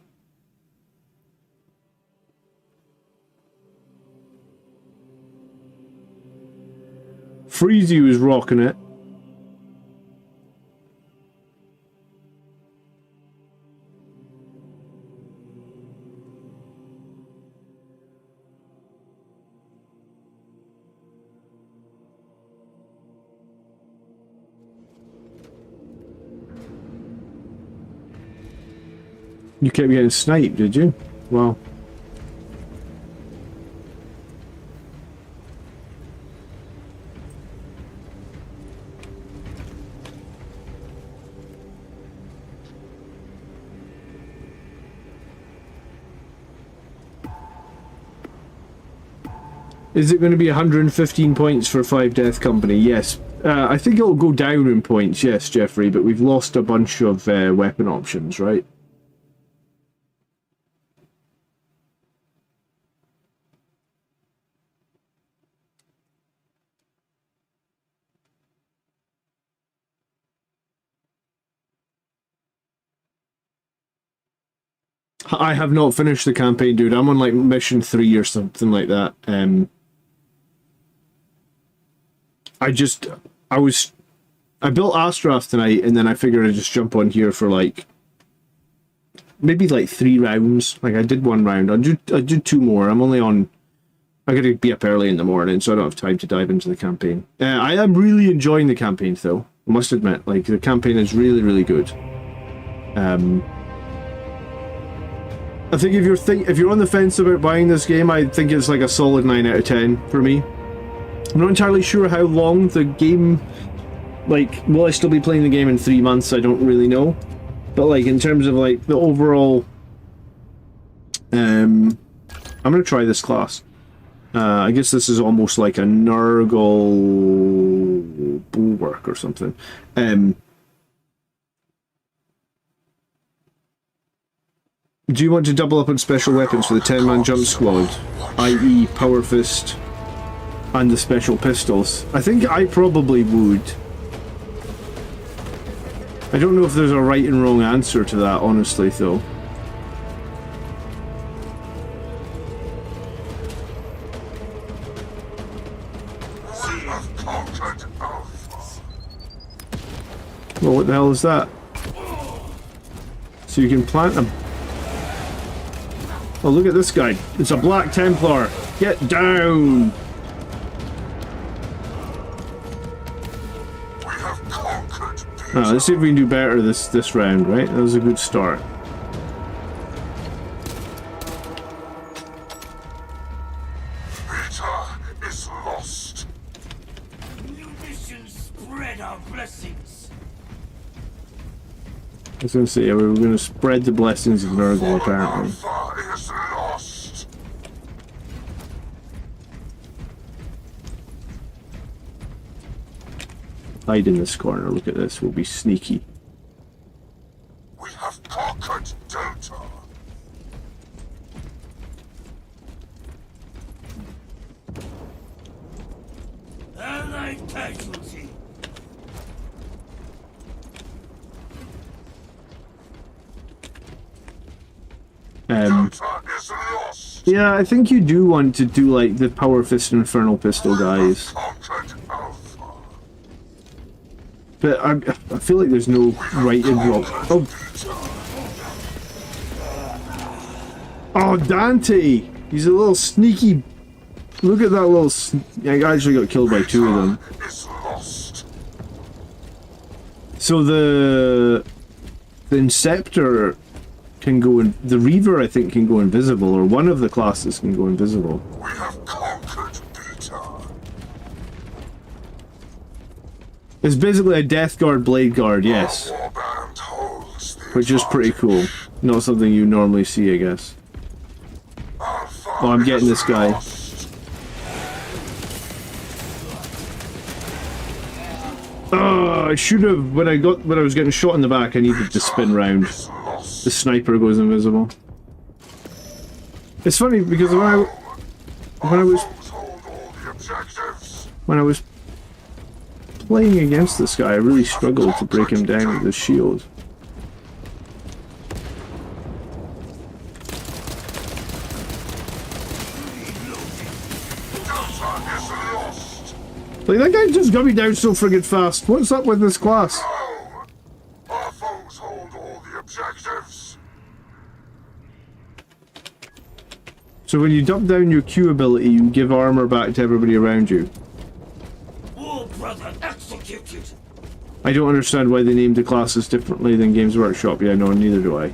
Freezy was rocking it. You kept getting sniped, did you? Well. Is it going to be 115 points for 5 Death Company? Yes. I think it'll go down in points, yes, Jeffrey, but we've lost a bunch of weapon options, right? I have not finished the campaign, dude. I'm on like mission 3 or something like that. I built Astorath tonight, and then I figured I'd just jump on here for like maybe like 3 rounds. Like I did 1 round. I'll do 2 more. I'm only on. I gotta be up early in the morning, so I don't have time to dive into the campaign. I am really enjoying the campaign, though. I must admit, like the campaign is really, really good. I think if you're on the fence about buying this game, I think it's like a solid 9 out of 10 for me. I'm not entirely sure how long the game, like, will I still be playing the game in 3 months? I don't really know. But like in terms of like the overall, I'm gonna try this class. I guess this is almost like a Nurgle bulwark or something. Do you want to double up on special weapons for the 10-man jump squad, i.e. Power Fist and the special pistols? I think I probably would. I don't know if there's a right and wrong answer to that, honestly, though. Well, what the hell is that? So you can plant them. Oh, look at this guy. It's a Black Templar. Get down! Oh, let's see if we can do better this round, right? That was a good start. Peter is lost. New mission spread our blessings. I was going to say, yeah, we were going to spread the blessings of Nurgle, apparently. Alpha is lost. Hide in this corner. Look at this. We'll be sneaky. We have conquered Delta. Allied casualty. Delta is lost. Yeah, I think you do want to do like the Power Fist Infernal Pistol guys. Conquered Alpha. But I feel like there's no right and wrong. Oh. Oh, Dante! He's a little sneaky. Look at that little. I actually got killed by two of them. So the Inceptor can go in. The Reaver, I think, can go invisible, or one of the classes can go invisible. We have conquered Peter. It's basically a Death Guard, Blade Guard, yes. Our warband holds the Which is pretty cool. Not something you normally see, I guess. Oh, I'm getting this guy. Oh, I should have. When I was getting shot in the back, I needed to spin round. The sniper goes invisible. It's funny because when I was playing against this guy, I really struggled to break him down with his shield. Like, that guy just got me down so friggin' fast. What's up with this class? Our foes hold all the objectives. So when you dump down your Q ability, you give armor back to everybody around you. War brother executed. I don't understand why they named the classes differently than Games Workshop. Yeah, no, neither do I.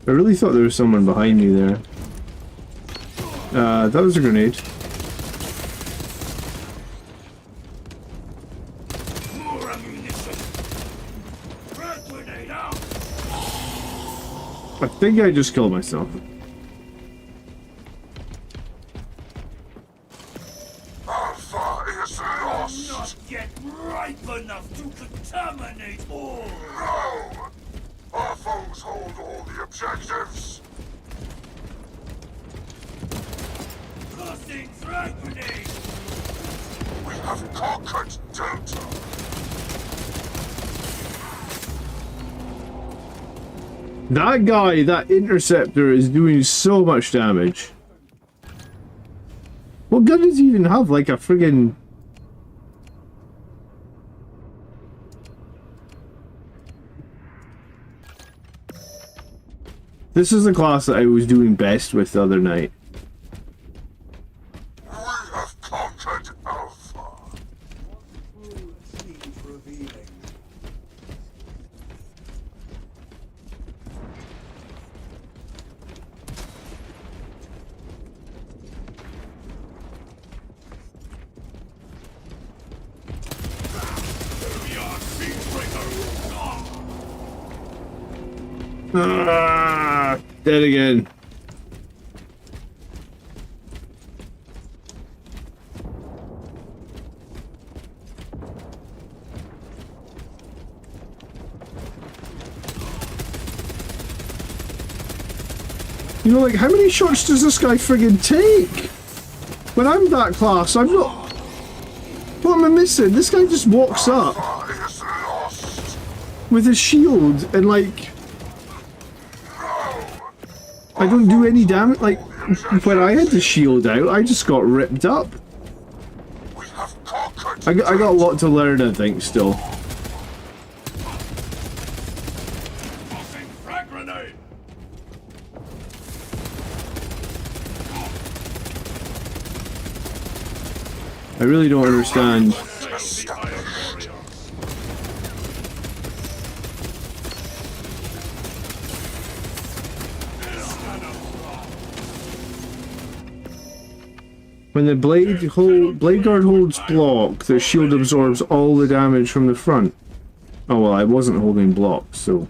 I really thought there was someone behind me there. That was a grenade. More ammunition. Frag grenade out. I think I just killed myself. Alpha is lost. Not yet ripe enough to contaminate all. No! Our foes hold all the objectives. Tossing frag grenade. We have conquered Delta. That guy, that Interceptor, is doing so much damage. What gun does he even have? Like a friggin'... This is the class that I was doing best with the other night. We have conquered Alpha. Ah, dead again. You know, like, how many shots does this guy friggin' take? When I'm that class, I'm not... What am I missing? This guy just walks up with his shield and, like... I don't do any damage. Like, when I had the shield out, I just got ripped up. I got a lot to learn, I think, still. I really don't understand. When the blade guard holds block, the shield absorbs all the damage from the front. Oh well, I wasn't holding block, so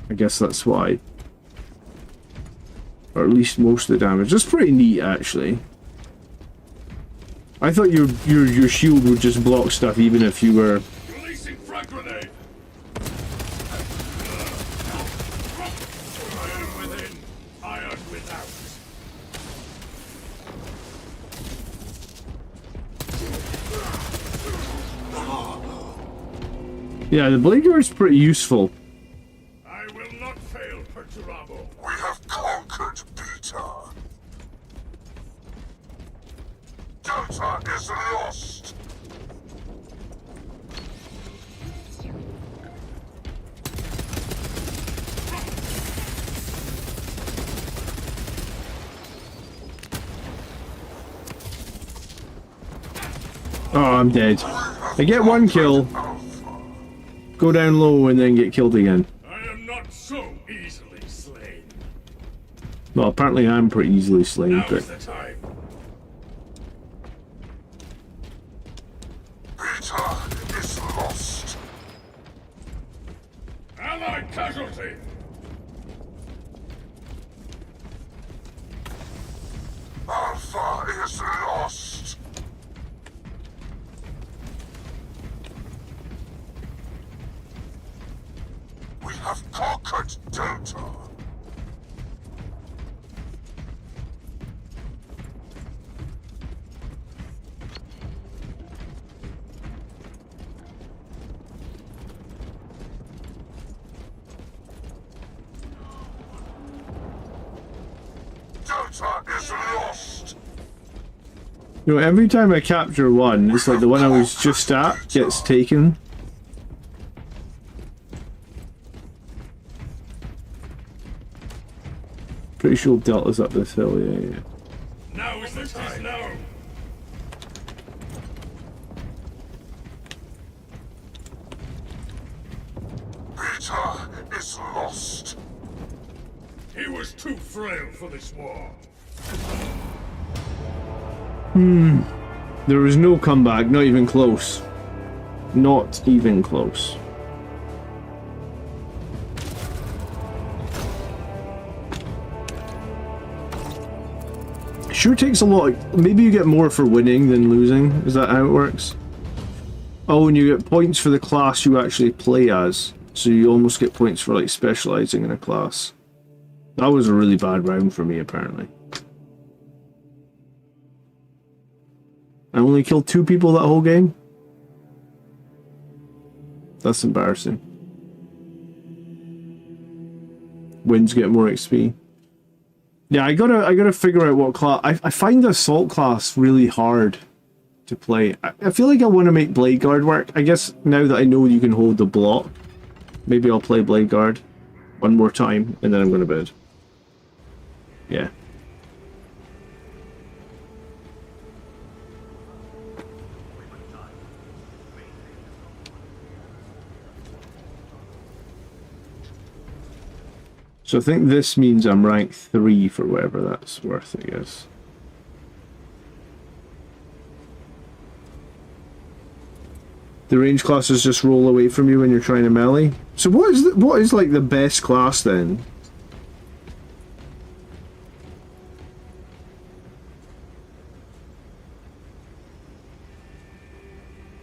I guess that's why. Or at least most of the damage. That's pretty neat, actually. I thought your shield would just block stuff even if you were... Releasing frag grenade. Iron within, iron without. Yeah, the blade guard's pretty useful. I will not fail, Perturabo. We have conquered Beta. Delta is lost. Oh, I'm dead. I get one kill, go down low, and then get killed again. I am not so easily slain. Well, apparently I'm pretty easily slain, Now but... is the time. Beta is lost. Allied casualty. Alpha is lost. We have conquered Delta. Delta is lost. You know, every time I capture one, it's like the one I was just at gets taken. Pretty sure Delta's up this hill, yeah. Now is the time. Now. Beta is lost. He was too frail for this war. There was no comeback, not even close. Not even close. Sure takes a lot. Maybe you get more for winning than losing. Is that how it works? Oh, and you get points for the class you actually play as. So you almost get points for like specializing in a class. That was a really bad round for me, apparently. I only killed 2 people that whole game? That's embarrassing. Wins get more XP. Yeah, I gotta figure out what class. I find the assault class really hard to play. I feel like I want to make Blade Guard work. I guess now that I know you can hold the block, maybe I'll play Blade Guard one more time and then I'm going to bed. Yeah. So I think this means I'm rank 3 for whatever that's worth, I guess. The range classes just roll away from you when you're trying to melee. So what is like the best class then?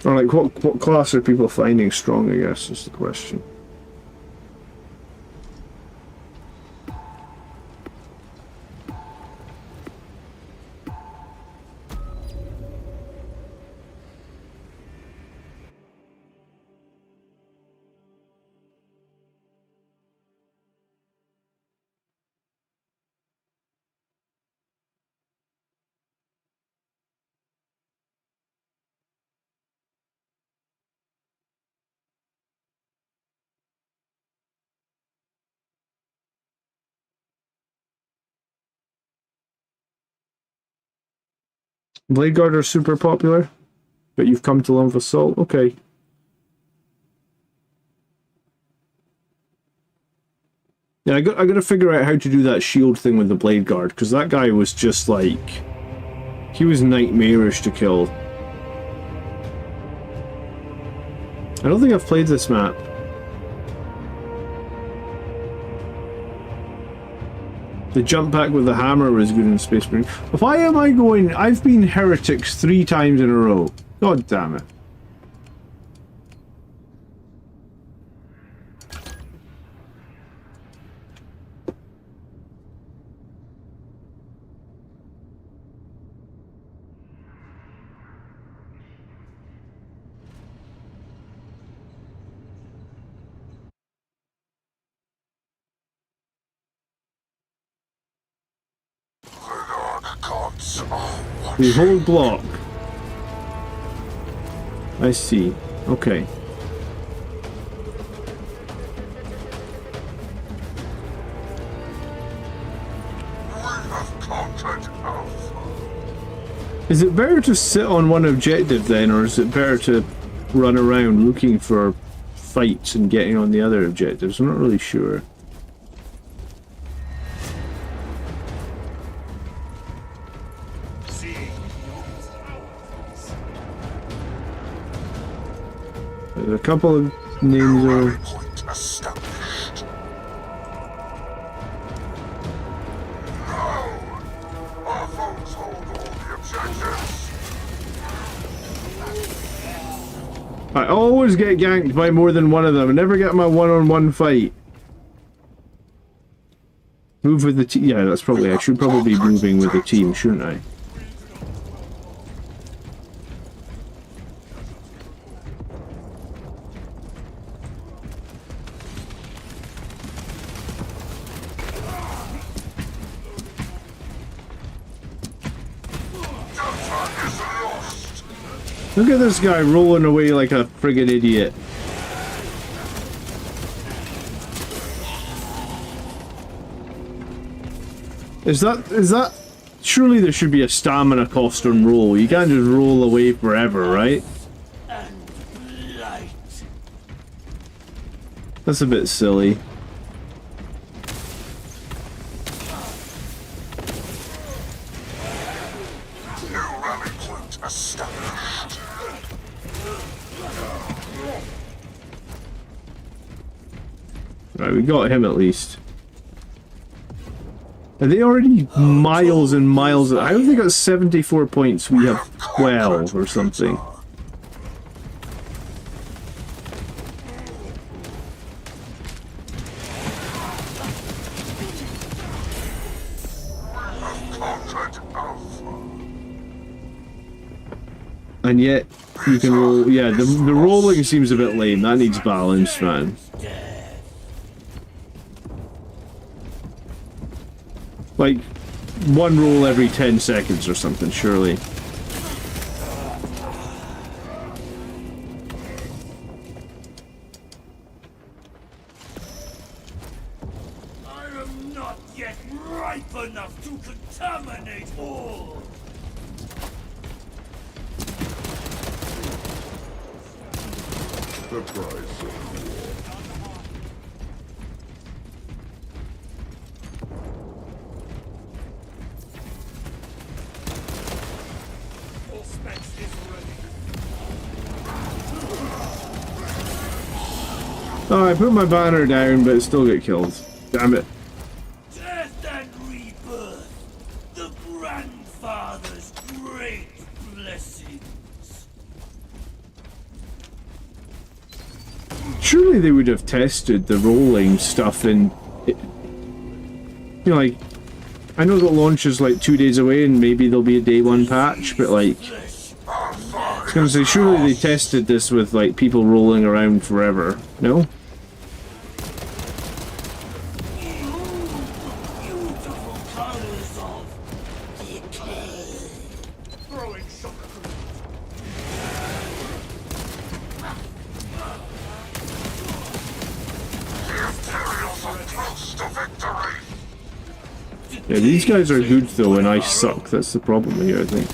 Or like what class are people finding strong, I guess is the question. Blade Guard are super popular, but you've come to love Assault? Okay. Yeah, I got to figure out how to do that shield thing with the Blade Guard, because that guy was just like... He was nightmarish to kill. I don't think I've played this map. The jump back with the hammer was good in Space Marine. Why am I going... I've been heretics 3 times in a row. God damn it. We hold block. I see. Okay. Is it better to sit on one objective then, or is it better to run around looking for fights and getting on the other objectives? I'm not really sure. There's a couple of names of... I always get ganked by more than one of them. I never get my one-on-one fight. Move with the team. Yeah, that's probably... I should probably be moving with the team, shouldn't I? Look at this guy rolling away like a friggin' idiot. Is that... Surely there should be a stamina cost on roll. You can't just roll away forever, right? That's a bit silly. Right, we got him at least. Are they already miles and miles? I don't think got 74 points. We have 12 or something. And yet, you can roll... Yeah, the rolling seems a bit lame. That needs balance, man. Like, one roll every 10 seconds or something, surely. I am not yet ripe enough to contaminate all. The price of war. Oh, I put my banner down, but it still get killed. Damn it. Death and rebirth, the grandfather's great blessings. Surely they would have tested the rolling stuff in... You know, like... I know that launch is like 2 days away and maybe there'll be a day one patch, but like... I was gonna say, surely they tested this with like people rolling around forever. No? Yeah, these guys are good though, and I suck. That's the problem here, I think.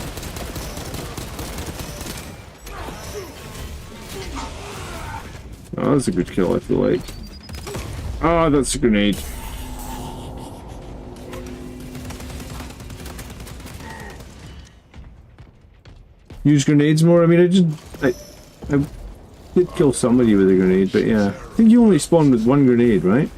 Oh, that's a good kill, I feel like. Ah, that's a grenade. Use grenades more? I mean, I did kill somebody with a grenade, but yeah. I think you only spawn with one grenade, right?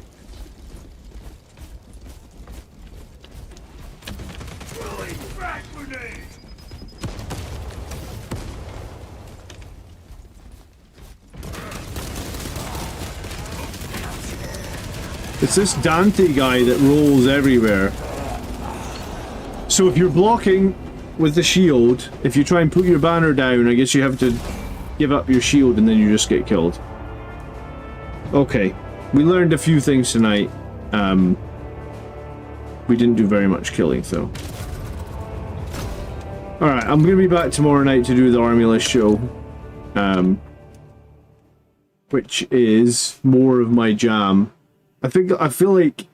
It's this Dante guy that rolls everywhere. So if you're blocking with the shield, if you try and put your banner down, I guess you have to give up your shield and then you just get killed. Okay, we learned a few things tonight. We didn't do very much killing, though. Alright, I'm going to be back tomorrow night to do the Army List show. Which is more of my jam. I feel like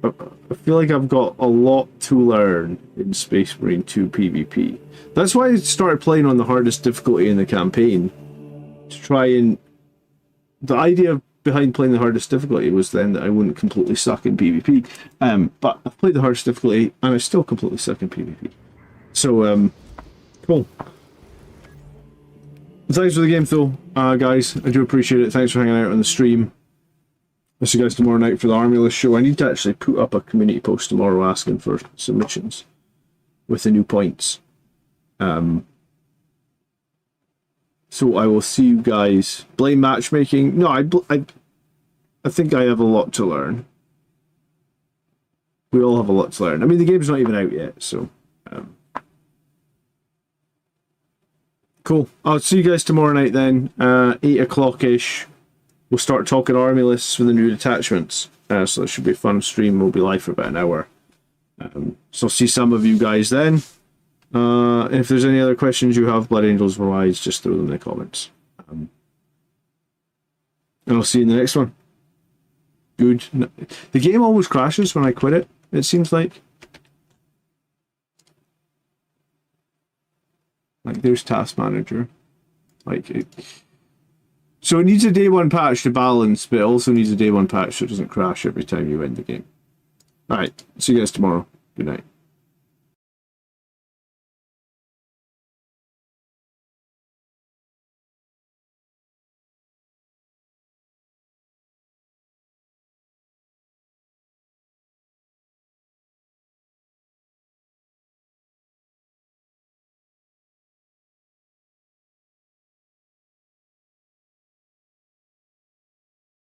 I've got a lot to learn in Space Marine 2 PvP. That's why I started playing on the hardest difficulty in the campaign. To try and... The idea behind playing the hardest difficulty was then that I wouldn't completely suck in PvP. But I've played the hardest difficulty and I still completely suck in PvP. So, cool. Thanks for the game though, guys. I do appreciate it. Thanks for hanging out on the stream. I'll see you guys tomorrow night for the Army List show. I need to actually put up a community post tomorrow asking for submissions with the new points. So I will see you guys. Blame matchmaking. No, I think I have a lot to learn. We all have a lot to learn. I mean, the game's not even out yet, so... Cool. I'll see you guys tomorrow night then. 8 o'clock-ish. We'll start talking army lists for the new detachments. So it should be a fun stream. We'll be live for about an hour. So I'll see some of you guys then. If there's any other questions you have, Blood Angels or Wise, just throw them in the comments. And I'll see you in the next one. Good. The game always crashes when I quit it seems like. Like, there's Task Manager. So it needs a day one patch to balance, but it also needs a day one patch so it doesn't crash every time you end the game. Alright, see you guys tomorrow. Good night.